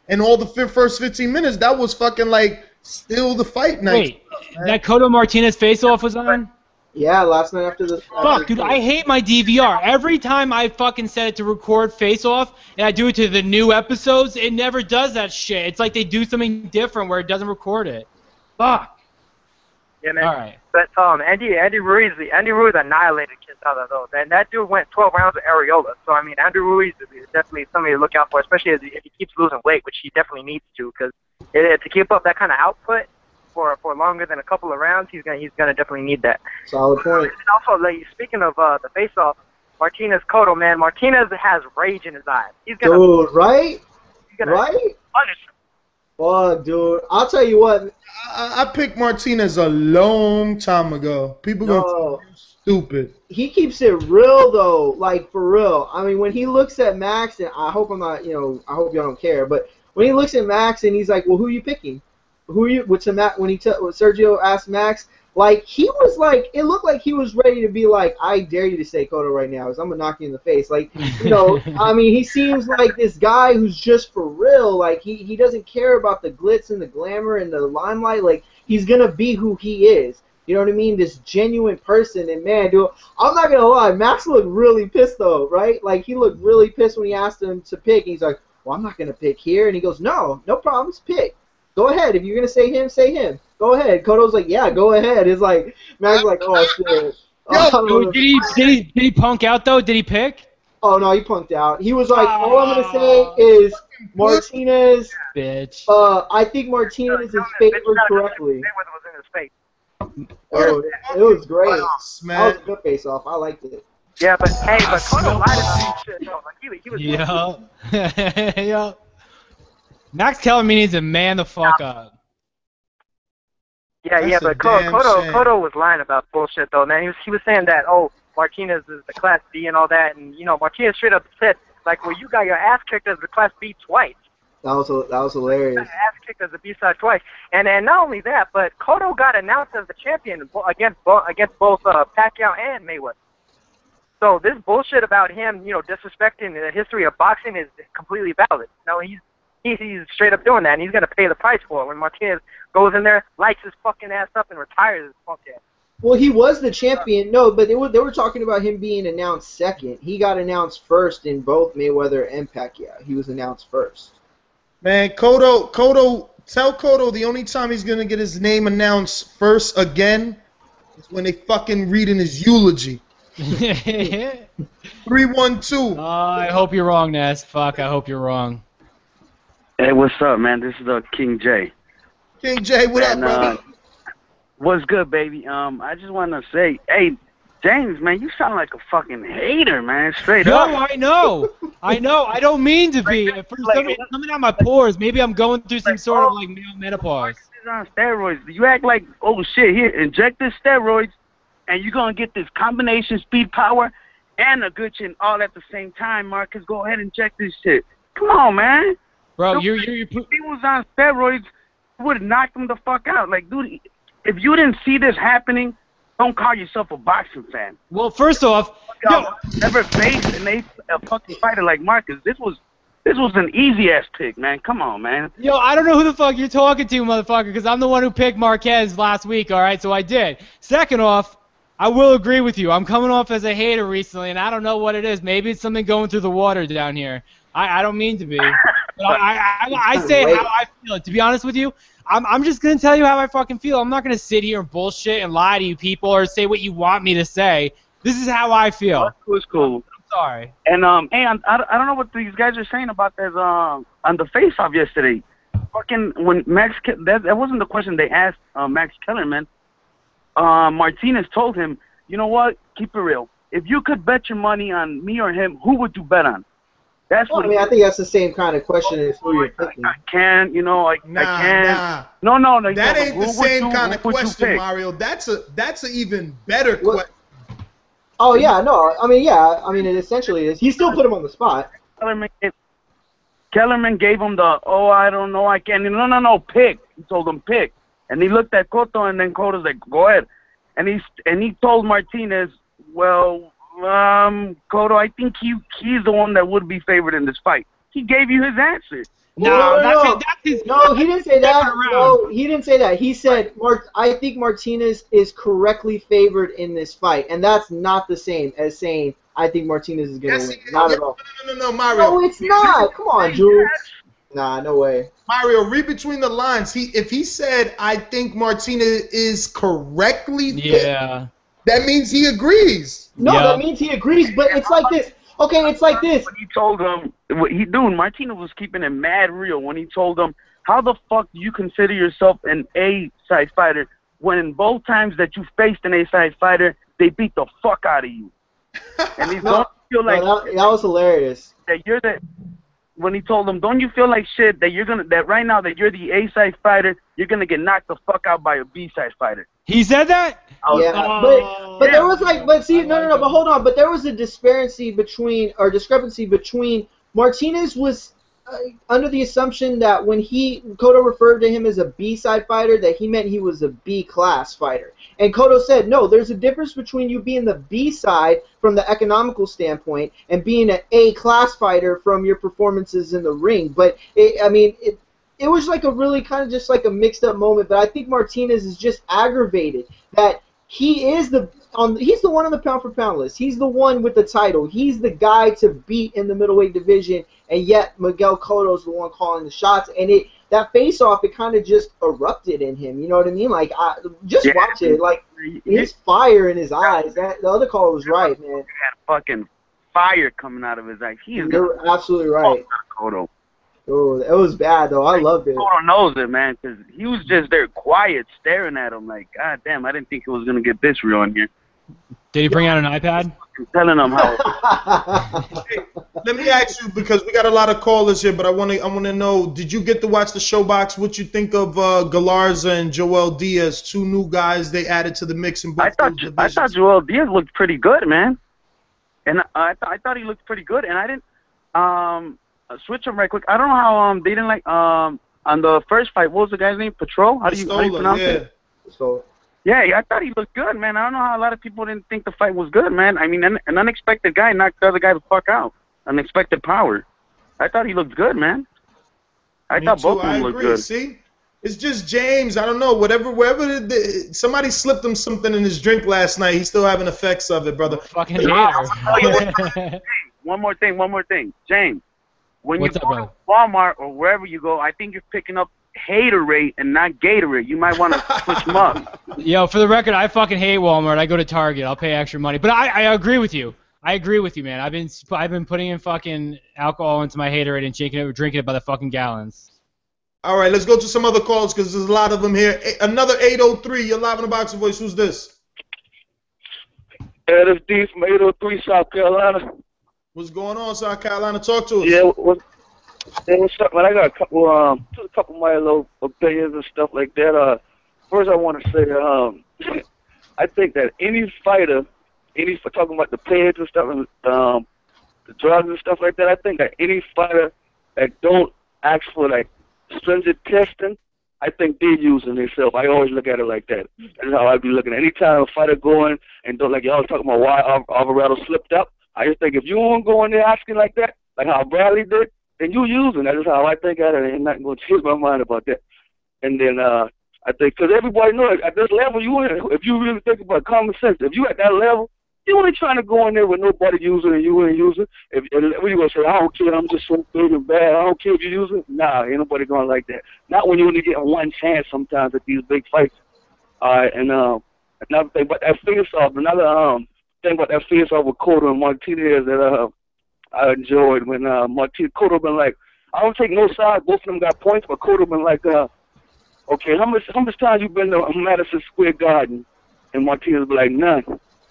And all the first 15 minutes, that was fucking like still the fight night. Wait, that Cotto-Martinez face-off was on? Yeah, last night after the... Fuck, dude, I hate my DVR. Every time I fucking set it to record face-off, and I do it to the new episodes, it never does that shit. It's like they do something different where it doesn't record it. Fuck. Yeah, man. All right. But Andy Ruiz annihilated Quesada though. And that dude went 12 rounds with Areola. So I mean, Andy Ruiz is definitely somebody to look out for, especially if he keeps losing weight, which he definitely needs to, because to keep up that kind of output for longer than a couple of rounds, he's gonna definitely need that. Solid point. And also, like, speaking of the face-off, Martinez Cotto, man, Martinez has rage in his eyes. He's gonna, dude, right? He's gonna right? punish him. Fuck, dude. I'll tell you what. I picked Martinez a long time ago. People go stupid. He keeps it real though, like for real. I mean, when he looks at Max, and I hope I'm not, I hope y'all don't care, but when he looks at Max and he's like, "Well, who are you picking? Who are you?" When Sergio asked Max, like he was like, it looked like he was ready to be like, "I dare you to say Cotto right now, because I'm gonna knock you in the face." Like, I mean, he seems like this guy who's just for real. Like he doesn't care about the glitz and the glamour and the limelight. Like he's gonna be who he is. You know what I mean? This genuine person. And man, dude, I'm not gonna lie, Max looked really pissed though, right? Like he looked really pissed when he asked him to pick. And he's like, "Well, I'm not gonna pick here." And he goes, "No problems, pick. Go ahead. If you're gonna say him, say him. Go ahead." Cotto's like, "Yeah, go ahead." It's like Max like, "Oh shit." Did he punk out though? Did he pick? Oh no, he punked out. He was like, "All I'm gonna say is Martinez." Bitch. I think Martinez is favored correctly. Mayweather was in his face. Oh, it was great. That was a good face-off. I liked it. Yeah, but Cotto lied about shit though. Like he was. Yeah. Yeah. Max Kellerman needs to man the fuck up. Yeah, but Cotto was lying about bullshit though, man. He was saying that Martinez is the Class B and all that, and Martinez straight up said like, "Well, you got your ass kicked as the Class B twice." That was hilarious. You got your ass kicked as a B-side twice, and not only that, but Cotto got announced as the champion against both Pacquiao and Mayweather. So this bullshit about him, disrespecting the history of boxing is completely valid. No, he's straight up doing that, and he's gonna pay the price for it when Martinez goes in there, lights his fucking ass up, and retires his punk ass. Well, he was the champion. No, but they were talking about him being announced second. He got announced first in both Mayweather and Pacquiao. He was announced first. Man, Cotto, tell Cotto the only time he's gonna get his name announced first again is when they fucking reading his eulogy. 3-1-2. I hope you're wrong, Ness. Fuck, I hope you're wrong. Hey, what's up, man? This is King J. King J, what up, brother? What's good, baby? I just want to say, hey, James, man, you sound like a fucking hater, man. Straight up. No, I know. I don't mean to be. For some reason, coming out my pores, maybe I'm going through some sort of like male menopause. He's on steroids. You act like, oh shit, here, inject this steroids, and you're gonna get this combination speed, power, and a good chin all at the same time. Marcus, go ahead and inject this shit. Come on, man. Bro, if he was on steroids, you would have knocked him the fuck out. Like, dude, if you didn't see this happening, don't call yourself a boxing fan. Well, first off, never faced a fucking fighter like Marcus. This was an easy ass pick, man. Come on, man. Yo, I don't know who the fuck you're talking to, motherfucker, because I'm the one who picked Marquez last week, all right? So I did. Second off, I will agree with you. I'm coming off as a hater recently, and I don't know what it is. Maybe it's something going through the water down here. I don't mean to be. But I say how I feel. To be honest with you, I'm just going to tell you how I fucking feel. I'm not going to sit here and bullshit and lie to you people or say what you want me to say. This is how I feel. It's cool. I'm sorry. And, hey, I don't know what these guys are saying about this on the face-off yesterday. Fucking, when that wasn't the question they asked Max Kellerman. Martinez told him, you know what? Keep it real. If you could bet your money on me or him, who would you bet on? That's Well, what I mean, I think that's the same kind of question as who you're picking. I can, you know, I can. No, That ain't the same kind of question, Mario. That's an even better question. Oh yeah, no, I mean, it essentially is. He still put him on the spot. Kellerman gave him the, I don't know, I can't. No, pick. He told him pick, and he looked at Cotto, and then Cotto's like, go ahead, and he told Martinez, well, Cotto, I think he's the one that would be favored in this fight. He gave you his answer. No, he didn't say that. No, he didn't say that. He said, I think Martinez is correctly favored in this fight, and that's not the same as saying I think Martinez is going to win. Not at all. No, Mario. No, it's not. Come on, Jules. Nah, no way. Mario, read between the lines. If he said I think Martinez is correctly favored, that means he agrees. No, that means he agrees, but it's like this. Okay, it's like this. When he told him, Martinez was keeping it mad real when he told him, how the fuck do you consider yourself an A-side fighter when in both times that you faced an A-side fighter, they beat the fuck out of you? And he's don't feel like that was hilarious. That you're the when he told him, don't you feel like shit that right now that you're the A-side fighter, you're gonna get knocked the fuck out by a B-side fighter? He said that? Yeah, but there was but hold on, but there was a discrepancy between Martinez was under the assumption that when Cotto referred to him as a B-side fighter, that he meant he was a B-class fighter. And Cotto said, no, there's a difference between you being the B-side from the economical standpoint and being an A-class fighter from your performances in the ring. But, it was like a really kind of just like a mixed-up moment. But I think Martinez is just aggravated that he's the one on the pound-for-pound list. He's the one with the title. He's the guy to beat in the middleweight division, and yet Miguel Cotto's the one calling the shots. And that face-off, it kind of just erupted in him. You know what I mean? Like, just watch it. Like, his fire in his eyes. The other caller was right, man. He had fucking fire coming out of his eyes. You're absolutely right. Cotto. Oh, it was bad, though. I loved it. Cotto knows it, man, because he was just there quiet, staring at him like, God damn, I didn't think it was going to get this real in here. Did he bring out an iPad? Telling him how. Hey, let me ask you, because we got a lot of callers here, but I want to know, did you get to watch the Showbox? What you think of Galarza and Joel Diaz, two new guys they added to the mix in both divisions? I thought Joel Diaz looked pretty good, man. And I thought he looked pretty good, and I didn't switch him right quick. I don't know how they didn't like on the first fight. What was the guy's name? Patrol? How do you pronounce it? So. Yeah, I thought he looked good, man. I don't know how a lot of people didn't think the fight was good, man. I mean, an unexpected guy knocked the other guy the fuck out. Unexpected power. I thought he looked good, man. I thought both of them looked good. See? It's just James. I don't know. Wherever somebody slipped him something in his drink last night. He's still having effects of it, brother. Fucking hater. One more thing. James, when you go to Walmart or wherever you go, I think you're picking up Haterade and not Gatorade. You might want to switch them up. Yo, for the record, I fucking hate Walmart. I go to Target. I'll pay extra money. But I agree with you. I agree with you, man. I've been putting in fucking alcohol into my Haterade and drinking it by the fucking gallons. All right, let's go to some other calls because there's a lot of them here. Another 803. You're live in the Boxing Voice. Who's this? This D from 803, South Carolina. What's going on, South Carolina? Talk to us. Yeah, what's up, man? I got a couple of my little opinions and stuff like that. First, I want to say, I think that any fighter, talking about the peds and stuff, and the drugs and stuff like that, I think that any fighter that don't ask for like stringent testing, I think they're using themselves. I always look at it like that. That's how I be looking. Anytime a fighter going and don't, like y'all was talking about why Alvarado slipped up, I just think if you won't go in there asking like that, like how Bradley did, then you using. That's just how I think at it. I'm not going to change my mind about that. And then I think, because everybody knows at this level you in, if you really think about common sense, if you at that level, you ain't trying to go in there with nobody using and you ain't using. What you going to say, I don't care, I'm just so big and bad, I don't care if you use it? Nah, ain't nobody going like that. Not when you only get one chance sometimes at these big fights. And another thing about that face-off, thing about that face-off with Cotto and Martinez that I enjoyed when Cotto been like, I don't take no side, both of them got points, but Cotto been like, okay, how much time you been to Madison Square Garden? And Martinez be like, none.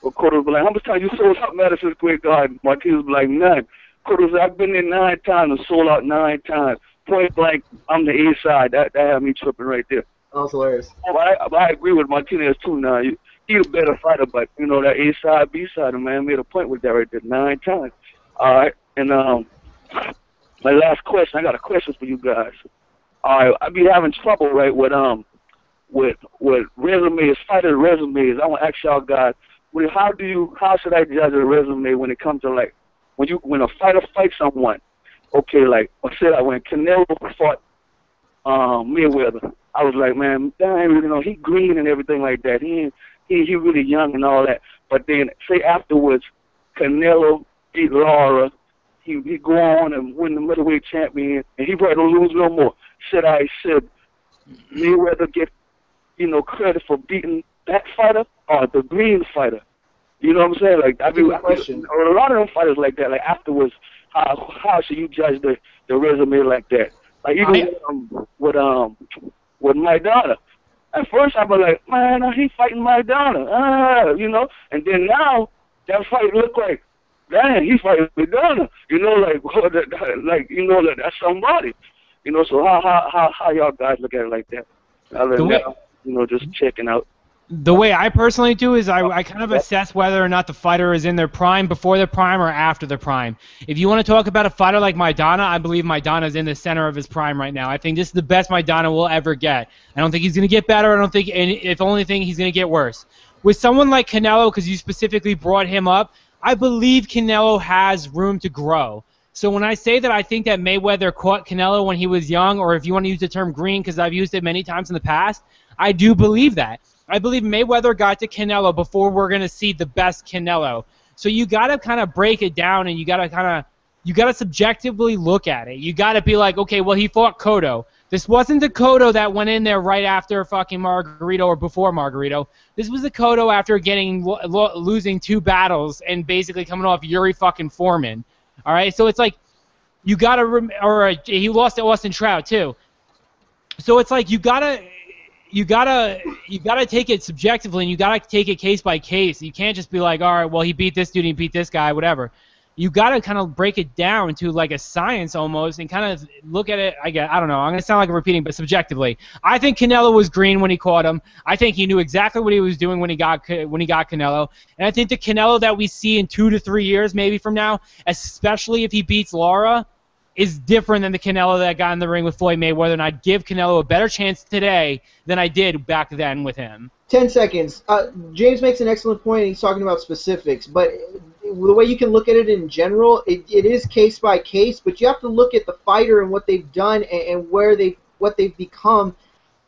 But Cotto was like, how much time you sold out Madison Square Garden? Marquez was like, none. Cotto said, I've been there 9 times and sold out 9 times. Point blank, I'm the A side. That had me tripping right there. That was hilarious. Oh, I agree with Martinez too now. He's a better fighter, but you know that A side, B side, man made a point with that right there 9 times. All right, and my last question. I got a question for you guys. All right, I be having trouble right with resumes, fighter resumes. I want to ask y'all guys, how should I judge a resume when it comes to like when a fighter fights someone? Okay, like I said, when Canelo fought Mayweather, I was like, man, damn, you know, he green and everything like that. He really young and all that. But then, say afterwards, Canelo beat Lara, he go on and win the middleweight champion, and he probably don't lose no more. Should Mayweather get, you know, credit for beating that fighter or the green fighter? You know what I'm saying? Like, a lot of them fighters like that. Like afterwards, how should you judge the resume like that? Like even with Maidana. At first I was like, man, he fighting Maidana, you know. And then now that fight look like, damn, he fighting Maidana. You know, like you know that's somebody. You know, so how y'all guys look at it like that? Other than that, you know, just checking out. The way I personally do is I kind of assess whether or not the fighter is in their prime, before their prime, or after their prime. If you want to talk about a fighter like Maidana, I believe Maidana is in the center of his prime right now. I think this is the best Maidana will ever get. I don't think he's going to get better. I don't think, and if only thing, he's going to get worse. With someone like Canelo, because you specifically brought him up, I believe Canelo has room to grow. So when I say that I think that Mayweather caught Canelo when he was young, or if you want to use the term green, because I've used it many times in the past, I do believe that. I believe Mayweather got to Canelo before we're going to see the best Canelo. So you got to kind of break it down, and you got to subjectively look at it. You got to be like, okay, well, he fought Cotto. This wasn't the Cotto that went in there right after fucking Margarito or before Margarito. This was the Cotto after losing 2 battles and basically coming off Yuri fucking Foreman. All right, so it's like you got to he lost to Austin Trout too. So it's like you gotta take it subjectively, and you gotta take it case by case. You can't just be like, all right, well, he beat this dude, he beat this guy, whatever. You gotta kind of break it down to like a science almost, and kind of look at it. I don't know. I'm gonna sound like I'm repeating, but subjectively, I think Canelo was green when he caught him. I think he knew exactly what he was doing when he got Canelo, and I think the Canelo that we see in 2 to 3 years, maybe from now, especially if he beats Lara, is different than the Canelo that got in the ring with Floyd Mayweather, and I'd give Canelo a better chance today than I did back then with him. 10 seconds. James makes an excellent point. He's talking about specifics, but the way you can look at it in general, it is case by case, but you have to look at the fighter and what they've done and what they've become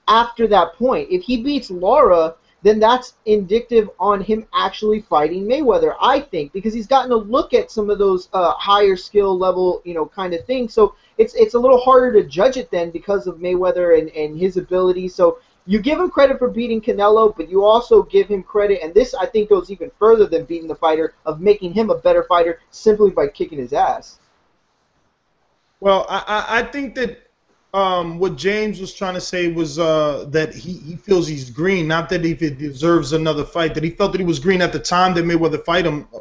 after that point. If he beats Lara, then that's indicative on him actually fighting Mayweather, I think, because he's gotten to look at some of those higher skill level, you know, kind of things. So it's a little harder to judge it then because of Mayweather and his ability. So you give him credit for beating Canelo, but you also give him credit, and this I think goes even further than beating the fighter, of making him a better fighter simply by kicking his ass. Well, I think that what James was trying to say was that he feels he's green, not that he deserves another fight. That he felt that he was green at the time that Mayweather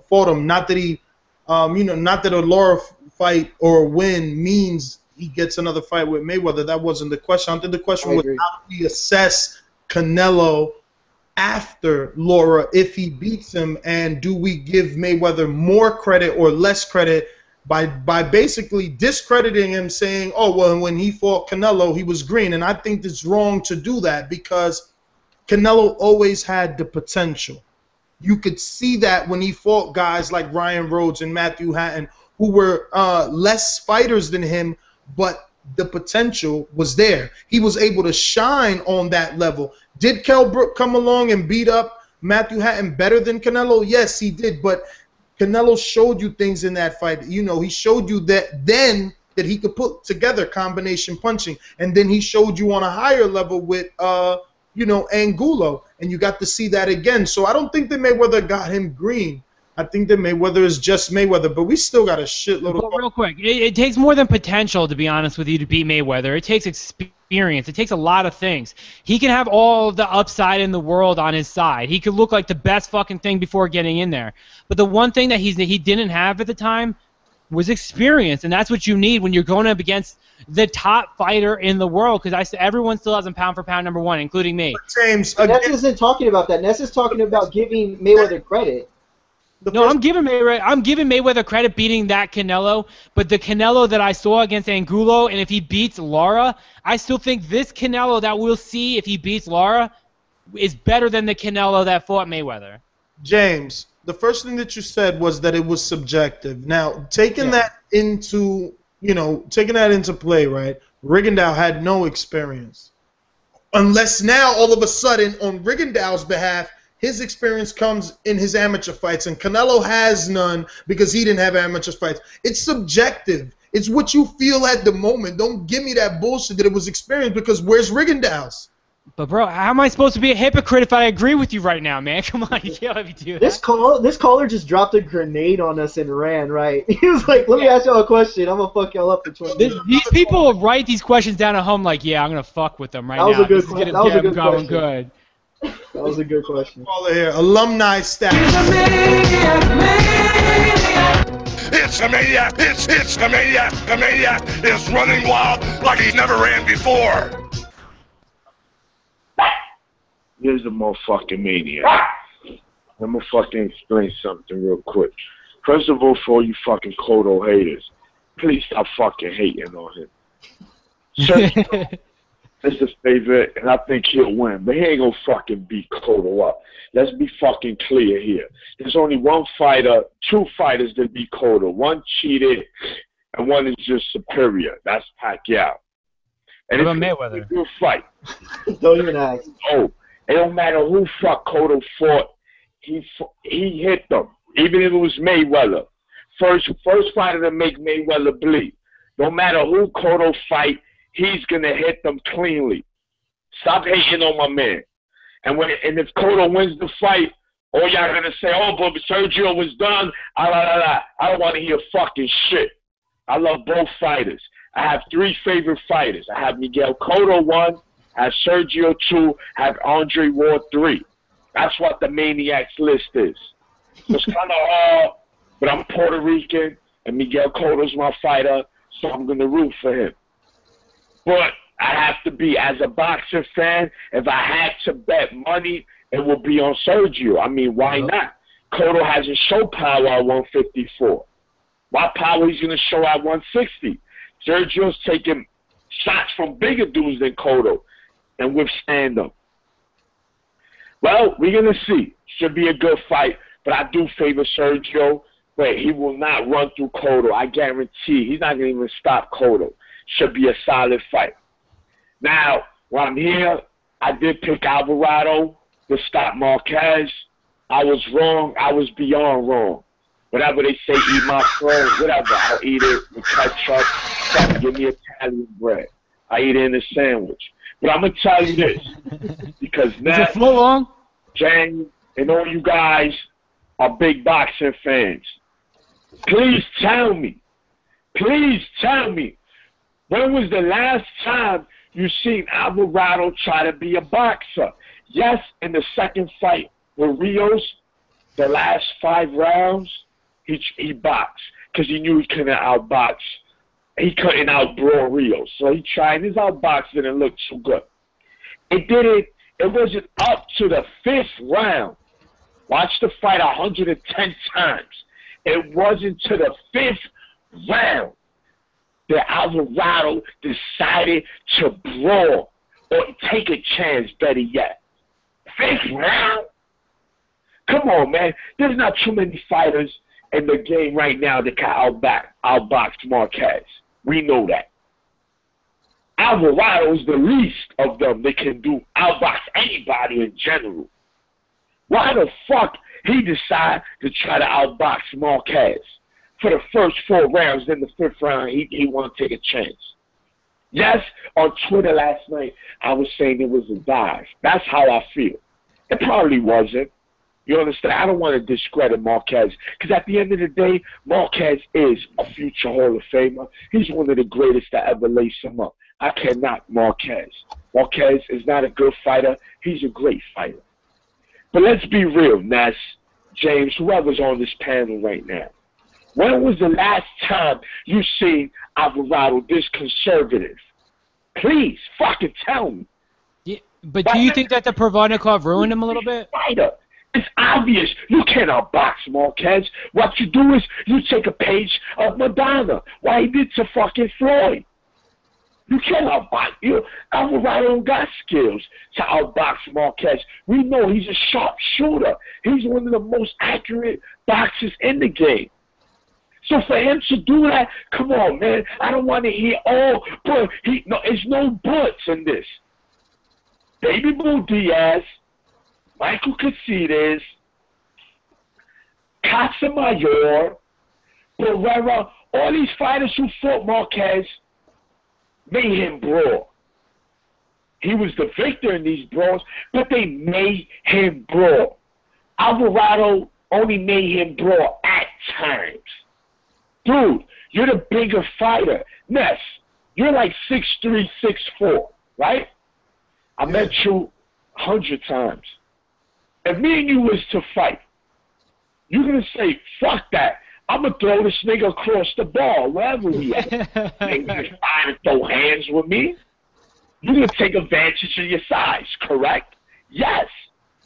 fought him. Not that he, not that a Lara fight or a win means he gets another fight with Mayweather. That wasn't the question. I think the question was, how do we assess Canelo after Lara if he beats him, and do we give Mayweather more credit or less credit by basically discrediting him, saying, oh, well, when he fought Canelo, he was green. And I think it's wrong to do that, because Canelo always had the potential. You could see that when he fought guys like Ryan Rhodes and Matthew Hatton, who were less fighters than him, but the potential was there. He was able to shine on that level. Did Kell Brook come along and beat up Matthew Hatton better than Canelo? Yes, he did, but Canelo showed you things in that fight. You know, he showed you that then that he could put together combination punching, and then he showed you on a higher level with, Angulo, and you got to see that again. So I don't think that Mayweather got him green. I think that Mayweather is just Mayweather, but we still got a shitload of... Real quick, it takes more than potential, to be honest with you, to beat Mayweather. It takes experience. It takes a lot of things. He can have all the upside in the world on his side. He could look like the best fucking thing before getting in there. But the one thing that he didn't have at the time was experience, and that's what you need when you're going up against the top fighter in the world, because everyone still has him pound for pound number one, including me. James, Ness isn't talking about that. Ness is talking about giving Mayweather credit. I'm giving Mayweather credit beating that Canelo, but the Canelo that I saw against Angulo, and if he beats Lara, I still think this Canelo that we'll see if he beats Lara is better than the Canelo that fought Mayweather. James, the first thing that you said was that it was subjective. Now, taking that into play, right? Rigondeaux had no experience. Unless now, all of a sudden, on Rigondeaux's behalf, his experience comes in his amateur fights, and Canelo has none because he didn't have amateur fights. It's subjective. It's what you feel at the moment. Don't give me that bullshit that it was experience, because where's Rigondeaux's? But bro, how am I supposed to be a hypocrite if I agree with you right now, man? Come on, you can't let me do that. This caller just dropped a grenade on us and ran, right? He was like, let me ask y'all a question. I'm going to fuck y'all up for 20 minutes. These people will write these questions down at home like, yeah, I'm going to fuck with them right now. That was a good question. That was a good question. Caller here, alumni staff. It's a maniac! It's a maniac! The maniac is running wild like he's never ran before! Here's a motherfucking maniac. I'm gonna fucking explain something real quick. First of all, for all you fucking Cotto haters, please stop fucking hating on him. Sergio is his favorite, and I think he'll win, but he ain't gonna fucking beat Cotto up. Let's be fucking clear here. There's only one fighter, two fighters that beat Cotto. One cheated, and one is just superior. That's Pacquiao. And what about Mayweather? It's a good fight. Don't even ask. Oh, it don't matter who fuck Cotto fought. He hit them, even if it was Mayweather. First fighter to make Mayweather bleed. No matter who Cotto fight, he's gonna hit them cleanly. Stop hating on my man. And if Cotto wins the fight, all y'all gonna say, oh, but Sergio was done. I don't want to hear fucking shit. I love both fighters. I have three favorite fighters. I have Miguel Cotto 1, I have Sergio 2, I have Andre Ward 3. That's what the Maniacs list is. It's kind of hard, but I'm Puerto Rican, and Miguel Cotto's my fighter, so I'm going to root for him. But I have to be, as a boxing fan, if I had to bet money, it would be on Sergio. I mean, why not? Cotto hasn't shown power at 154. What power he's going to show at 160? Sergio's taking shots from bigger dudes than Cotto and withstand them. Well, we're going to see. Should be a good fight, but I do favor Sergio, but he will not run through Cotto. I guarantee he's not going to even stop Cotto. Should be a solid fight. Now, while I'm here, I did pick Alvarado to stop Marquez. I was wrong. I was beyond wrong. Whatever they say, eat my friend, whatever, I'll eat it with ketchup. Give me Italian bread. I eat it in a sandwich. But I'm going to tell you this, because now, James, and all you guys are big boxing fans. Please tell me, when was the last time you seen Alvarado try to be a boxer? Yes, in the second fight with Rios, the last 5 rounds, he boxed because he knew he couldn't outbox. He couldn't outbrawl Rios. So he tried. His outbox didn't look so good. It wasn't up to the 5th round. Watch the fight 110 times. It wasn't to the 5th round that Alvarado decided to brawl or take a chance, better yet. 5th round? Come on, man. There's not too many fighters in the game right now that can outbox Marquez. We know that. Alvarado is the least of them that can outbox anybody in general. Why the fuck he decide to try to outbox Marquez? For the first 4 rounds, then the 5th round, he want to take a chance. Yes, on Twitter last night, I was saying it was a dive. That's how I feel. It probably wasn't. You understand? I don't want to discredit Marquez because at the end of the day, Marquez is a future Hall of Famer. He's one of the greatest to ever lace him up. I cannot Marquez. Marquez is not a good fighter. He's a great fighter. But let's be real, Ness, James, whoever's on this panel right now. When was the last time you seen Alvarado this conservative? Please, fucking tell me. Yeah, but do you think that the Provodnikov ruined him a little bit? Fighter. It's obvious. You cannot box Marquez. What you do is you take a page of Madonna. Why he did to fucking Floyd. You cannot box. Alvarado got skills to outbox Marquez. We know he's a sharp shooter. He's one of the most accurate boxers in the game. So for him to do that, come on, man. I don't want to hear, but there's no buts in this. Baby Blue Diaz, Michael Caceres, Casamayor, Pereira, all these fighters who fought Marquez made him brawl. He was the victor in these brawls, but they made him brawl. Alvarado only made him brawl at times. Dude, you're the bigger fighter. Ness, you're like 6'3", 6'4", right? I met you 100 times. If me and you was to fight, you're going to say, fuck that. I'm going to throw this nigga across the ball, wherever we at. You're going to try to throw hands with me. You're going to take advantage of your size, correct? Yes.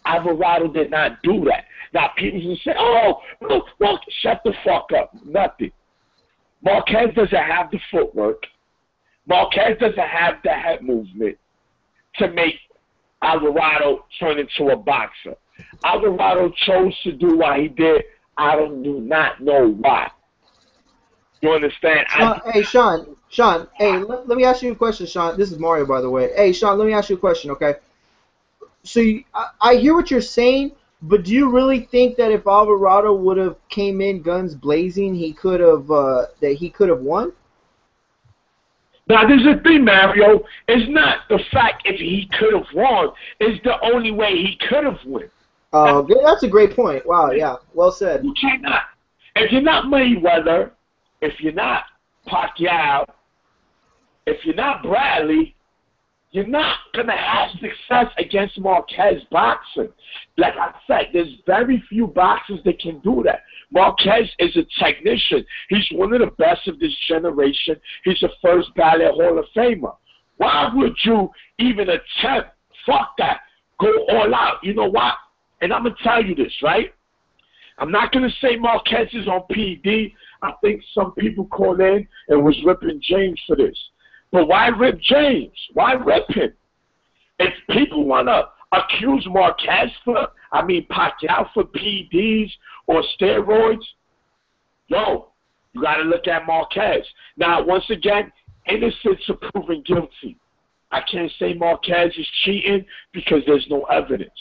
Alvarado did not do that. Now, people will say, look, shut the fuck up. Nothing. Marquez doesn't have the footwork. Marquez doesn't have the head movement to make Alvarado turn into a boxer. Alvarado chose to do what he did. I do not know why. You understand? Hey, Sean, hey, let me ask you a question, Sean. This is Mario, by the way. Hey, Sean, let me ask you a question, okay? So I hear what you're saying, but do you really think that if Alvarado would have came in guns blazing, he could have won? Now, there's a thing, Mario. It's not the fact if he could have won. It's the only way he could have won. Oh, that's a great point. Wow, yeah, well said. You cannot. If you're not Mayweather, if you're not Pacquiao, if you're not Bradley, you're not going to have success against Marquez boxing. Like I said, there's very few boxers that can do that. Marquez is a technician. He's one of the best of this generation. He's a first ballot Hall of Famer. Why would you even attempt? Fuck that. Go all out. You know what? And I'm going to tell you this, right? I'm not going to say Marquez is on PD. I think some people called in and was ripping James for this. But why rip James? Why rip him? If people want to accuse Pacquiao for PDs or steroids, you got to look at Marquez. Now, once again, innocents are proven guilty. I can't say Marquez is cheating because there's no evidence.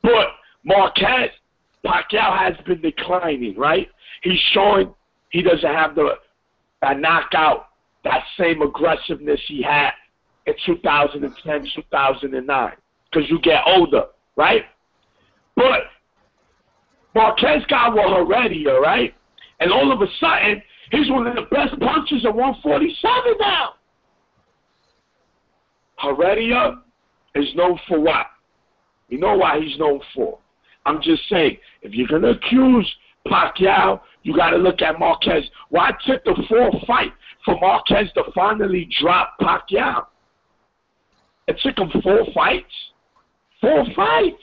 But Pacquiao has been declining, right? He's showing he doesn't have that knockout, that same aggressiveness he had in 2010, 2009, because you get older, right? But Marquez got one already, all right? And all of a sudden, he's one of the best punchers at 147 now. Heredia is known for what? You know why he's known for. I'm just saying, if you're going to accuse Pacquiao, you got to look at Marquez. Why took the fourth fight for Marquez to finally drop Pacquiao? It took him 4 fights. 4 fights.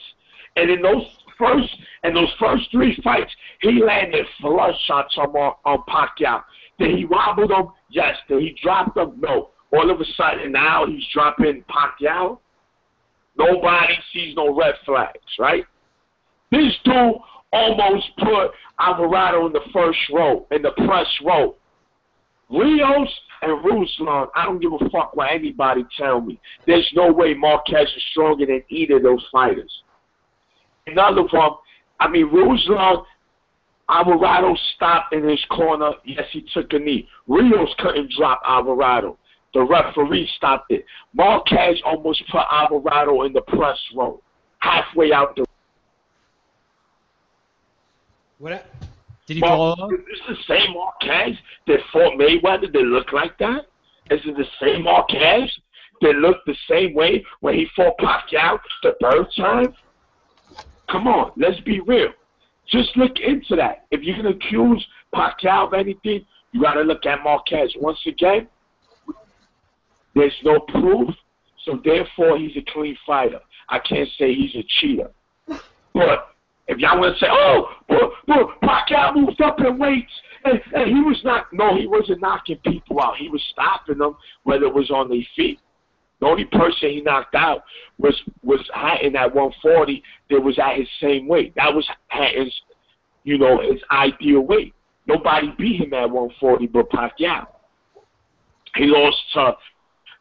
And in those first 3 fights, he landed flush shots on Pacquiao. Did he wobble him? Yes. Did he drop him? No. All of a sudden now he's dropping Pacquiao. Nobody sees no red flags, right? This dude almost put Alvarado in the first row, in the press row. Rios and Ruslan, I don't give a fuck what anybody tell me. There's no way Marquez is stronger than either of those fighters. Another one, Ruslan, Alvarado stopped in his corner. Yes, he took a knee. Rios couldn't drop Alvarado. The referee stopped it. Marquez almost put Alvarado in the press row, halfway out the. What? Did he Well, fall off? is this the same Marquez that fought Mayweather that looked like that? Is it the same Marquez that looked the same way when he fought Pacquiao the third time? Come on, let's be real. Just look into that. If you're going to accuse Pacquiao of anything, you got to look at Marquez. Once again, there's no proof, so therefore he's a clean fighter. I can't say he's a cheater. But if y'all want to say, but Pacquiao moved up in weights, and he was not, no, he wasn't knocking people out. He was stopping them, whether it was on their feet. The only person he knocked out was Hatton at 140 that was at his same weight. That was Hatton's, his ideal weight. Nobody beat him at 140 but Pacquiao. He lost to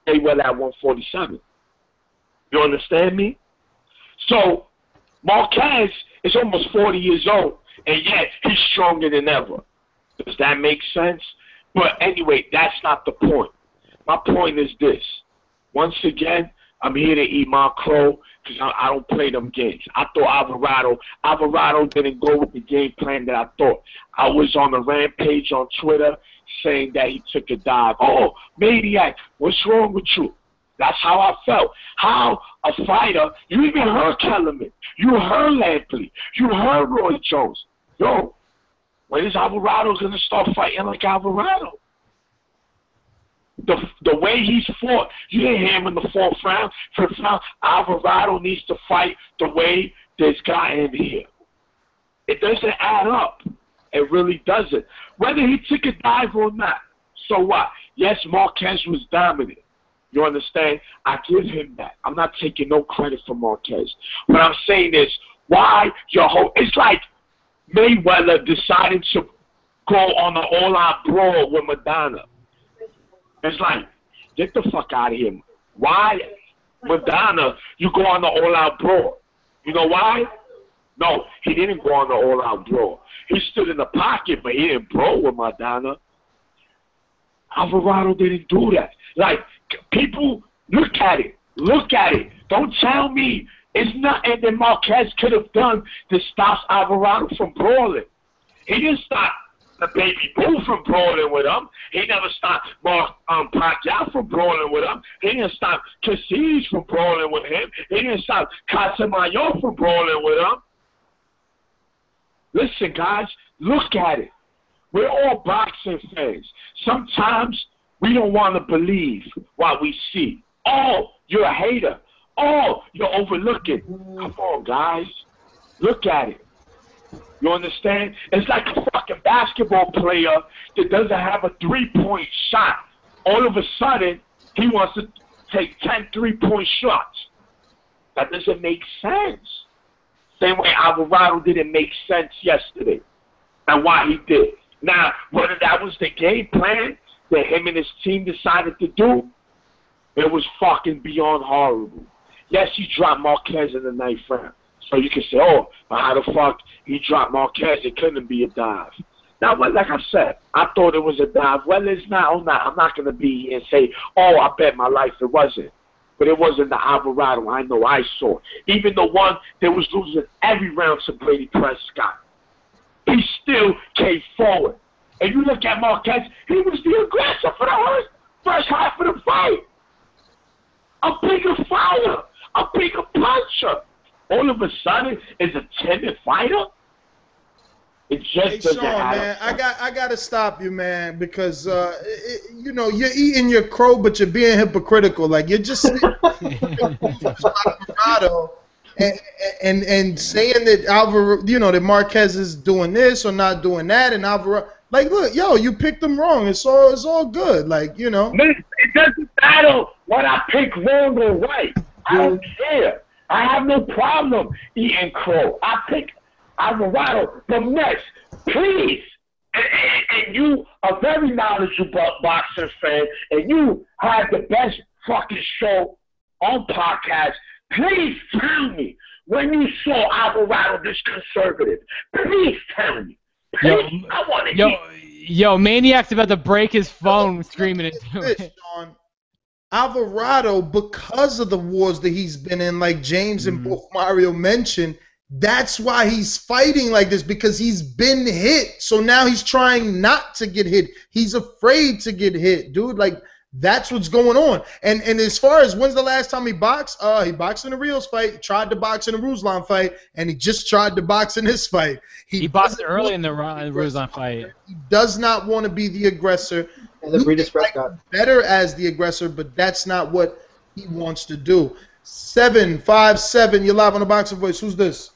Mayweather at 147. You understand me? So Marquez is almost 40 years old, and yet he's stronger than ever. Does that make sense? But anyway, that's not the point. My point is this. Once again, I'm here to eat my crow because I don't play them games. I thought Alvarado didn't go with the game plan that I thought. I was on a rampage on Twitter saying that he took a dive. Oh, maniac, what's wrong with you? That's how I felt. How a fighter, you even heard Kellerman, you heard Lampley, you heard Roy Jones. Yo, when is Alvarado going to start fighting like Alvarado? The way he's fought, you didn't hear him in the fourth round, fifth round. Alvarado needs to fight the way this guy in here. It doesn't add up. It really doesn't. Whether he took a dive or not, so what? Yes, Marquez was dominant. You understand? I give him that. I'm not taking no credit for Marquez. What I'm saying is, why your whole... It's like Mayweather decided to go on an all-out brawl with Maidana. It's like, get the fuck out of here. Why, Maidana, you go on the all-out brawl? You know why? No, he didn't go on the all-out brawl. He stood in the pocket, but he didn't brawl with Maidana. Alvarado didn't do that. Like, people, look at it. Look at it. Don't tell me it's nothing that Marquez could have done that stops Alvarado from brawling. He didn't stop the baby Bull from brawling with him. He never stopped Pacquiao from brawling with him. He didn't stop Casillas from brawling with him. He didn't stop Cotto-Martinez from brawling with him. Listen, guys, look at it. We're all boxing fans. Sometimes we don't want to believe what we see. Oh, you're a hater. Oh, you're overlooking. Come on, guys. Look at it. You understand? It's like a fucking basketball player that doesn't have a three-point shot. All of a sudden, he wants to take 10 three-point shots. That doesn't make sense. Same way Alvarado didn't make sense yesterday and why he did. Now, whether that was the game plan that him and his team decided to do, it was fucking beyond horrible. Yes, he dropped Marquez in the ninth round. So you can say, oh, but how the fuck he dropped Marquez? It couldn't be a dive. Now, like I said, I thought it was a dive. Well, it's not. I'm not going to be here and say, oh, I bet my life it wasn't. But it wasn't the Alvarado I know I saw. Even the one that was losing every round to Brady Prescott. He still came forward. And you look at Marquez, he was the aggressor for the first half of the fight. A bigger fighter. A bigger puncher. All of a sudden, is a timid fighter? It just doesn't Sean, man, I gotta stop you, man, because you're eating your crow, but you're being hypocritical. Like you're just Alvarado and saying that that Marquez is doing this or not doing that, and Alvarado. Like, look, yo, you picked them wrong. It's all good. Like, It doesn't matter what I pick wrong or right. I don't care. I have no problem eating crow. I pick Alvarado. But next, please, and you are very knowledgeable boxing fan, and you have the best fucking show on podcast. Please tell me when you saw Alvarado this conservative. Please tell me. Please, I want to hear. Yo, Maniac's about to break his phone screaming into it. Sean. Alvarado, because of the wars that he's been in, like James and both Mario mentioned, That's why he's fighting like this, because he's been hit. So now he's trying not to get hit. He's afraid to get hit, dude. Like, that's what's going on. And as far as when's the last time he boxed? He boxed in the Rios fight, he tried to box in the Ruslan fight, and he just tried to box in this fight. He boxed early in the Ruslan fight. He does not want to be the aggressor. And the Breeders' Press got better as the aggressor, but that's not what he wants to do. 757, you're live on the Boxing Voice. Who's this?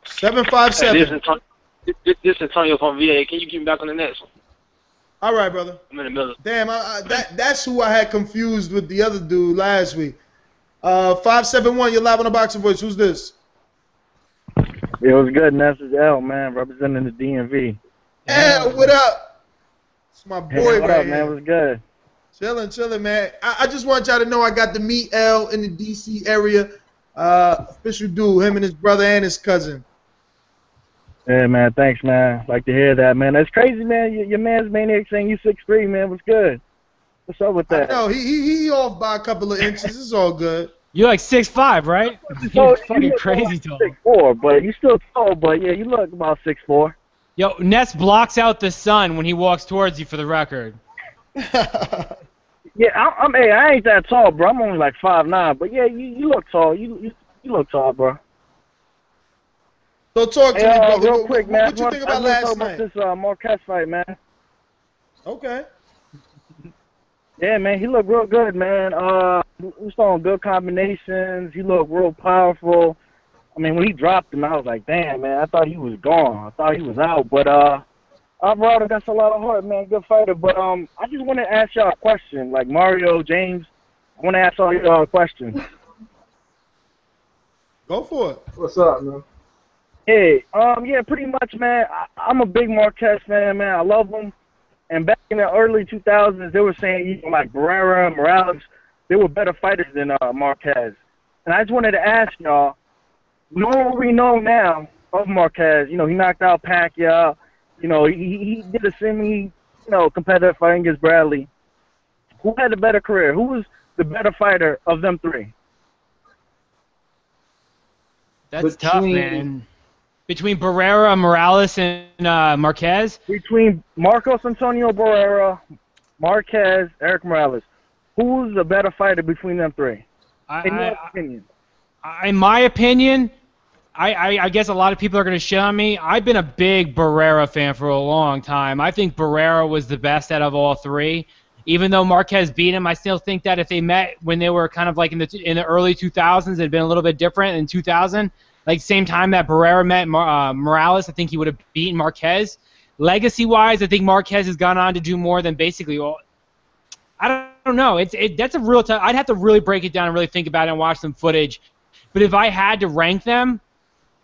757. This is Antonio from VA. Can you get me back on the next one? All right, brother. I'm in the middle. Damn, that's who I had confused with the other dude last week. 571, you're live on the Boxing Voice. Who's this? It was good, and this is L, man, representing the DMV. L, what up? It's my boy, hey, what up, man? It was good. Chilling, man. I just want y'all to know I got to meet L in the D.C. area. Official dude, him and his brother and his cousin. Yeah, man. Thanks, man. Like to hear that, man. That's crazy, man. Your man's Maniac saying you 6'3", man. What's good? What's up with that? No, he off by a couple of inches. It's all good. You're like 6'5", right? You're fucking crazy tall. 6'4", but you still tall. But yeah, you look about 6'4". Yo, Ness blocks out the sun when he walks towards you, for the record. Yeah, I ain't that tall, bro. I'm only like 5'9", but yeah, you look tall. You look tall, bro. So talk to me, brother. Real quick, man. What you think about last night? This Marquez fight, man. Okay. Yeah, man, he looked real good, man. He was throwing good combinations. He looked real powerful. I mean, when he dropped him, I was like, damn, man, I thought he was gone. I thought he was out. But Alvarado got a lot of heart, man. Good fighter. But I just want to ask y'all a question. Like Mario, James, I want to ask all y'all a question. Go for it. What's up, man? Hey, yeah, pretty much, man. I'm a big Marquez fan, man. I love him. And back in the early 2000s, they were saying, you know, like Barrera, Morales, they were better fighters than Marquez. And I just wanted to ask y'all, knowing what we know now of Marquez, you know, he knocked out Pacquiao. You know, he did a competitive fight against Bradley. Who had the better career? Who was the better fighter of them three? That's tough, man. Between Barrera, Morales, and Marquez? Between Marcos Antonio Barrera, Marquez, Eric Morales. Who's the better fighter between them three? In your opinion? In my opinion, I guess a lot of people are going to shit on me. I've been a big Barrera fan for a long time. I think Barrera was the best out of all three. Even though Marquez beat him, I still think that if they met when they were kind of like in the early 2000s, it'd been a little bit different in 2000. Like, same time that Barrera met Morales, I think he would have beaten Marquez. Legacy-wise, I think Marquez has gone on to do more than basically all. I don't know. That's a real tough. I'd have to really break it down and really think about it and watch some footage. But if I had to rank them,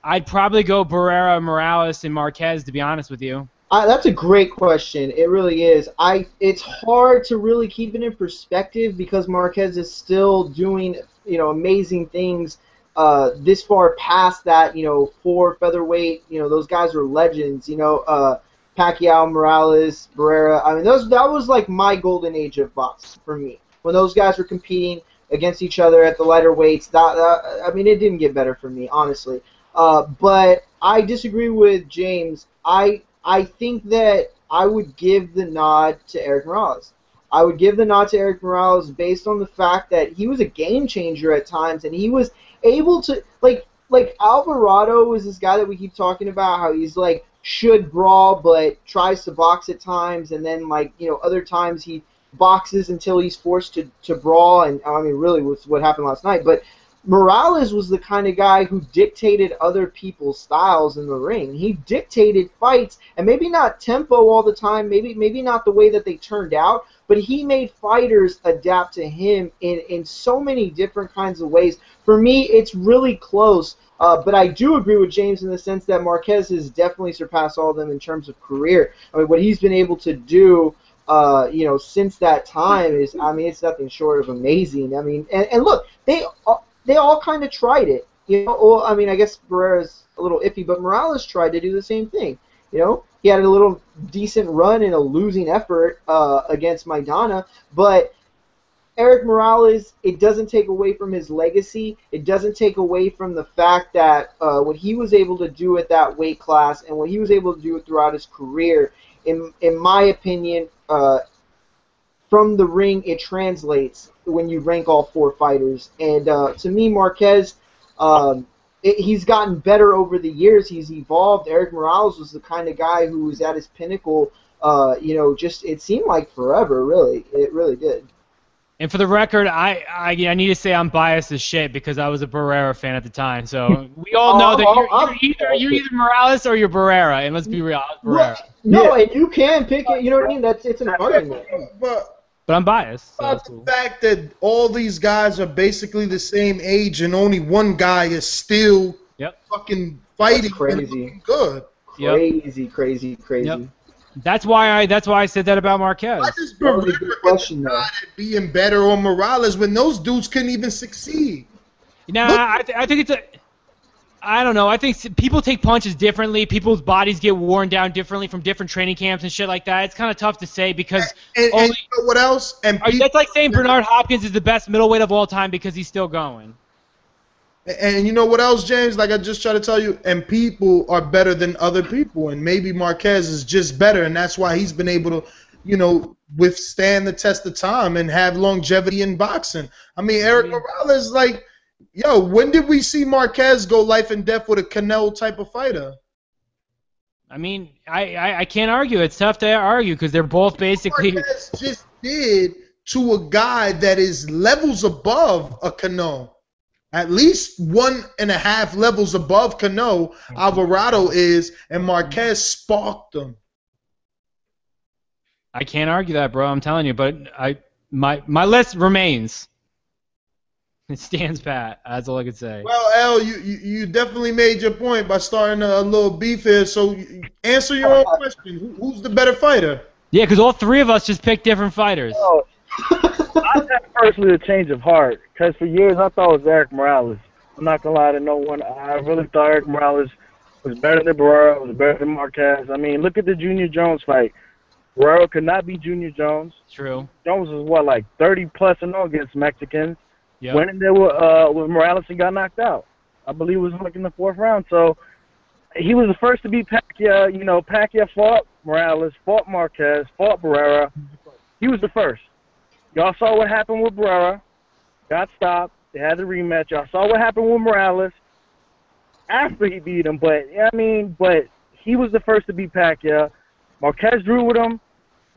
I'd probably go Barrera, Morales, and Marquez, to be honest with you. That's a great question. It really is. It's hard to really keep it in perspective because Marquez is still doing, you know, amazing things. This far past that, you know, 4 featherweight, you know, those guys are legends, you know, Pacquiao, Morales, Barrera. I mean, that was like my golden age of boxing for me. When those guys were competing against each other at the lighter weights, I mean, it didn't get better for me, honestly. But I disagree with James. I think that I would give the nod to Eric Morales. I would give the nod to Eric Morales based on the fact that he was a game changer at times, and he was able to, like Alvarado is this guy that we keep talking about, how he's like should brawl but tries to box at times, and then like, you know, other times he boxes until he's forced to brawl, and I mean really was what happened last night. But Morales was the kind of guy who dictated other people's styles in the ring. He dictated fights, and maybe not tempo all the time, maybe not the way that they turned out, but he made fighters adapt to him in so many different kinds of ways. For me, it's really close, but I do agree with James in the sense that Marquez has definitely surpassed all of them in terms of career. I mean, what he's been able to do, you know, since that time is, I mean, it's nothing short of amazing. I mean, and look, they all kind of tried it. You know, well, I mean, I guess Barrera's a little iffy, but Morales tried to do the same thing. You know, he had a little decent run in a losing effort against Maidana, but Eric Morales, it doesn't take away from his legacy. It doesn't take away from the fact that what he was able to do at that weight class and what he was able to do throughout his career, in my opinion, from the ring, it translates when you rank all 4 fighters. And to me, Marquez, he's gotten better over the years. He's evolved. Eric Morales was the kind of guy who was at his pinnacle, just it seemed like forever, really. It really did. And for the record, I need to say I'm biased as shit because I was a Barrera fan at the time. So we all know that you're either Morales or you're Barrera, and let's be real, Barrera. No, and you can pick it. You know what I mean? It's an argument. But I'm biased. So the fact that all these guys are basically the same age and only one guy is still fucking fighting. That's crazy. And looking good. Crazy. Yep. That's why I said that about Marquez. Why does Barrera being better on Morales when those dudes couldn't even succeed? I think I don't know. I think people take punches differently. People's bodies get worn down differently from different training camps and shit like that. It's kind of tough to say because and you know what else? That's like saying Bernard Hopkins is the best middleweight of all time because he's still going. And you know what else, James? Like I just tried to tell you, and people are better than other people, and maybe Marquez is just better, and that's why he's been able to, withstand the test of time and have longevity in boxing. I mean, Eric Morales, when did we see Marquez go life and death with a Canelo type of fighter? I mean, I can't argue. It's tough to argue because they're both basically. Marquez just did to a guy that is levels above a Canelo. At least 1.5 levels above Cano, Alvarado is, and Marquez sparked them. I can't argue that, bro. I'm telling you, but my list remains. It stands pat. That's all I can say. Well, L, you definitely made your point by starting a little beef here. So answer your own question. Who's the better fighter? Yeah, because all 3 of us just picked different fighters. I had personally a change of heart because for years I thought it was Eric Morales. I'm not gonna lie to no one. I really thought Eric Morales was better than Barrera, was better than Marquez. I mean, look at the Junior Jones fight. Barrera could not beat Junior Jones. True. Jones was 30+0 against Mexicans. Yep. Went in there with Morales and got knocked out. I believe it was in the 4th round. So he was the first to beat Pacquiao. Pacquiao fought Morales, fought Marquez, fought Barrera. He was the first. Y'all saw what happened with Barrera. Got stopped. They had the rematch. Y'all saw what happened with Morales after he beat him. But he was the first to beat Pacquiao. Marquez drew with him.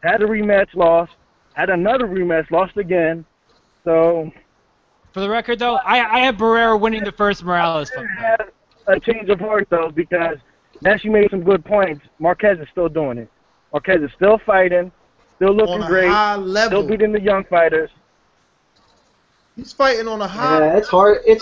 Had a rematch, lost. Had another rematch, lost again. So, for the record, though, I have Barrera winning the first Morales fight. I had a change of heart, though, because as you made some good points, Marquez is still doing it. Marquez is still fighting. Still looking great. High level. Still beating the young fighters. He's fighting on a high. Yeah, it's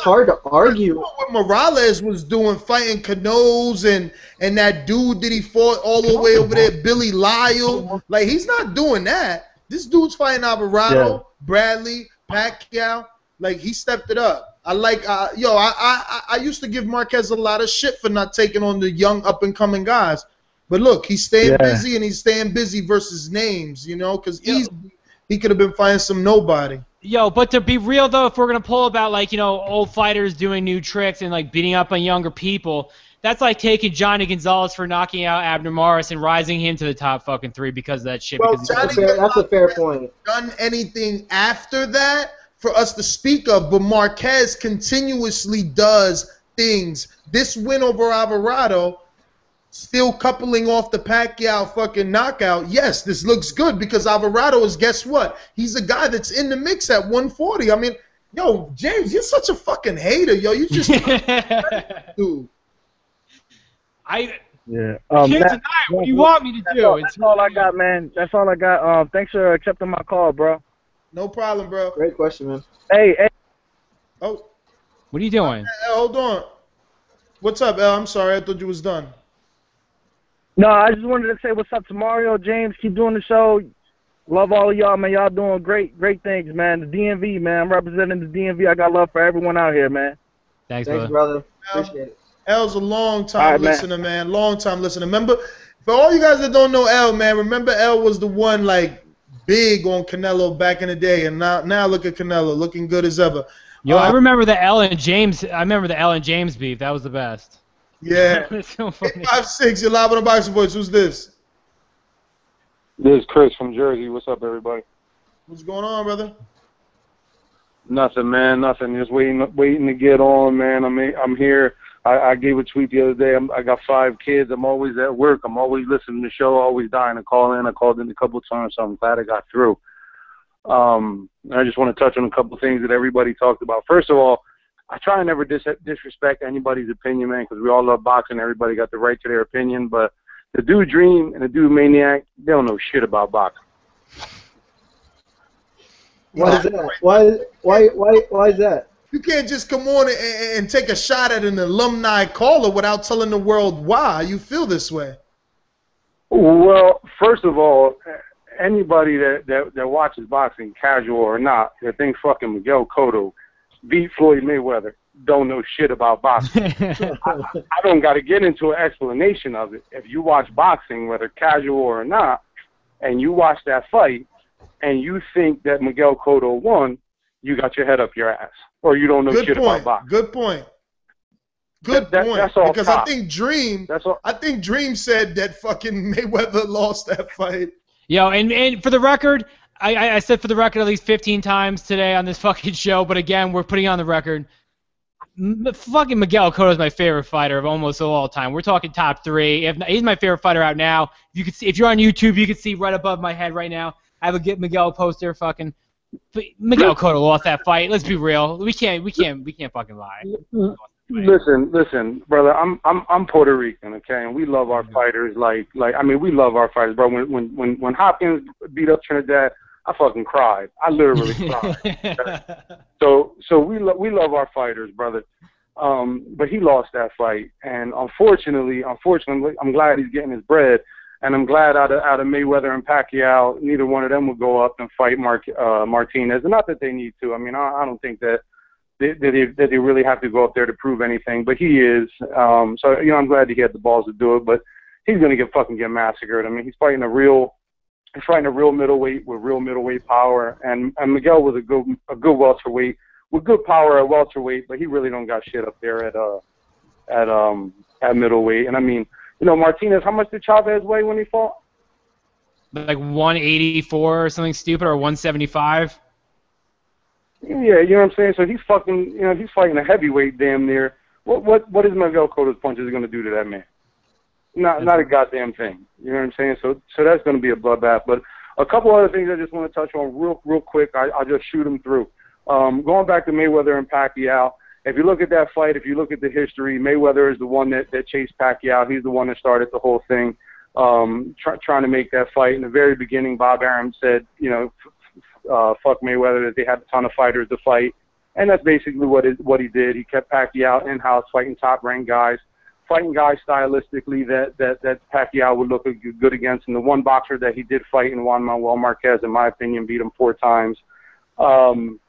hard to argue. You know what Morales was doing, fighting Canos and that dude that he fought all the way over there, Billy Lyle. Like he's not doing that. This dude's fighting Alvarado, Bradley, Pacquiao. Like he stepped it up. I used to give Marquez a lot of shit for not taking on the young up and coming guys. But look, he's staying busy, and he's staying busy versus names, because easily he could have been fighting some nobody. Yo, but to be real, though, if we're going to pull about, old fighters doing new tricks and, beating up on younger people, that's like taking Johnny Gonzalez for knocking out Abner Mares and rising him to the top fucking 3 because of that shit. Well, that's a fair point. Done anything after that for us to speak of, but Marquez continuously does things. This win over Alvarado, still coupling off the Pacquiao fucking knockout. Yes, this looks good because Alvarado is, guess what? He's a guy that's in the mix at 140. I mean, yo, James, you're such a fucking hater, yo. You just dude. Yeah. Can't deny what do you want me to do. That's all I got, man. That's all I got. Thanks for accepting my call, bro. No problem, bro. Great question, man. Hey. Oh. What are you doing? Hold on. What's up, El? I'm sorry. I thought you was done. No, I just wanted to say what's up to Mario, James. Keep doing the show. Love all of y'all, man. Y'all doing great things, man. The DMV, man. I'm representing the DMV. I got love for everyone out here, man. Thanks brother. Appreciate it. L's a long-time listener, man. Long-time listener. Remember, for all you guys that don't know L, man, remember L was the one, big on Canelo back in the day, and now look at Canelo, looking good as ever. Yo, I remember the Ellen James. I remember the Ellen James beef. That was the best. Yeah. It's so funny. 5'6", you're live on the Boxing Voice. Who's this? This is Chris from Jersey. What's up, everybody? What's going on, brother? Nothing, man. Nothing. Just waiting to get on, man. I'm here. I gave a tweet the other day. I got 5 kids. I'm always at work. I'm always listening to the show. Always dying to call in. I called in a couple of times, so I'm glad I got through. I just want to touch on a couple of things that everybody talked about. First of all, I try and never disrespect anybody's opinion, man, because we all love boxing. Everybody got the right to their opinion. But the dude Dream and the dude Maniac, they don't know shit about boxing. Why is that? Why is that? You can't just come on and take a shot at an alumni caller without telling the world why you feel this way. Well, first of all, anybody that watches boxing, casual or not, that thinks fucking Miguel Cotto beat Floyd Mayweather don't know shit about boxing. I don't got to get into an explanation of it. If you watch boxing, whether casual or not, and you watch that fight, and you think that Miguel Cotto won, you got your head up your ass, or you don't know shit about boxing. Good point. Good point. That's all because top. I think Dream said that fucking Mayweather lost that fight. Yo, and for the record, I said for the record at least 15 times today on this fucking show, but again, we're putting on the record. Fucking Miguel Cotto is my favorite fighter of almost all time. We're talking top 3. He's my favorite fighter out now. You could see, if you're on YouTube, you can see right above my head right now. I have a Miguel poster. Fucking Miguel Cotto lost that fight. Let's be real. We can't fucking lie. Listen, brother. I'm Puerto Rican, okay, and we love our fighters. We love our fighters, bro. When Hopkins beat up Trinidad, I fucking cried. I literally cried. Okay? So we love our fighters, brother. But he lost that fight, and unfortunately, I'm glad he's getting his bread, and I'm glad out of Mayweather and Pacquiao, neither one of them would go up and fight Martinez. And not that they need to. I mean, I don't think that they really have to go up there to prove anything, but he is. So I'm glad he had the balls to do it, but he's gonna get massacred. I mean, he's fighting a real middleweight with real middleweight power, and Miguel was a good welterweight with good power at welterweight, but he really don't got shit up there at middleweight. And I mean, Martinez, how much did Chavez weigh when he fought? Like 184 or something stupid, or 175. Yeah, you know what I'm saying. So he's he's fighting a heavyweight damn near. What is Miguel Cotto's punches going to do to that man? Not a goddamn thing. You know what I'm saying? So that's going to be a bloodbath. But a couple other things I just want to touch on real quick. I'll just shoot them through. Going back to Mayweather and Pacquiao, if you look at that fight, if you look at the history, Mayweather is the one that chased Pacquiao. He's the one that started the whole thing, trying to make that fight. In the very beginning, Bob Arum said, fuck Mayweather, that they had a ton of fighters to fight. And that's basically what he did. He kept Pacquiao in-house, fighting top-ranked guys, fighting guys stylistically that Pacquiao would look good against. And the one boxer that he did fight in Juan Manuel Marquez, in my opinion, beat him 4 times. And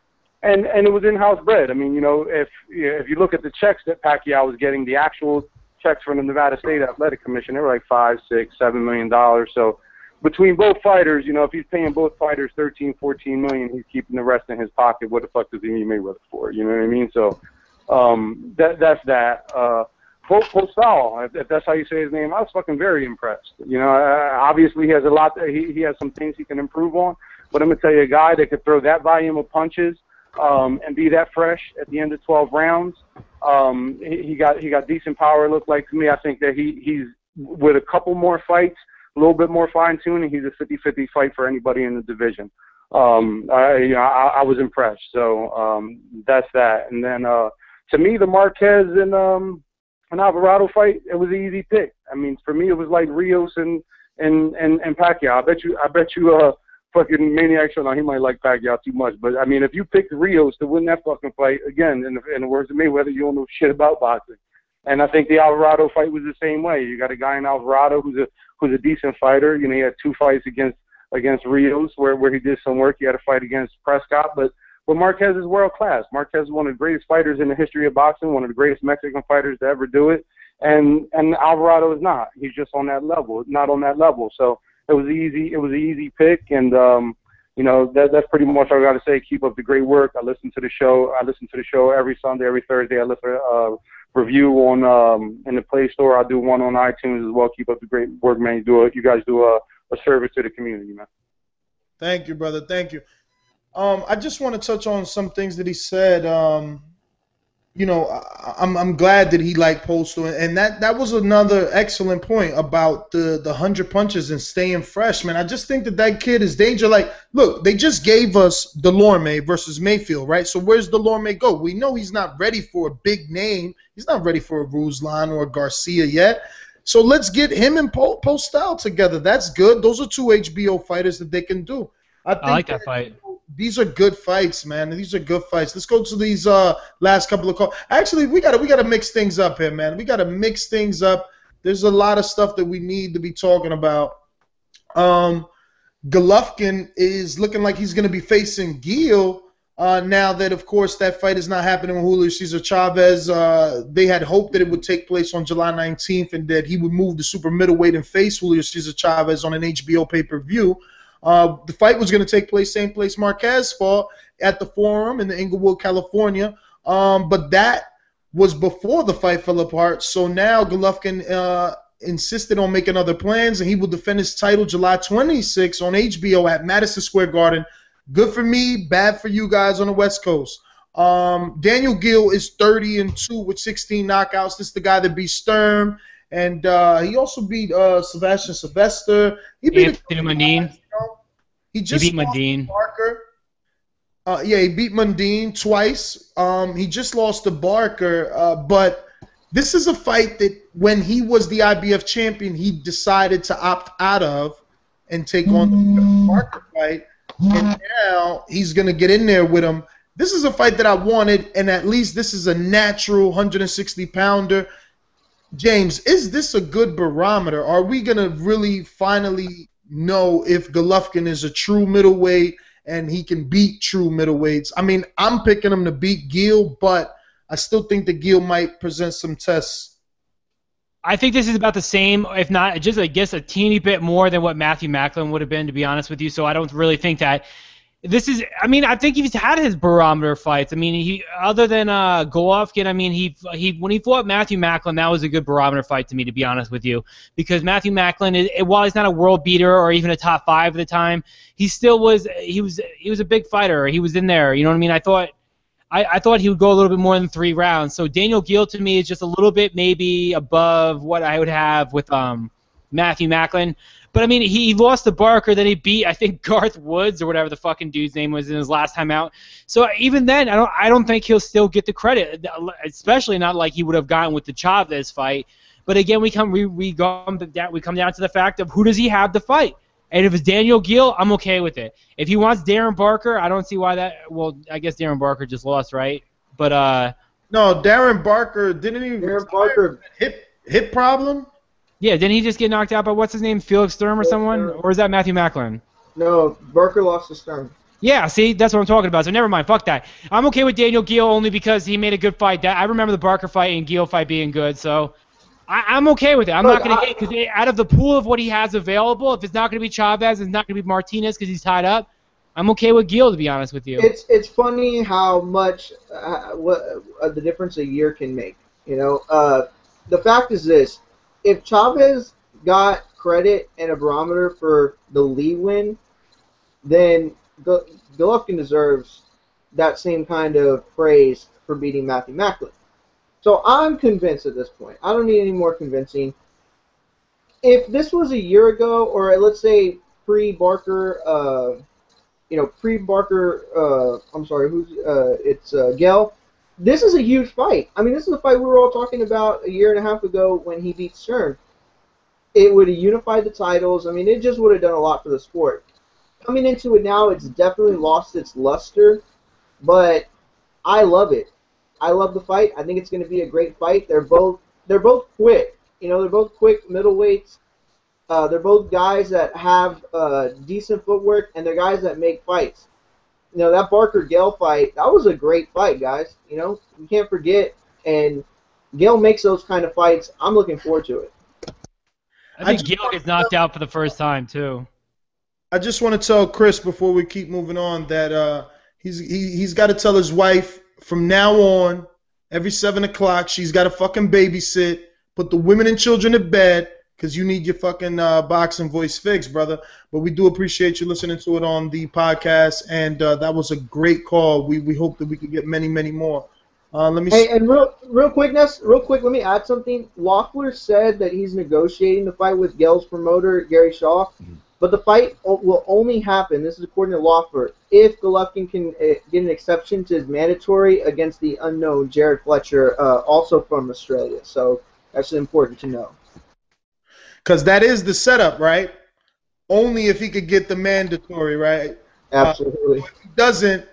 it was in-house bred. I mean, if you look at the checks that Pacquiao was getting, the actual checks from the Nevada State Athletic Commission, they were like $5, $6, $7 million. So between both fighters, if he's paying both fighters $13, $14 million, he's keeping the rest in his pocket. What the fuck does he need Mayweather for? You know what I mean? So that's that. Postal, if that's how you say his name, I was fucking very impressed. Obviously he has a lot. He has some things he can improve on. But I'm gonna tell you, a guy that could throw that volume of punches and be that fresh at the end of 12 rounds. He got decent power. It looked like to me. I think that he's with a couple more fights, a little bit more fine tuning. He's a 50-50 fight for anybody in the division. I was impressed. So that's that. And then to me, the Marquez and Alvarado fight, it was an easy pick. I mean, for me, it was like Rios and Pacquiao. I bet you fucking Maniac show. Now, he might like Pacquiao too much, but I mean, if you picked Rios to win that fucking fight, again, in the words of Mayweather, you don't know shit about boxing. And I think the Alvarado fight was the same way. You got a guy in Alvarado who's a decent fighter. He had 2 fights against Rios where he did some work. He had a fight against Prescott, but Marquez is world class. Marquez is one of the greatest fighters in the history of boxing, one of the greatest Mexican fighters to ever do it. And Alvarado is not. He's just on that level, not on that level. So it was an easy pick. And that's pretty much all I got to say. Keep up the great work. I listen to the show. Every Sunday, every Thursday. I listen to review on in the Play Store. I do one on iTunes as well. Keep up the great work, man. You guys do a service to the community, man. Thank you, brother. Thank you. I just want to touch on some things that he said. I'm glad that he liked Postal, and that was another excellent point about the 100 punches and staying fresh, man. I just think that kid is danger. Like, look, they just gave us Delorme versus Mayfield, right? So where's Delorme go? We know he's not ready for a big name. He's not ready for a Ruslan or a Garcia yet. So let's get him and Postal together. That's good. Those are two HBO fighters that they can do. I like that fight. These are good fights, man. These are good fights. Let's go to these last couple of calls. Actually, we gotta mix things up here, man. We gotta mix things up. There's a lot of stuff that we need to be talking about. Golovkin is looking like he's gonna be facing Geale. Now that, of course, that fight is not happening with Julio Cesar Chavez. They had hoped that it would take place on July 19th and that he would move to super middleweight and face Julio Cesar Chavez on an HBO pay-per-view. The fight was going to take place same place Marquez fought, at the Forum in the Inglewood, California. But that was before the fight fell apart. So now Golovkin insisted on making other plans, and he will defend his title July 26th on HBO at Madison Square Garden. Good for me, bad for you guys on the West Coast. Daniel Geale is 30-2 with 16 knockouts. This is the guy that beat Sturm, and he also beat Sebastian Sylvester. He beat Anthony Mundine. He beat Mundine. Barker. He beat Mundine twice. He just lost to Barker, but this is a fight that when he was the IBF champion, he decided to opt out of and take on the Barker fight. And now he's going to get in there with him. This is a fight that I wanted, and at least this is a natural 160-pounder. James, is this a good barometer? Are we going to really finally know if Golovkin is a true middleweight and he can beat true middleweights? I mean, I'm picking him to beat Geale, but I still think that Geale might present some tests. I think this is about the same, if not just, I guess, a teeny bit more than what Matthew Macklin would have been, to be honest with you. So I don't really think that this is. I mean, I think he's had his barometer fights. I mean, he other than Golovkin, I mean, he when he fought Matthew Macklin, that was a good barometer fight to me, to be honest with you, because Matthew Macklin, while he's not a world beater or even a top 5 at the time, he still was. He was a big fighter. He was in there. You know what I mean? I thought he would go a little bit more than 3 rounds. So Daniel Geale to me is just a little bit maybe above what I would have with Matthew Macklin. But I mean, he lost to Barker, then he beat, I think, Garth Woods or whatever the fucking dude's name was in his last time out. So even then, I don't think he'll still get the credit, especially not like he would have gotten with the Chavez fight. But again, we come down to the fact of who does he have to fight. And if it's Daniel Geale, I'm okay with it. If he wants Darren Barker, I don't see why that. Well, I guess Darren Barker just lost, right? But no, Darren Barker didn't even. Darren Barker hip problem. Yeah, didn't he just get knocked out by what's his name, Felix Sturm or someone, or is that Matthew Macklin? No, Barker lost to Sturm. Yeah, see, that's what I'm talking about. So never mind, fuck that. I'm okay with Daniel Geale only because he made a good fight. I remember the Barker fight and Geale fight being good, so. I'm okay with it. I'm not going to hate because out of the pool of what he has available, if it's not going to be Chavez, it's not going to be Martinez because he's tied up. I'm okay with Geale, to be honest with you. It's funny how much the difference a year can make. You know, the fact is this: if Chavez got credit and a barometer for the Lee win, then Golovkin deserves that same kind of praise for beating Matthew Macklin. So I'm convinced at this point. I don't need any more convincing. If this was a year ago, or let's say pre-Barker, it's Geale. This is a huge fight. I mean, this is a fight we were all talking about a year and a half ago when he beat Stern. It would have unified the titles. I mean, it just would have done a lot for the sport. Coming into it now, it's definitely lost its luster, but I love it. I love the fight. I think it's going to be a great fight. They're both quick. You know, they're both quick middleweights. They're both guys that have decent footwork, and they're guys that make fights. You know, that Barker-Geale fight, that was a great fight, guys. You know, you can't forget. And Geale makes those kind of fights. I'm looking forward to it. I think Geale gets knocked out for the first time, too. I just want to tell Chris before we keep moving on that he's got to tell his wife from now on, every 7 o'clock, she's got to fucking babysit, put the women and children to bed, because you need your fucking boxing voice fixed, brother. But we do appreciate you listening to it on the podcast, and that was a great call. We hope that we could get many, many more. Let me. Hey, and real quick, let me add something. Loeffler said that he's negotiating the fight with Geale's promoter, Gary Shaw, but the fight will only happen, this is according to Loeffler, if Golovkin can get an exception to his mandatory against the unknown Jared Fletcher, also from Australia. So that's important to know. Because that is the setup, right? Only if he could get the mandatory, right? Absolutely. If he doesn't,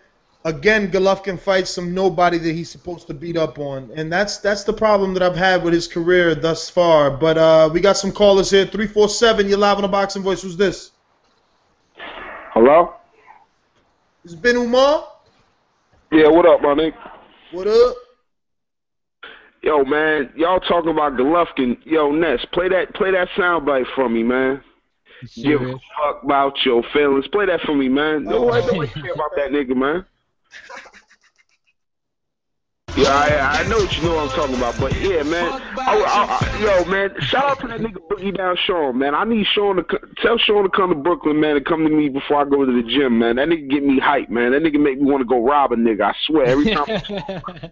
again, Golovkin fights some nobody that he's supposed to beat up on. And that's the problem that I've had with his career thus far. But we got some callers here. 347, you're live on the Boxing Voice. Who's this? Hello? Is it Ben Umar? Yeah, what up, my nigga? What up? Yo, man, y'all talking about Golovkin. Yo, Ness, play that soundbite for me, man. Give a fuck about your feelings. Play that for me, man. Nobody care about that nigga, man. Yeah, I know what you know what I'm talking about, but yeah, man. Yo, man, shout out to that nigga Boogie Down Sean, man. I need Sean to tell Sean to come to Brooklyn, man, and come to me before I go to the gym, man. That nigga get me hyped, man. That nigga make me want to go rob a nigga. I swear, every time.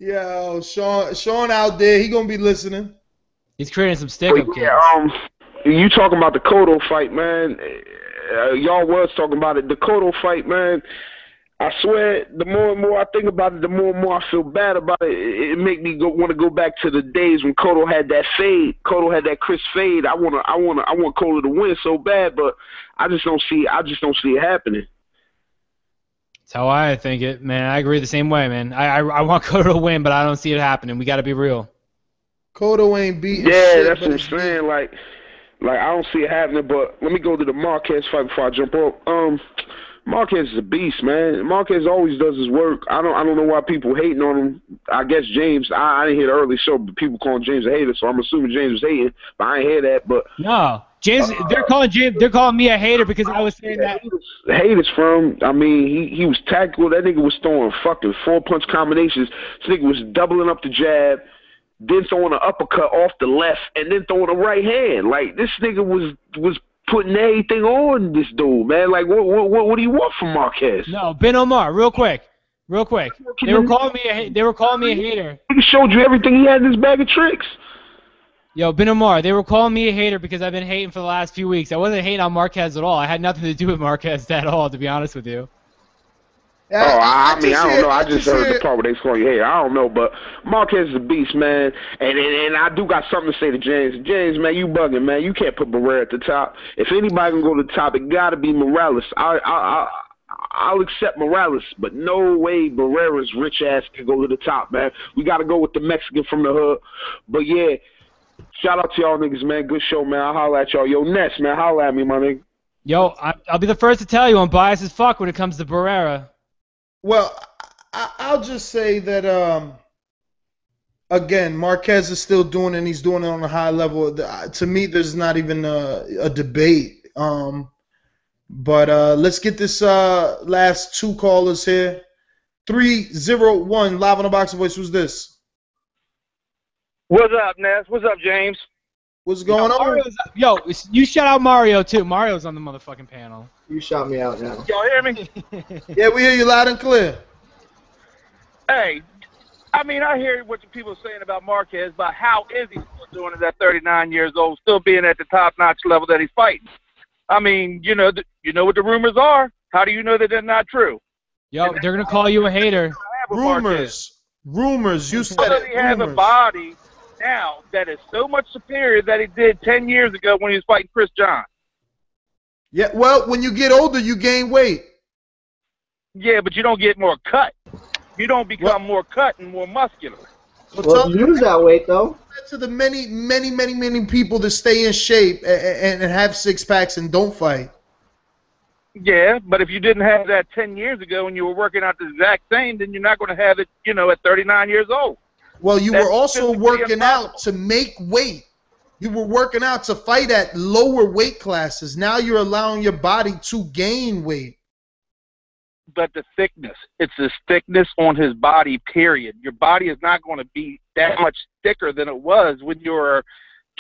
Yo, Sean out there, he gonna be listening. He's creating some stick-up kids. Yeah, you talking about the Cotto fight, man. Y'all was talking about it. The Cotto fight, man. I swear, the more and more I think about it, the more and more I feel bad about it. It make me want to go back to the days when Cotto had that fade. Cotto had that Chris fade. I want Cotto to win so bad, but I just don't see it happening. That's how I think it, man. I agree the same way, man. I want Cotto to win, but I don't see it happening. We got to be real. Cotto ain't beating Yeah, shit, that's what I'm saying. Like I don't see it happening. But let me go to the Marquez fight before I jump off. Marquez is a beast, man. Marquez always does his work. I don't know why people hating on him. I guess James. I didn't hear the early show, but people calling James a hater, so I'm assuming James was hating. But I ain't hear that. But no, James. They're calling me a hater because I was saying that. Haters from. I mean, he was tactical. That nigga was throwing fucking 4-punch combinations. This nigga was doubling up the jab, then throwing an uppercut off the left, and then throwing a right hand. Like this nigga was putting everything on this dude, man. Like what do you want from Marquez? No, Ben Omar, real quick. They were calling me a hater. He showed you everything he had in his bag of tricks. Yo, Ben Omar, they were calling me a hater because I've been hating for the last few weeks. I wasn't hating on Marquez at all. I had nothing to do with Marquez at all, to be honest with you. I mean, I don't know. I just heard the part where they calling you hater. I don't know, but Marquez is a beast, man. And I do got something to say to James. James, man, you bugging, man. You can't put Barrera at the top. If anybody can go to the top, it got to be Morales. I'll accept Morales, but no way Barrera's rich ass can go to the top, man. We got to go with the Mexican from the hood. But yeah, shout out to y'all niggas, man. Good show, man. I'll holler at y'all. Yo, Ness, man, holler at me, my nigga. Yo, I'll be the first to tell you I'm biased as fuck when it comes to Barrera. Well, I'll just say that, again, Marquez is still doing it, and he's doing it on a high level. To me, there's not even a debate. But let's get this last two callers here. 301, live on the Boxing Voice. Who's this? What's up, Ness? What's up, James? What's going on? Yo, you shout out Mario, too. Mario's on the motherfucking panel. You shout me out now. Y'all hear me? Yeah, we hear you loud and clear. Hey, I mean, I hear what the people are saying about Marquez, but how is he still doing it at 39 years old, still being at the top-notch level that he's fighting? I mean, you know what the rumors are. How do you know that they're not true? Yo, they're going to call you a hater. Rumors, you said it. He has a body now that is so much superior that he did 10 years ago when he was fighting Chris John. Yeah, well, when you get older, you gain weight. Yeah, but you don't get more cut. You don't become more cut and more muscular. Well, you lose that weight, though. To the many people that stay in shape and have six-packs and don't fight. Yeah, but if you didn't have that 10 years ago and you were working out the exact same, then you're not going to have it, at 39 years old. Well, you were also working out to make weight. You were working out to fight at lower weight classes. Now you're allowing your body to gain weight. But the thickness, it's the thickness on his body, period. Your body is not going to be that much thicker than it was when you were a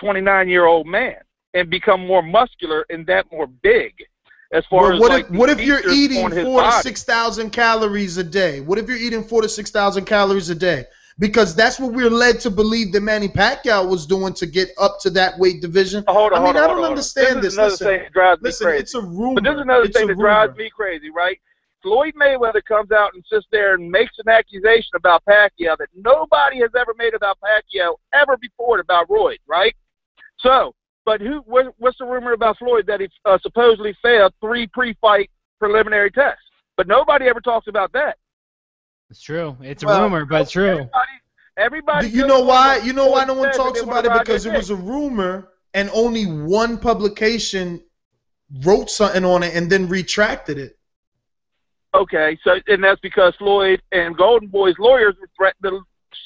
29-year-old man and become more muscular and that more big. As far as what if you're eating 4,000 to 6,000 calories a day? What if you're eating 4,000 to 6,000 calories a day? Because that's what we're led to believe that Manny Pacquiao was doing to get up to that weight division. I don't understand this. This is another thing that drives me crazy. It's a rumor. But this is another thing that drives me crazy, right? Floyd Mayweather comes out and sits there and makes an accusation about Pacquiao that nobody has ever made about Pacquiao ever before about Roy, right? So, but what's the rumor about Floyd that he supposedly failed 3 pre-fight preliminary tests? But nobody ever talks about that. It's true. It's a rumor, but it's true. Everybody. You know why? You know why no one talks about it? Because it was a rumor, and only one publication wrote something on it and then retracted it. Okay, so and that's because Floyd and Golden Boy's lawyers were threatened to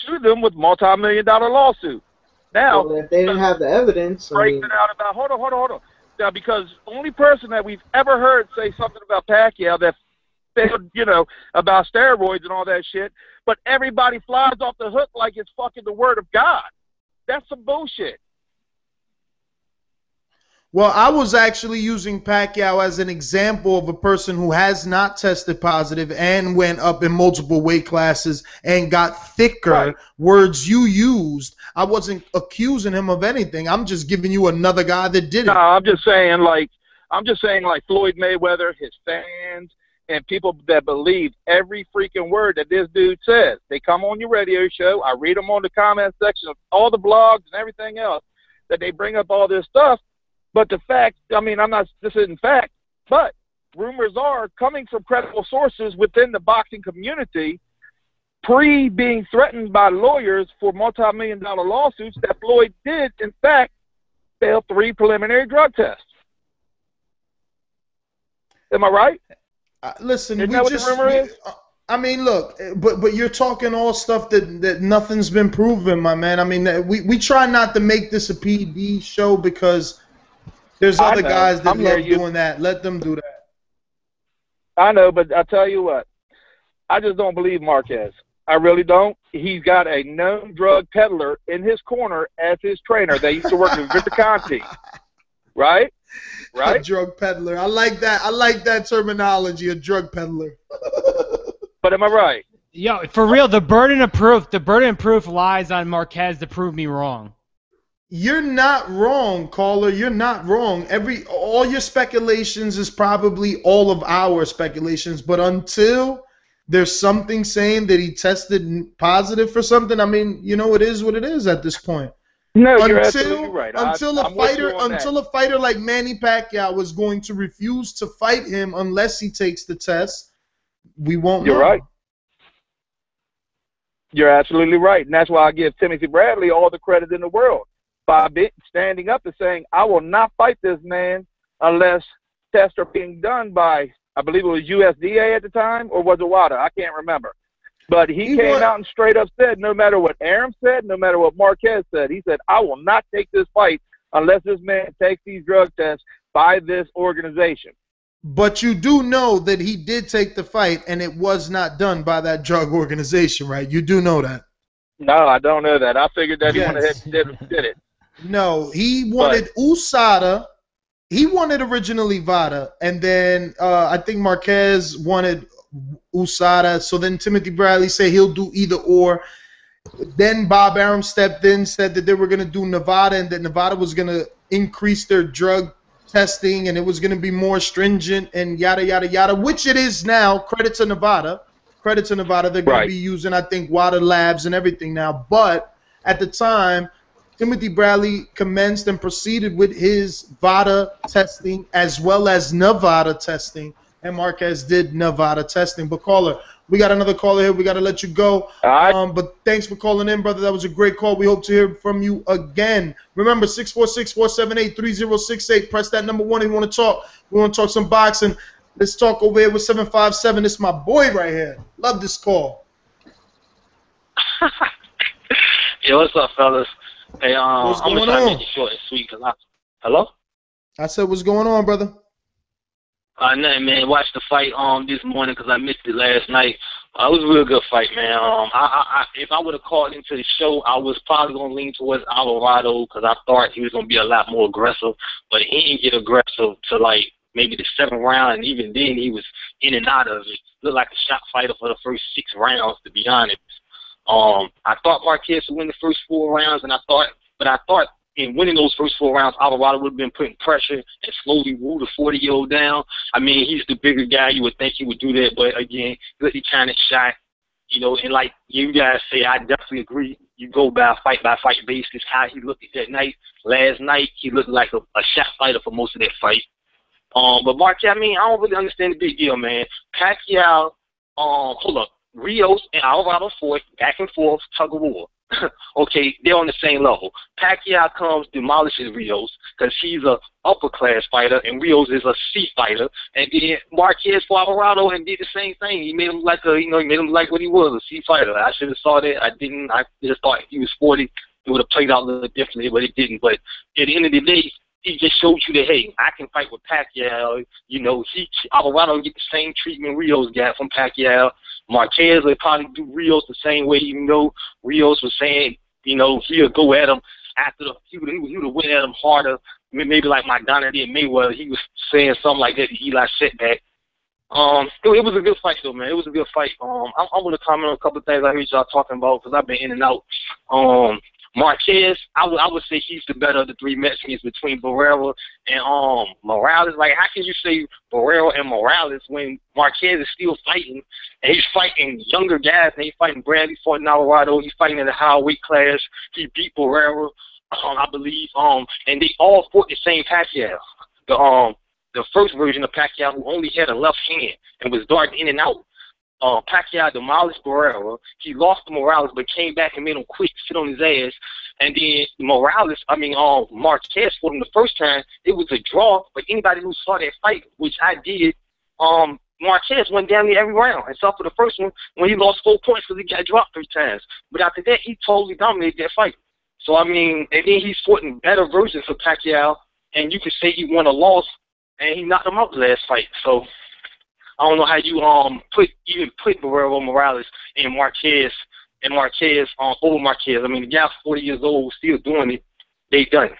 sue them with multi-million-dollar lawsuit. Now, well, if they didn't have the evidence, breaking it out about hold on. Now, because only person that we've ever heard say something about Pacquiao that failed, about steroids and all that shit, but everybody flies off the hook like it's fucking the word of God. That's some bullshit. Well, I was actually using Pacquiao as an example of a person who has not tested positive and went up in multiple weight classes and got thicker. Right. Words you used. I wasn't accusing him of anything. I'm just giving you another guy that did it. No, I'm just saying like Floyd Mayweather, his fans, and people that believe every freaking word that this dude says. They come on your radio show. I read them on the comment section of all the blogs and everything else that they bring up all this stuff. But the fact, this isn't fact, but rumors are coming from credible sources within the boxing community, being threatened by lawyers for multi-million-dollar lawsuits, that Floyd did, in fact, fail 3 preliminary drug tests. Am I right? Listen, isn't that what the rumor is? Look, but you're talking all stuff that nothing's been proven, my man. We try not to make this a PD show because there's other guys that love doing that. Let them do that. I know, but I tell you what, I just don't believe Marquez. I really don't. He's got a known drug peddler in his corner as his trainer. They used to work with Victor Conti, right? A drug peddler. I like that. I like that terminology, a drug peddler. But am I right? Yo, for real, the burden of proof lies on Marquez to prove me wrong. You're not wrong, caller. You're not wrong. All your speculations is probably all of our speculations, but until there's something saying that he tested positive for something, it is what it is at this point. No, you're absolutely right. Until a fighter like Manny Pacquiao is going to refuse to fight him unless he takes the test, we won't know. You're right. You're absolutely right, and that's why I give Timothy Bradley all the credit in the world by standing up and saying, I will not fight this man unless tests are being done by, I believe it was USDA at the time, or was it WADA? I can't remember. But he came out and straight up said, no matter what Arum said, no matter what Marquez said, he said, I will not take this fight unless this man takes these drug tests by this organization. But you do know that he did take the fight, and it was not done by that drug organization, right? You do know that. No, I don't know that. I figured that he went ahead and did it. No, he wanted USADA. He wanted originally VADA, and then I think Marquez wanted USADA. So then Timothy Bradley said he'll do either or. Then Bob Arum stepped in, said that they were going to do Nevada, and that Nevada was going to increase their drug testing, and it was going to be more stringent, and yada, yada, yada, which it is now. Credit to Nevada. They're going to be using, I think, WADA labs and everything now. But at the time, Timothy Bradley commenced and proceeded with his VADA testing as well as Nevada testing, and Marquez did Nevada testing. But caller, we got another caller here. We got to let you go. But thanks for calling in, brother. That was a great call. We hope to hear from you again. Remember, 646-478-3068. Press that number 1 if you want to talk. We want to talk some boxing. Let's talk over here with 757. This is my boy right here. Love this call. Yo, what's up, fellas? Hey, What's I'm gonna going try to on? make it short and sweet. Hello? I said, what's going on, brother? Nothing, man. Watched the fight this morning 'cause I missed it last night. It was a real good fight, man. If I would have called into the show, I was probably gonna lean towards Alvarado 'cause I thought he was gonna be a lot more aggressive, but he didn't get aggressive to like maybe the 7th round, and even then he was in and out of it. Looked like a shot fighter for the first 6 rounds, to be honest. I thought Marquez would win the first 4 rounds, and I thought in winning those first 4 rounds, Alvarado would have been putting pressure and slowly woo the 40-year-old down. I mean, he's the bigger guy. You would think he would do that, but again, he kind of shot, you know, and like you guys say, I definitely agree. You go by fight basis, how he looked at that night. Last night, he looked like a shot fighter for most of that fight. But Marquez, I mean, I don't really understand the big deal, man. Pacquiao, hold up, Rios and Alvarado fought back and forth, tug of war. Okay, they're on the same level. Pacquiao comes, demolishes Rios because he's a upper class fighter, and Rios is a C fighter. And then Marquez fought Alvarado and did the same thing. He made him like he made him like what he was, a C fighter. I should have saw that. I didn't. I just thought if he was 40, it would have played out a little differently, but it didn't. But at the end of the day, he just showed you that, hey, I can fight with Pacquiao. You know, Alvarado get the same treatment Rios got from Pacquiao. Marquez would probably do Rios the same way, even though Rios was saying, you know, he'll go at him after he would have went at him harder, maybe like Maidana did Mayweather. He was saying something like that to Eli setback. It was a good fight, though, man. It was a good fight. I want to comment on a couple of things I heard y'all talking about because I've been in and out. Marquez, I would say he's the better of the 3 Mexicans between Barrera and Morales. Like, how can you say Barrera and Morales when Marquez is still fighting and he's fighting younger guys? And he's fighting Bradley, fought Alvarado. He's fighting in the high weight class. He beat Barrera, I believe. And they all fought the same Pacquiao. The first version of Pacquiao who only had a left hand and was darting in and out. Pacquiao demolished Barrera. He lost to Morales, but came back and made him quick sit on his ass. And then Marquez fought him the first time. It was a draw, but anybody who saw that fight, which I did, Marquez went down there every round, except for the first one when he lost 4 points because he got dropped 3 times. But after that, he totally dominated that fight. So, I mean, and then he's fought in better versions of Pacquiao, and you could say he won a loss, and he knocked him out the last fight. So, I don't know how you put Barrera Morales and Marquez over Marquez. I mean, the guy's 40 years old, still doing it. They done it.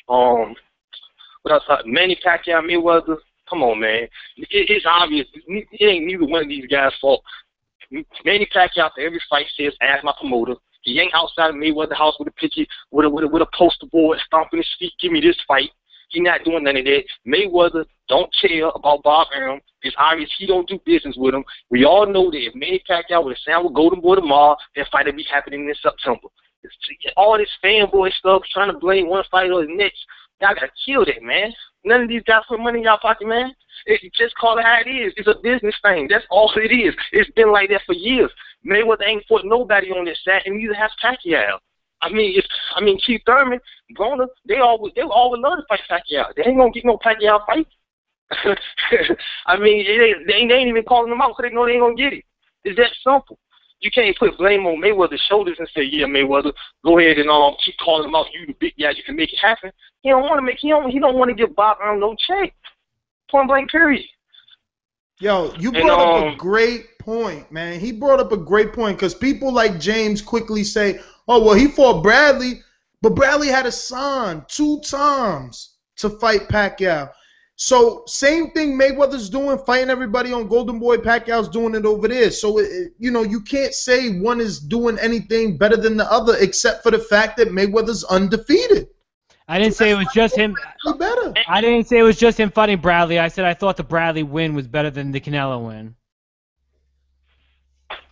What else? Manny Pacquiao, Mayweather. Come on, man. It's obvious. It ain't neither one of these guys' fault. Manny Pacquiao for every fight says, "Ask my promoter." He ain't outside of Mayweather house with a picture, with a poster board, stomping his feet. Give me this fight. He not doing none of that. Mayweather don't care about Bob Arum. It's obvious he don't do business with him. We all know that if Manny Pacquiao would have signed with Golden Boy tomorrow, that fight would be happening in September. All this fanboy stuff, trying to blame one fight or the next, y'all got to kill that, man. None of these guys put money in y'all pocket, man. Just call it how it is. It's a business thing. That's all it is. It's been like that for years. Mayweather ain't fought nobody on this side, and neither has Pacquiao. I mean, Keith Thurman, Broner, they all would love to fight Pacquiao. They ain't gonna get no Pacquiao fight. I mean, they ain't even calling them out because they know they ain't gonna get it. It's that simple. You can't put blame on Mayweather's shoulders and say, "Yeah, Mayweather, go ahead and keep calling him out. You the big guy, you can make it happen." He don't want to give Bob Arum no check. Point blank, period. Yo, you brought up a great point, man. He brought up a great point because people like James quickly say, "Oh, well, he fought Bradley, but Bradley had to sign 2 times to fight Pacquiao." So same thing Mayweather's doing, fighting everybody on Golden Boy. Pacquiao's doing it over there. So, you can't say one is doing anything better than the other except for the fact that Mayweather's undefeated. I didn't say it was just him. I didn't say it was just him fighting Bradley. I said I thought the Bradley win was better than the Canelo win.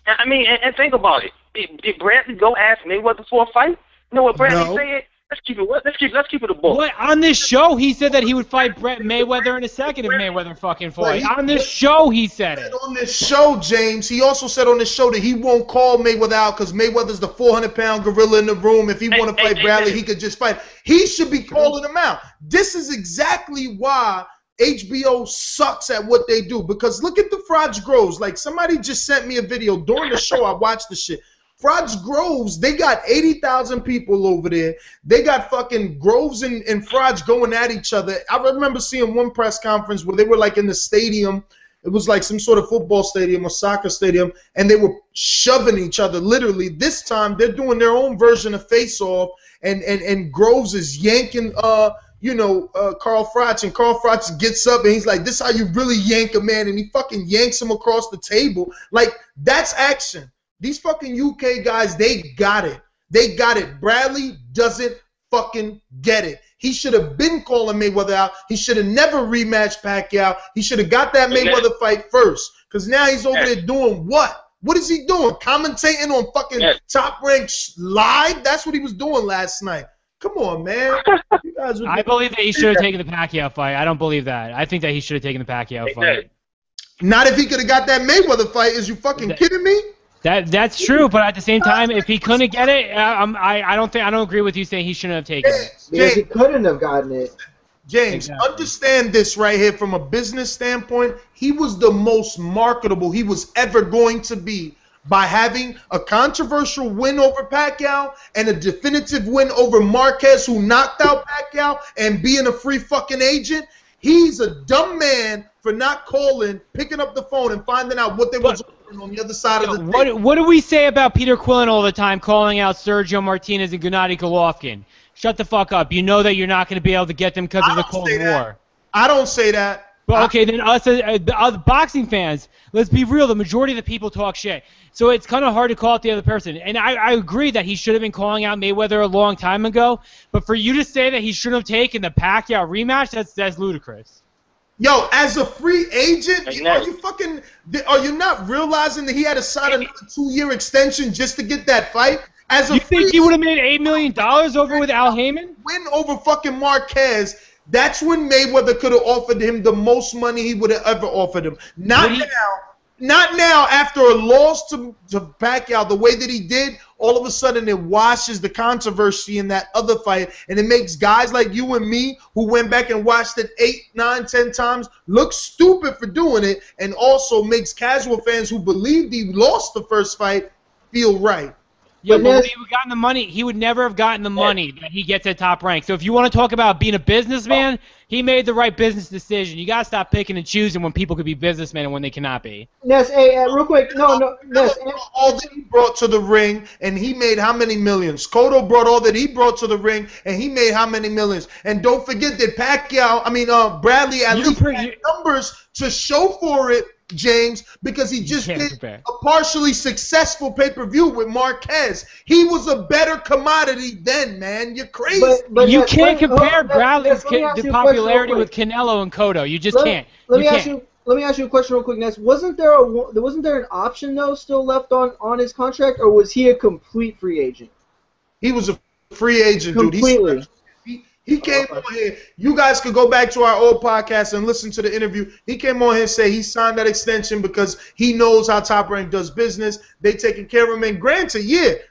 I mean, and think about it. Did Bradley go ask Mayweather for a fight? You know what Bradley said? Let's keep it a book. What, on this show he said that he would fight Mayweather in a second if Mayweather fucking fought. On this show he said it. On this show, James, he also said on this show that he won't call Mayweather out because Mayweather's the 400-pound gorilla in the room. If he want to fight Bradley, he could just fight. He should be calling him out. This is exactly why HBO sucks at what they do, because look at the Frauds Groves. Like, somebody just sent me a video during the show. I watched the shit. Frauds Groves, they got 80,000 people over there. They got fucking Groves and Frauds going at each other. I remember seeing one press conference where they were like in the stadium. It was like some sort of football stadium or soccer stadium, and they were shoving each other, literally. This time, they're doing their own version of face-off, and Groves is yanking, Carl Froch, and Carl Froch gets up, and he's like, this is how you really yank a man, and he fucking yanks him across the table. Like, that's action. These fucking UK guys, they got it. They got it. Bradley doesn't fucking get it. He should have been calling Mayweather out. He should have never rematched Pacquiao. He should have got that Mayweather fight first. Because now he's over there doing what? What is he doing? Commentating on fucking Top Rank Live? That's what he was doing last night. Come on, man. You guys I believe that he should have taken the Pacquiao fight. I don't believe that. I think that he should have taken the Pacquiao fight. Not if he could have got that Mayweather fight. Is you fucking kidding me? That's true, but at the same time, if he couldn't get it, I don't agree with you saying he shouldn't have taken it. Because he couldn't have gotten it. James, understand this right here from a business standpoint. He was the most marketable he was ever going to be by having a controversial win over Pacquiao and a definitive win over Marquez, who knocked out Pacquiao, and being a free fucking agent. He's a dumb man for not calling, picking up the phone, and finding out what they was on the other side of the table. What do we say about Peter Quillen all the time, calling out Sergio Martinez and Gennady Golovkin? Shut the fuck up. You know that you're not going to be able to get them because of the Cold War. I don't say that. But okay, then us, the other boxing fans, let's be real. The majority of the people talk shit. So it's kind of hard to call out the other person. And I agree that he should have been calling out Mayweather a long time ago. But for you to say that he shouldn't have taken the Pacquiao rematch, that's ludicrous. Yo, as a free agent, are you not realizing that he had to sign another 2-year extension just to get that fight? You think he would have made $8 million over with Al Heyman? Win over fucking Marquez. That's when Mayweather could have offered him the most money he would have ever offered him. Not now after a loss to Pacquiao the way that he did. All of a sudden it washes the controversy in that other fight, and it makes guys like you and me who went back and watched it 8, 9, 10 times look stupid for doing it, and also makes casual fans who believed he lost the first fight feel right. Yeah, but he would have gotten the money. He would never have gotten the money that he gets at Top Rank. So if you want to talk about being a businessman, he made the right business decision. You got to stop picking and choosing when people could be businessmen and when they cannot be. Ness, hey, real quick. Ness. All that he brought to the ring, and he made how many millions? Cotto brought all that he brought to the ring, and he made how many millions? And don't forget that Bradley at least had numbers to show for it, James, because he just did a partially successful pay-per-view with Marquez. He was a better commodity then, man. You're crazy. But you can't compare Bradley's popularity with Canelo and Cotto. You just can't. Let me ask you a question real quick, Ness. Wasn't there an option though still left on his contract, or was he a complete free agent? He was a free agent, completely. Dude. He came on here. You guys could go back to our old podcast and listen to the interview. He came on here and said he signed that extension because he knows how Top Rank does business. They taking care of him. And granted,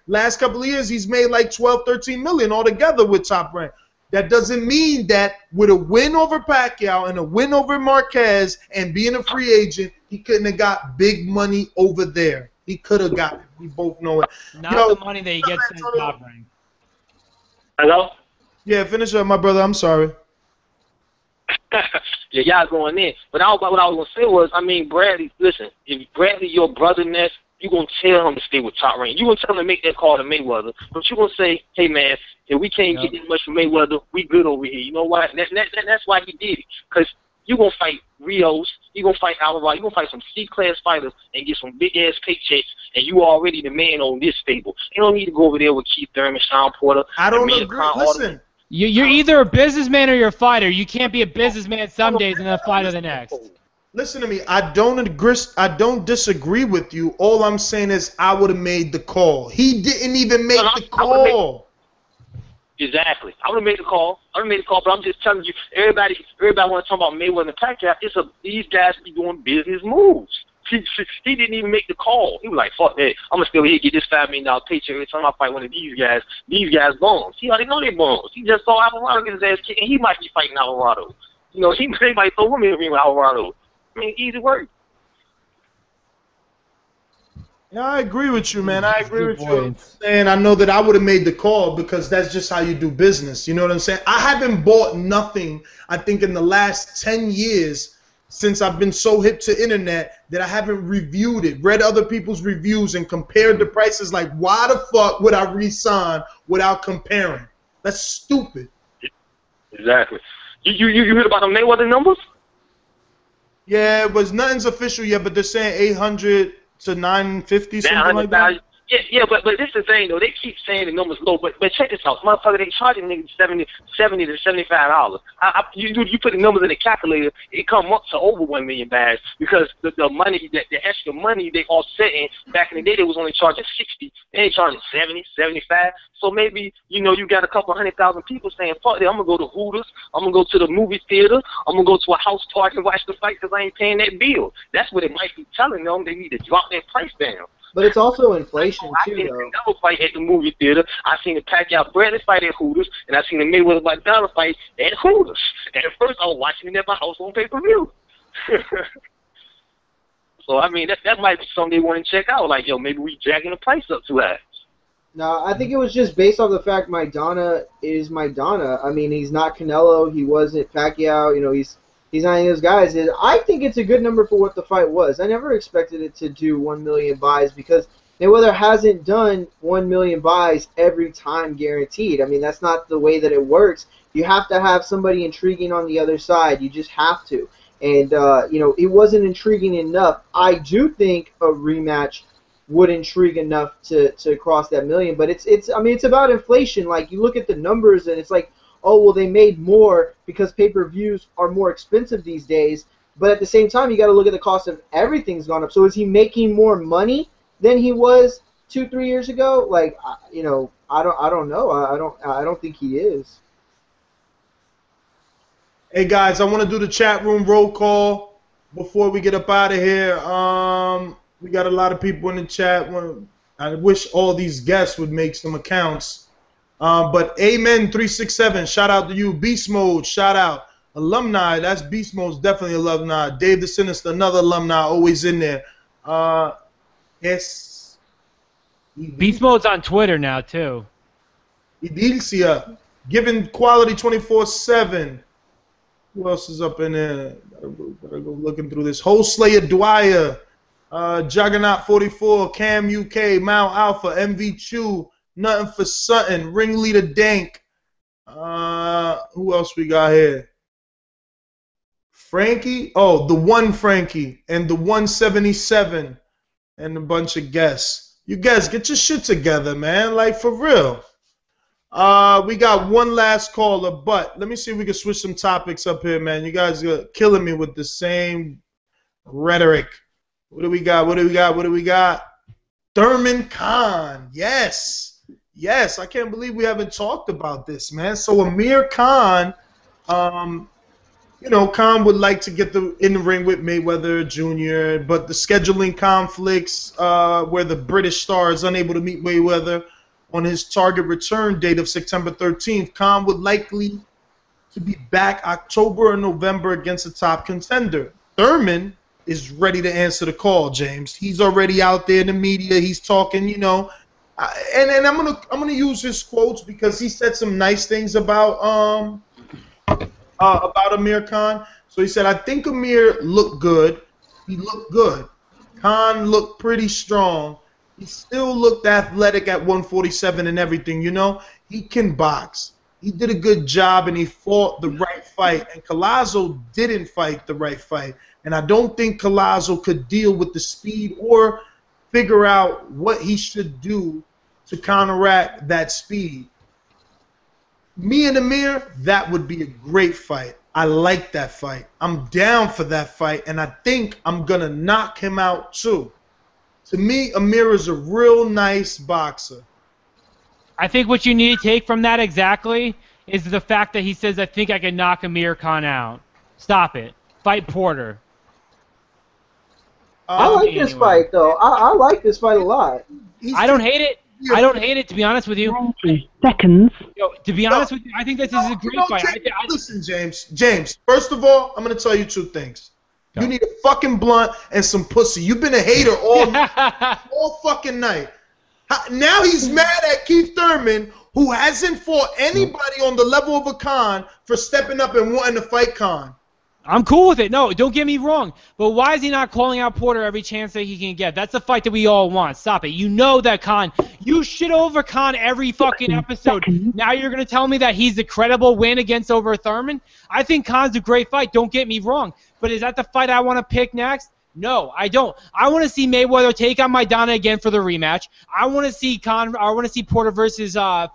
last couple of years he's made like 12, 13 million altogether with Top Rank. That doesn't mean that with a win over Pacquiao and a win over Marquez and being a free agent, he couldn't have got big money over there. He could have got it. We both know it. Not the money that he gets in Top Rank. Hello? Yeah, finish up, my brother. I'm sorry. Yeah, y'all going in. But what I was going to say was, Bradley, listen, if Bradley your brother, Ness, you're going to tell him to stay with Top Rank. You're going to tell him to make that call to Mayweather. But you're going to say, hey, man, if we can't get this much from Mayweather, we good over here. You know why? That's why he did it. Because you're going to fight Rios, you're going to fight Alvarado, you're going to fight some C-class fighters and get some big-ass paychecks, and you already the man on this stable. You don't need to go over there with Keith Thurman, Sean Porter. I don't agree. Listen. You're either a businessman or you're a fighter. You can't be a businessman some days and a fighter the next. Listen to me. I don't disagree with you. All I'm saying is I would have made the call. He didn't even make the call. Exactly. I would have made the call. But I'm just telling you, everybody want to talk about Mayweather and Pacquiao. These guys be doing business moves. He didn't even make the call. He was like, fuck that. I'm going to still here get this $5 million paycheck every time I fight one of these guys. These guys bones. He already know they're bones. He just saw Alvarado get his ass kicked, and he might be fighting Alvarado. You know, he might throw him in the ring with Alvarado. Easy work. Yeah, I agree with you, man. I agree with you. And I know that I would have made the call because that's just how you do business. You know what I'm saying? I haven't bought nothing, I think, in the last 10 years since I've been so hip to internet that I haven't reviewed it, read other people's reviews and compared the prices. Like, why the fuck would I re-sign without comparing? That's stupid. Exactly. You heard about the Mayweather numbers? Yeah, it was nothing's official yet, but they're saying 800 to 950, something like that. Yeah, but this is the thing though. They keep saying the numbers low, but check this out, motherfucker. They charging niggas $70 to $75. You put the numbers in the calculator, it come up to over 1 million bags because the money, the extra money they offsetting. Back in the day, they was only charging 60. They ain't charging 70, 75. So maybe you got a couple 100,000 people saying, "Fuck it, I'm gonna go to Hooters. I'm gonna go to the movie theater. I'm gonna go to a house party and watch the fight because I ain't paying that bill." That's what it might be telling them. They need to drop their price down. But it's also inflation too, I seen another fight at the movie theater. I seen the Pacquiao-Bradley fight at Hooters, and I seen the Mayweather-Maidana fight at Hooters. And at first, I was watching it at my house on pay-per-view. So I mean, that might be something they want to check out. Like, yo, maybe we jacking the price up too high. No, I think it was just based off the fact Maidana is Maidana. I mean, he's not Canelo. He wasn't Pacquiao. You know, he's not any of those guys. I think it's a good number for what the fight was. I never expected it to do 1 million buys because Mayweather hasn't done 1 million buys every time guaranteed. I mean, that's not the way that it works. You have to have somebody intriguing on the other side. You just have to. And, it wasn't intriguing enough. I do think a rematch would intrigue enough to cross that million. But it's about inflation. Like, you look at the numbers and it's like, oh, well, they made more because pay-per-views are more expensive these days. But at the same time, you got to look at the cost of everything's gone up. So is he making more money than he was 2-3 years ago? Like, I don't know. I don't think he is. Hey guys, I want to do the chat room roll call before we get up out of here. We got a lot of people in the chat. I wish all these guests would make some accounts. But Amen 367, shout out to you. Beast Mode, shout out. Alumni, that's Beast Mode's definitely alumni. Dave the Sinister, another alumni, always in there. Yes. Beast Mode's on Twitter now too. Idilcia, giving quality 24/7. Who else is up in there? Gotta go looking through this. Whole Slayer Dwyer, Juggernaut 44, Cam UK, Mount Alpha, MV Chew. Nothing for Sutton, Ringleader Dank. Who else we got here? Frankie? Oh, the one Frankie and the 177 and a bunch of guests. You guys get your shit together, man. Like, for real. We got one last caller, but let me see if we can switch some topics up here, man. You guys are killing me with the same rhetoric. What do we got? Thurman Khan. Yes, I can't believe we haven't talked about this, man. So Amir Khan, Khan would like to get in the ring with Mayweather Jr., but the scheduling conflicts where the British star is unable to meet Mayweather on his target return date of September 13th, Khan would likely to be back October or November against a top contender. Thurman is ready to answer the call, James. He's already out there in the media. He's talking, and I'm gonna use his quotes because he said some nice things about Amir Khan. So he said, I think Amir looked good. He looked good. Khan looked pretty strong. He still looked athletic at 147 and everything, He can box. He did a good job and he fought the right fight. And Collazo didn't fight the right fight. And I don't think Collazo could deal with the speed or figure out what he should do to counteract that speed. Me and Amir, that would be a great fight. I like that fight. I'm down for that fight, and I think I'm going to knock him out too. To me, Amir is a real nice boxer. I think what you need to take from that exactly is the fact that he says, I think I can knock Amir Khan out. Stop it. Fight Porter. I like this fight, though. I like this fight a lot. I don't hate it. I don't hate it, to be honest with you. 90 seconds. To be honest with you, I think this is a great fight. Listen, James. First of all, I'm going to tell you two things. You need a fucking blunt and some pussy. You've been a hater all fucking night. Now he's mad at Keith Thurman, who hasn't fought anybody on the level of a Khan, for stepping up and wanting to fight Khan. I'm cool with it. No, don't get me wrong. But why is he not calling out Porter every chance that he can get? That's the fight that we all want. Stop it. You know that Khan. You shit over Khan every fucking episode. Now you're going to tell me that he's the credible win against over Thurman? I think Khan's a great fight. Don't get me wrong. But is that the fight I want to pick next? No, I don't. I want to see Mayweather take on Maidana again for the rematch. I want to see Porter versus I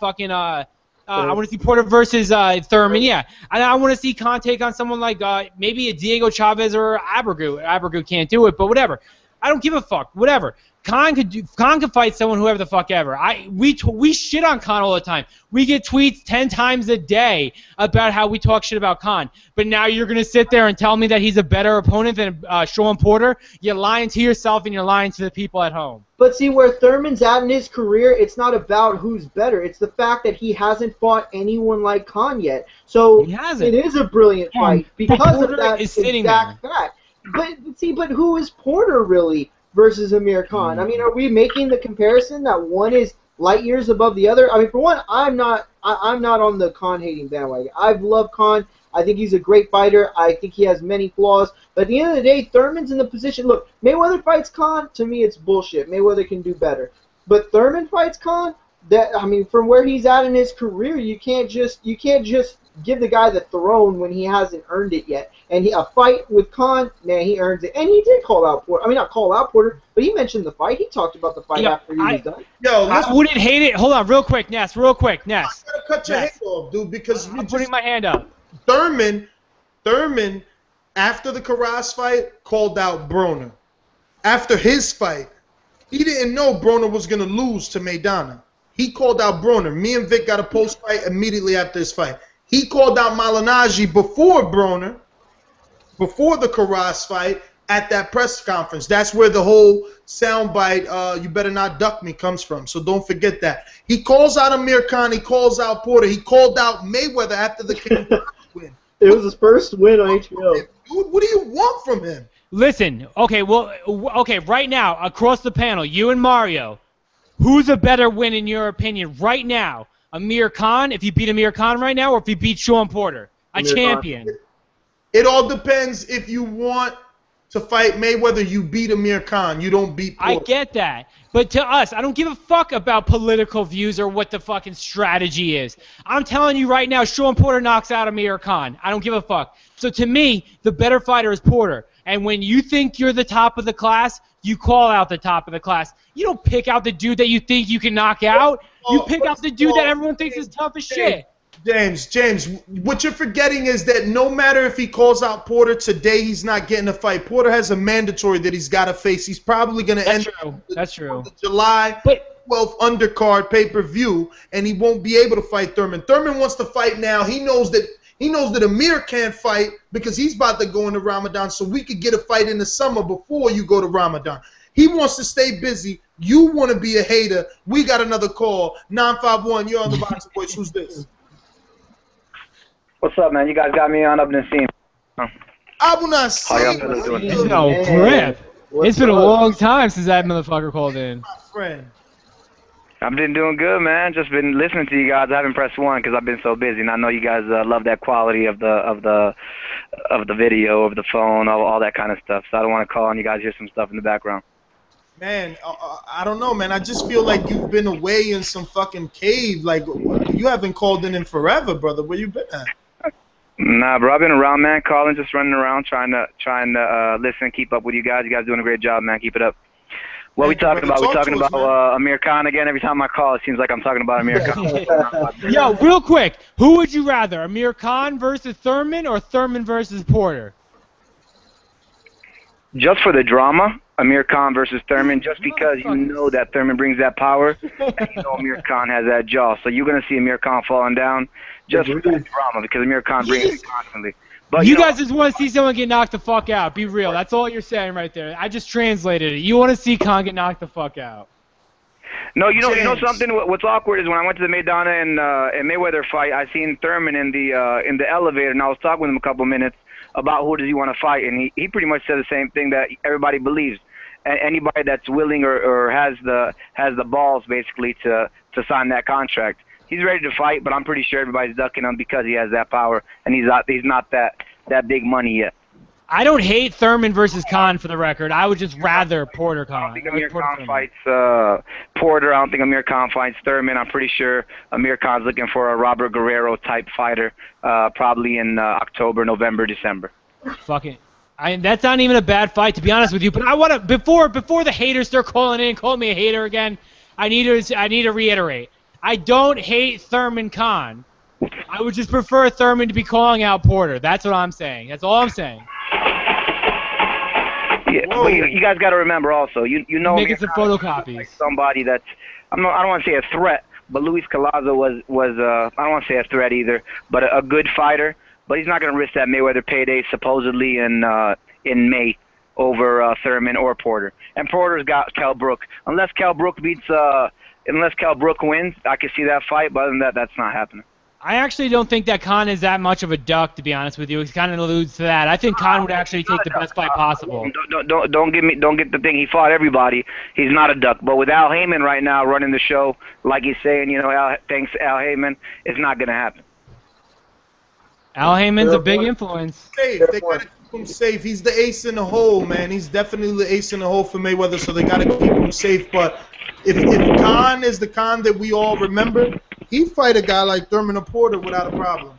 want to see Porter versus Thurman, yeah. And I want to see Khan take on someone like maybe a Diego Chavez or Abregu. Abregu can't do it, but whatever. I don't give a fuck. Whatever. Khan could fight someone, whoever the fuck ever. We shit on Khan all the time. We get tweets 10 times a day about how we talk shit about Khan. But now you're gonna sit there and tell me that he's a better opponent than Sean Porter? You're lying to yourself and you're lying to the people at home. But see, where Thurman's at in his career, it's not about who's better. It's the fact that he hasn't fought anyone like Khan yet. So it is a brilliant fight because of that exact fact. But who is Porter really versus Amir Khan? I mean, are we making the comparison that one is light years above the other? I mean, for one, I'm not on the Khan hating bandwagon. I've loved Khan. I think he's a great fighter. I think he has many flaws. But at the end of the day, Thurman's in the position. Look, Mayweather fights Khan. To me, it's bullshit. Mayweather can do better. But Thurman fights Khan. From where he's at in his career, you can't just give the guy the throne when he hasn't earned it yet. And a fight with Khan, man, he earns it. And he did call out Porter. I mean, not call out Porter, but he mentioned the fight. He talked about the fight after he was done. I wouldn't hate it. Hold on, real quick, Ness. I gotta cut your head off, dude, because I'm putting my hand up. Thurman, after the Karras fight, called out Broner. After his fight, he didn't know Broner was going to lose to Maidana. He called out Broner. Me and Vic got a post-fight immediately after his fight. He called out Malignaggi before Broner, before the Karras fight, at that press conference. That's where the whole soundbite, you better not duck me, comes from. So don't forget that. He calls out Amir Khan. He calls out Porter. He called out Mayweather after the King win. It was his first win on HBO. Dude, what do you want from him? Listen, okay, right now, across the panel, you and Mario, who's a better win in your opinion right now? Amir Khan, if you beat Amir Khan right now, or if you beat Sean Porter? Amir champion. Khan. It all depends. If you want to fight Mayweather, you beat Amir Khan. You don't beat Porter. I get that. But to us, I don't give a fuck about political views or what the fucking strategy is. I'm telling you right now, Sean Porter knocks out Amir Khan. I don't give a fuck. So to me, the better fighter is Porter. And when you think you're the top of the class, you call out the top of the class. You don't pick out the dude that you think you can knock out. You pick out the dude that everyone thinks is tough as shit. James, what you're forgetting is that no matter if he calls out Porter today, he's not getting a fight. Porter has a mandatory that he's got to face. He's probably going to end That's true. The July 12th undercard pay-per-view, and he won't be able to fight Thurman. Thurman wants to fight now. He knows that Amir can't fight because he's about to go into Ramadan, so we could get a fight in the summer before you go to Ramadan. He wants to stay busy. You want to be a hater. We got another call. 951, you're on the Boxing Voice. Who's this? What's up, man? You guys got me on up in the scene. Abu Nassim. How y'all fellas doing? No, Griff. It's been a long time since that motherfucker called in. My friend. I've been doing good, man. Just been listening to you guys. I haven't pressed one because I've been so busy, and I know you guys love that quality of the video, of the phone, all that kind of stuff. So I don't want to call on you guys, hear some stuff in the background. Man, I don't know, man. I just feel like you've been away in some fucking cave. Like, you haven't called in forever, brother. Where you been at? Nah, bro, I've been around, man, calling, just running around, trying to listen, keep up with you guys. You guys doing a great job, man. Keep it up. What we talking about? We're talking about Amir Khan again. Every time I call, it seems like I'm talking about Amir Khan. Yo, real quick, who would you rather, Amir Khan versus Thurman or Thurman versus Porter? Just for the drama, Amir Khan versus Thurman, just because you know that Thurman brings that power, and you know Amir Khan has that jaw. So you're going to see Amir Khan falling down just for that drama, because Amir Khan brings it constantly. But you guys just want to see someone get knocked the fuck out. Be real. That's all you're saying right there. I just translated it. You want to see Khan get knocked the fuck out. No, you know something. What's awkward is when I went to the Maidana and Mayweather fight, I seen Thurman in the elevator, and I was talking with him a couple minutes about who does he want to fight, and he pretty much said the same thing that everybody believes. Anybody that's willing or has the balls basically to sign that contract. He's ready to fight, but I'm pretty sure everybody's ducking him because he has that power, and he's not that big money yet. I don't hate Thurman versus Khan, for the record. I would just rather Porter Khan. I don't think Amir Khan fights Porter. I don't think Amir Khan fights Thurman. I'm pretty sure Amir Khan's looking for a Robert Guerrero type fighter, probably in October, November, December. Fuck it. That's not even a bad fight, to be honest with you. But I want to before the haters start calling in, call me a hater again. I need to reiterate. I don't hate Thurman Khan. I would just prefer Thurman to be calling out Porter. That's what I'm saying. That's all I'm saying. Yeah, but you guys got to remember also, you know, making some photocopies. Like somebody that's I don't want to say a threat, but Luis Collazo was I don't want to say a threat either, but a good fighter. But he's not going to risk that Mayweather payday supposedly in May over Thurman or Porter. And Porter's got Kell Brook. Unless Kell Brook wins, I could see that fight. But other than that, that's not happening. I actually don't think that Khan is that much of a duck, to be honest with you. He kind of alludes to that. I think Khan would actually take the best fight possible. Don't get the thing. He fought everybody. He's not a duck. But with Al Heyman right now running the show, like he's saying, you know, thanks to Al Heyman, it's not going to happen. Al Heyman's a big influence. Safe. They gotta keep him safe. He's the ace in the hole, man. He's definitely the ace in the hole for Mayweather, so they gotta keep him safe. But if Khan is the Khan that we all remember, he'd fight a guy like Thurman or Porter without a problem.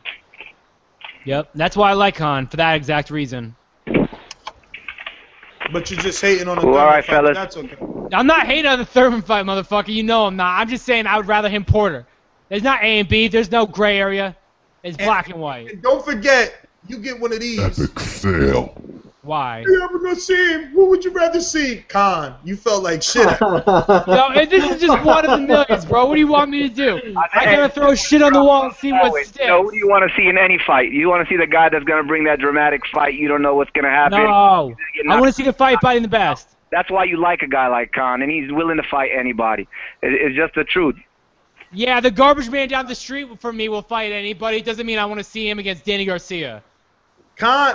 Yep, that's why I like Khan, for that exact reason. But you're just hating on the Thurman all right, fight, fellas. That's okay. I'm not hating on the Thurman fight, motherfucker. You know I'm not. I'm just saying I would rather him Porter. There's not A and B. There's no gray area. It's black and white. And don't forget, you get one of these. Epic fail. Why? You ever gonna see him? Who would you rather see? Khan. You felt like shit. No, this is just one of the millions, bro. What do you want me to do? I gotta throw shit on the wall and see what sticks. You know, who do you want to see in any fight? You want to see the guy that's going to bring that dramatic fight. You don't know what's going to happen. No. I want to see the fight fighting the best. That's why you like a guy like Khan, and he's willing to fight anybody. It's just the truth. Yeah, the garbage man down the street from me will fight anybody. It doesn't mean I want to see him against Danny Garcia. Khan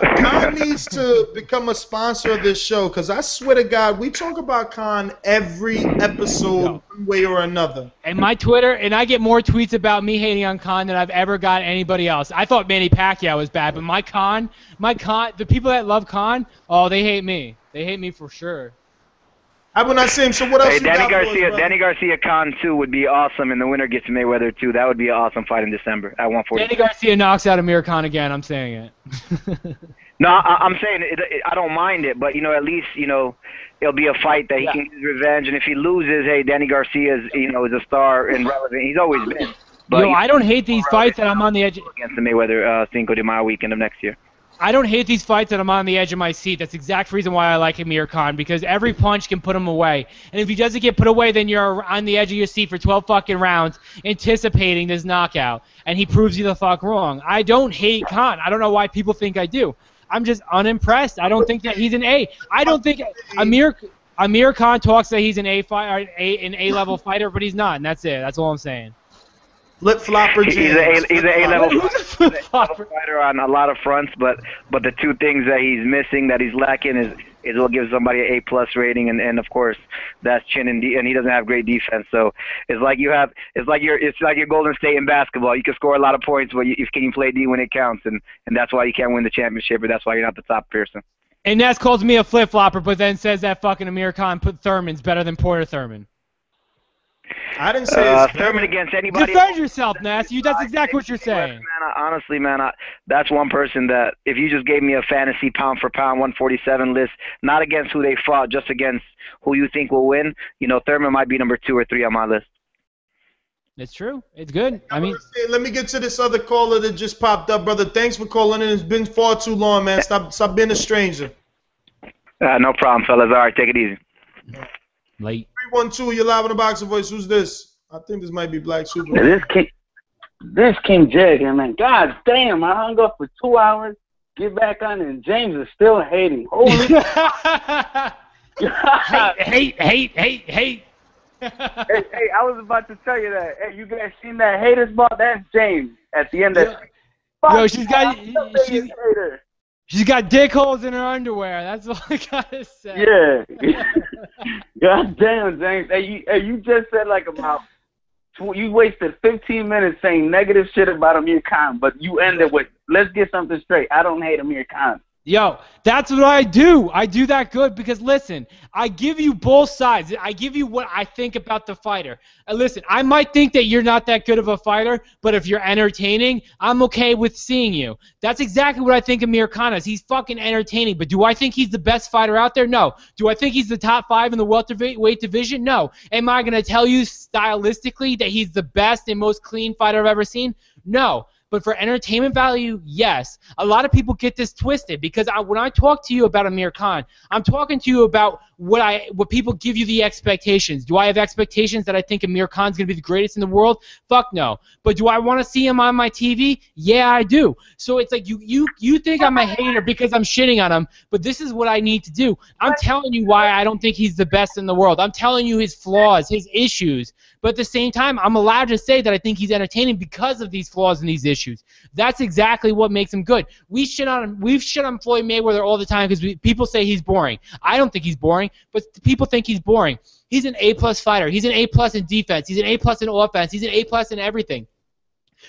needs to become a sponsor of this show, because I swear to God, we talk about Khan every episode one way or another. And my Twitter, and I get more tweets about me hating on Khan than I've ever got anybody else. I thought Manny Pacquiao was bad, but my Khan, the people that love Khan, oh, they hate me. They hate me for sure. I would not say him. So what else? Hey, Danny Garcia Khan 2 would be awesome, and the winner gets Mayweather 2. That would be an awesome fight in December at 140. Danny Garcia knocks out Amir Khan again. I'm saying it. No, I'm saying I don't mind it, but at least it'll be a fight that he can get his revenge. And if he loses, hey, Danny Garcia is is a star and relevant. He's always been. But I don't hate these fights that I'm on the edge against the Mayweather Cinco de Mayo weekend of next year. I don't hate these fights that I'm on the edge of my seat. That's the exact reason why I like Amir Khan, because every punch can put him away. And if he doesn't get put away, then you're on the edge of your seat for 12 fucking rounds anticipating this knockout. And he proves you the fuck wrong. I don't hate Khan. I don't know why people think I do. I'm just unimpressed. I don't think that he's an A. I don't think Amir Khan talks that he's an A-level fighter, but he's not, and that's it. That's all I'm saying. Flip-flopper James. He's an A-level fighter on a lot of fronts, but the two things that he's missing, that he's lacking, is what gives somebody an A+ rating, and of course that's chin and he doesn't have great defense. So it's like you're Golden State in basketball. You can score a lot of points, but can you play D when it counts, and that's why you can't win the championship, or that's why you're not the top person. And Ness calls me a flip-flopper, but then says that fucking Amir Khan put Thurman's better than Porter Thurman. I didn't say Thurman against anybody. Defend yourself, Ness. That's exactly what you're saying. Honestly, that's one person that if you just gave me a fantasy pound-for-pound 147 list, not against who they fought, just against who you think will win, Thurman might be number 2 or 3 on my list. It's true. It's good. Let me get to this other caller that just popped up, brother. Thanks for calling in. It's been far too long, man. Stop being a stranger. No problem, fellas. All right, take it easy. Late. 312, you're live on the Boxer Voice. Who's this? I think this might be Black Super. This King Jagger, man. God damn, I hung up for 2 hours, get back on, and James is still hating. Holy hate. Hey, I was about to tell you that. Hey, you guys seen that haters ball? That's James at the end of Yo, she's She's got dick holes in her underwear. That's all I gotta say. Yeah. God damn, James. Hey, you just said like about you wasted 15 minutes saying negative shit about Amir Khan, but you ended with, let's get something straight. I don't hate Amir Khan. Yo, that's what I do. I do that good because, listen, I give you both sides. I give you what I think about the fighter. Listen, I might think that you're not that good of a fighter, but if you're entertaining, I'm okay with seeing you. That's exactly what I think Amir Khan is. He's fucking entertaining, but do I think he's the best fighter out there? No. Do I think he's the top 5 in the welterweight division? No. Am I going to tell you stylistically that he's the best and most clean fighter I've ever seen? No. But for entertainment value, yes. A lot of people get this twisted because when I talk to you about Amir Khan, I'm talking to you about what people give you the expectations. Do I have expectations that I think Amir Khan's going to be the greatest in the world? Fuck no. But do I want to see him on my TV? Yeah, I do. So it's like you think I'm a hater because I'm shitting on him, but this is what I need to do. I'm telling you why I don't think he's the best in the world. I'm telling you his flaws, his issues. But at the same time, I'm allowed to say that I think he's entertaining because of these flaws and these issues. That's exactly what makes him good. We've shit on Floyd Mayweather all the time because people say he's boring. I don't think he's boring, but people think he's boring. He's an A-plus fighter. He's an A-plus in defense. He's an A-plus in offense. He's an A-plus in everything.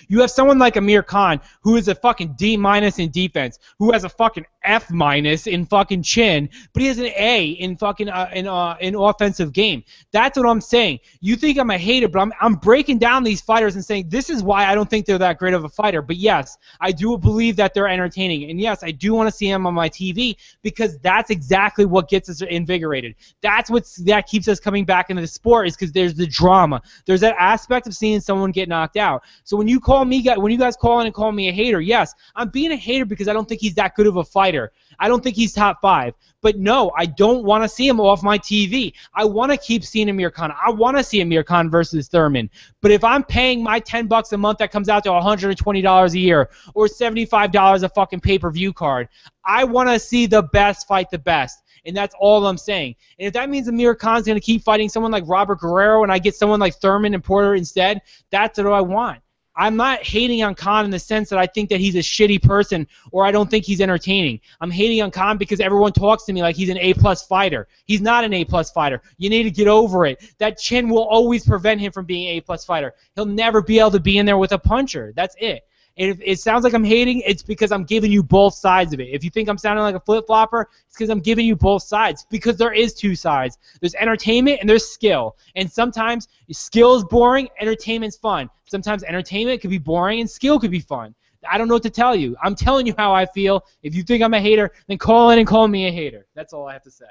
You have someone like Amir Khan, who is a fucking D- in defense, who has a fucking F- in fucking chin, but he has an A in fucking in offensive game. That's what I'm saying. You think I'm a hater, but I'm breaking down these fighters and saying this is why I don't think they're that great of a fighter. But yes, I do believe that they're entertaining, and yes, I do want to see them on my TV because that's exactly what gets us invigorated. That keeps us coming back into the sport is because there's the drama. There's that aspect of seeing someone get knocked out. So when you guys call in and call me a hater, yes, I'm being a hater because I don't think he's that good of a fighter. I don't think he's top 5. But no, I don't want to see him off my TV. I want to keep seeing Amir Khan. I want to see Amir Khan versus Thurman. But if I'm paying my $10 a month, that comes out to $120 a year or $75 a fucking pay-per-view card, I want to see the best fight the best. And that's all I'm saying. And if that means Amir Khan's going to keep fighting someone like Robert Guerrero and I get someone like Thurman and Porter instead, that's what I want. I'm not hating on Khan in the sense that I think that he's a shitty person or I don't think he's entertaining. I'm hating on Khan because everyone talks to me like he's an A-plus fighter. He's not an A-plus fighter. You need to get over it. That chin will always prevent him from being an A-plus fighter. He'll never be able to be in there with a puncher. That's it. And if it sounds like I'm hating, it's because I'm giving you both sides of it. If you think I'm sounding like a flip-flopper, it's because I'm giving you both sides. Because there is two sides. There's entertainment and there's skill. And sometimes skill is boring, entertainment's fun. Sometimes entertainment could be boring and skill could be fun. I don't know what to tell you. I'm telling you how I feel. If you think I'm a hater, then call in and call me a hater. That's all I have to say.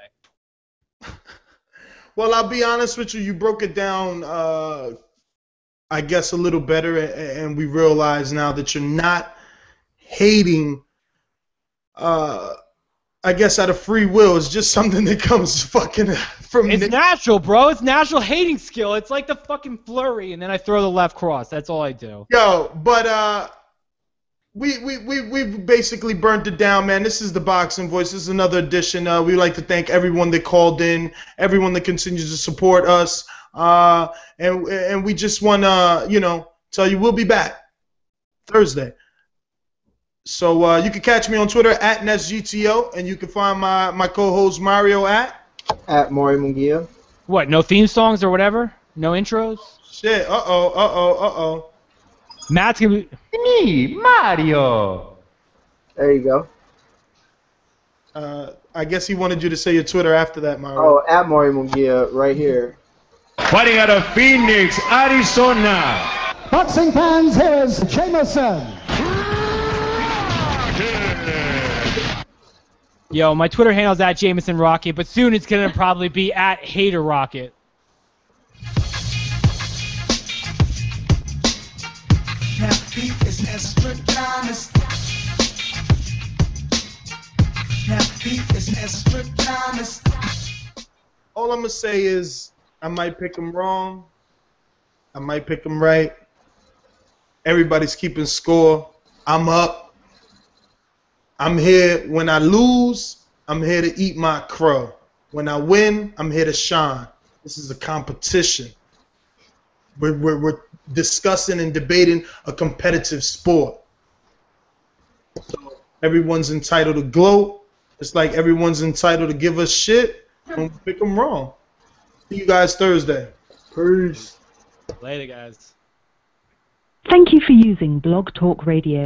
Well, I'll be honest with you. You broke it down I guess a little better, and we realize now that you're not hating, I guess out of free will. It's just something that comes fucking from... It's natural, bro. It's natural hating skill. It's like the fucking flurry, and then I throw the left cross. That's all I do. Yo, but we basically burnt it down, man. This is the Boxing Voice. This is another edition. We'd like to thank everyone that called in, everyone that continues to support us. And we just want to, tell you we'll be back Thursday. So you can catch me on Twitter at NetsGTO, and you can find my co-host Mario at Maury Munguia. What? No theme songs or whatever? No intros? Shit. Uh-oh. Matt's gonna be... Me, Mario. There you go. I guess he wanted you to say your Twitter after that, Mario. Oh, at Maury Munguia, right here. Fighting out of Phoenix, Arizona. Boxing fans, here's Jameson. Yo, my Twitter handle's at Jameson Rocket, but soon it's gonna probably be at Hater Rocket. All I'm gonna say is I might pick him wrong. I might pick him right. Everybody's keeping score. I'm up. I'm here. When I lose, I'm here to eat my crow. When I win, I'm here to shine. This is a competition. We're discussing and debating a competitive sport. So Everyone's entitled to gloat. It's like everyone's entitled to give us shit. Don't pick them wrong. See you guys Thursday. Peace. Later, guys. Thank you for using Blog Talk Radio.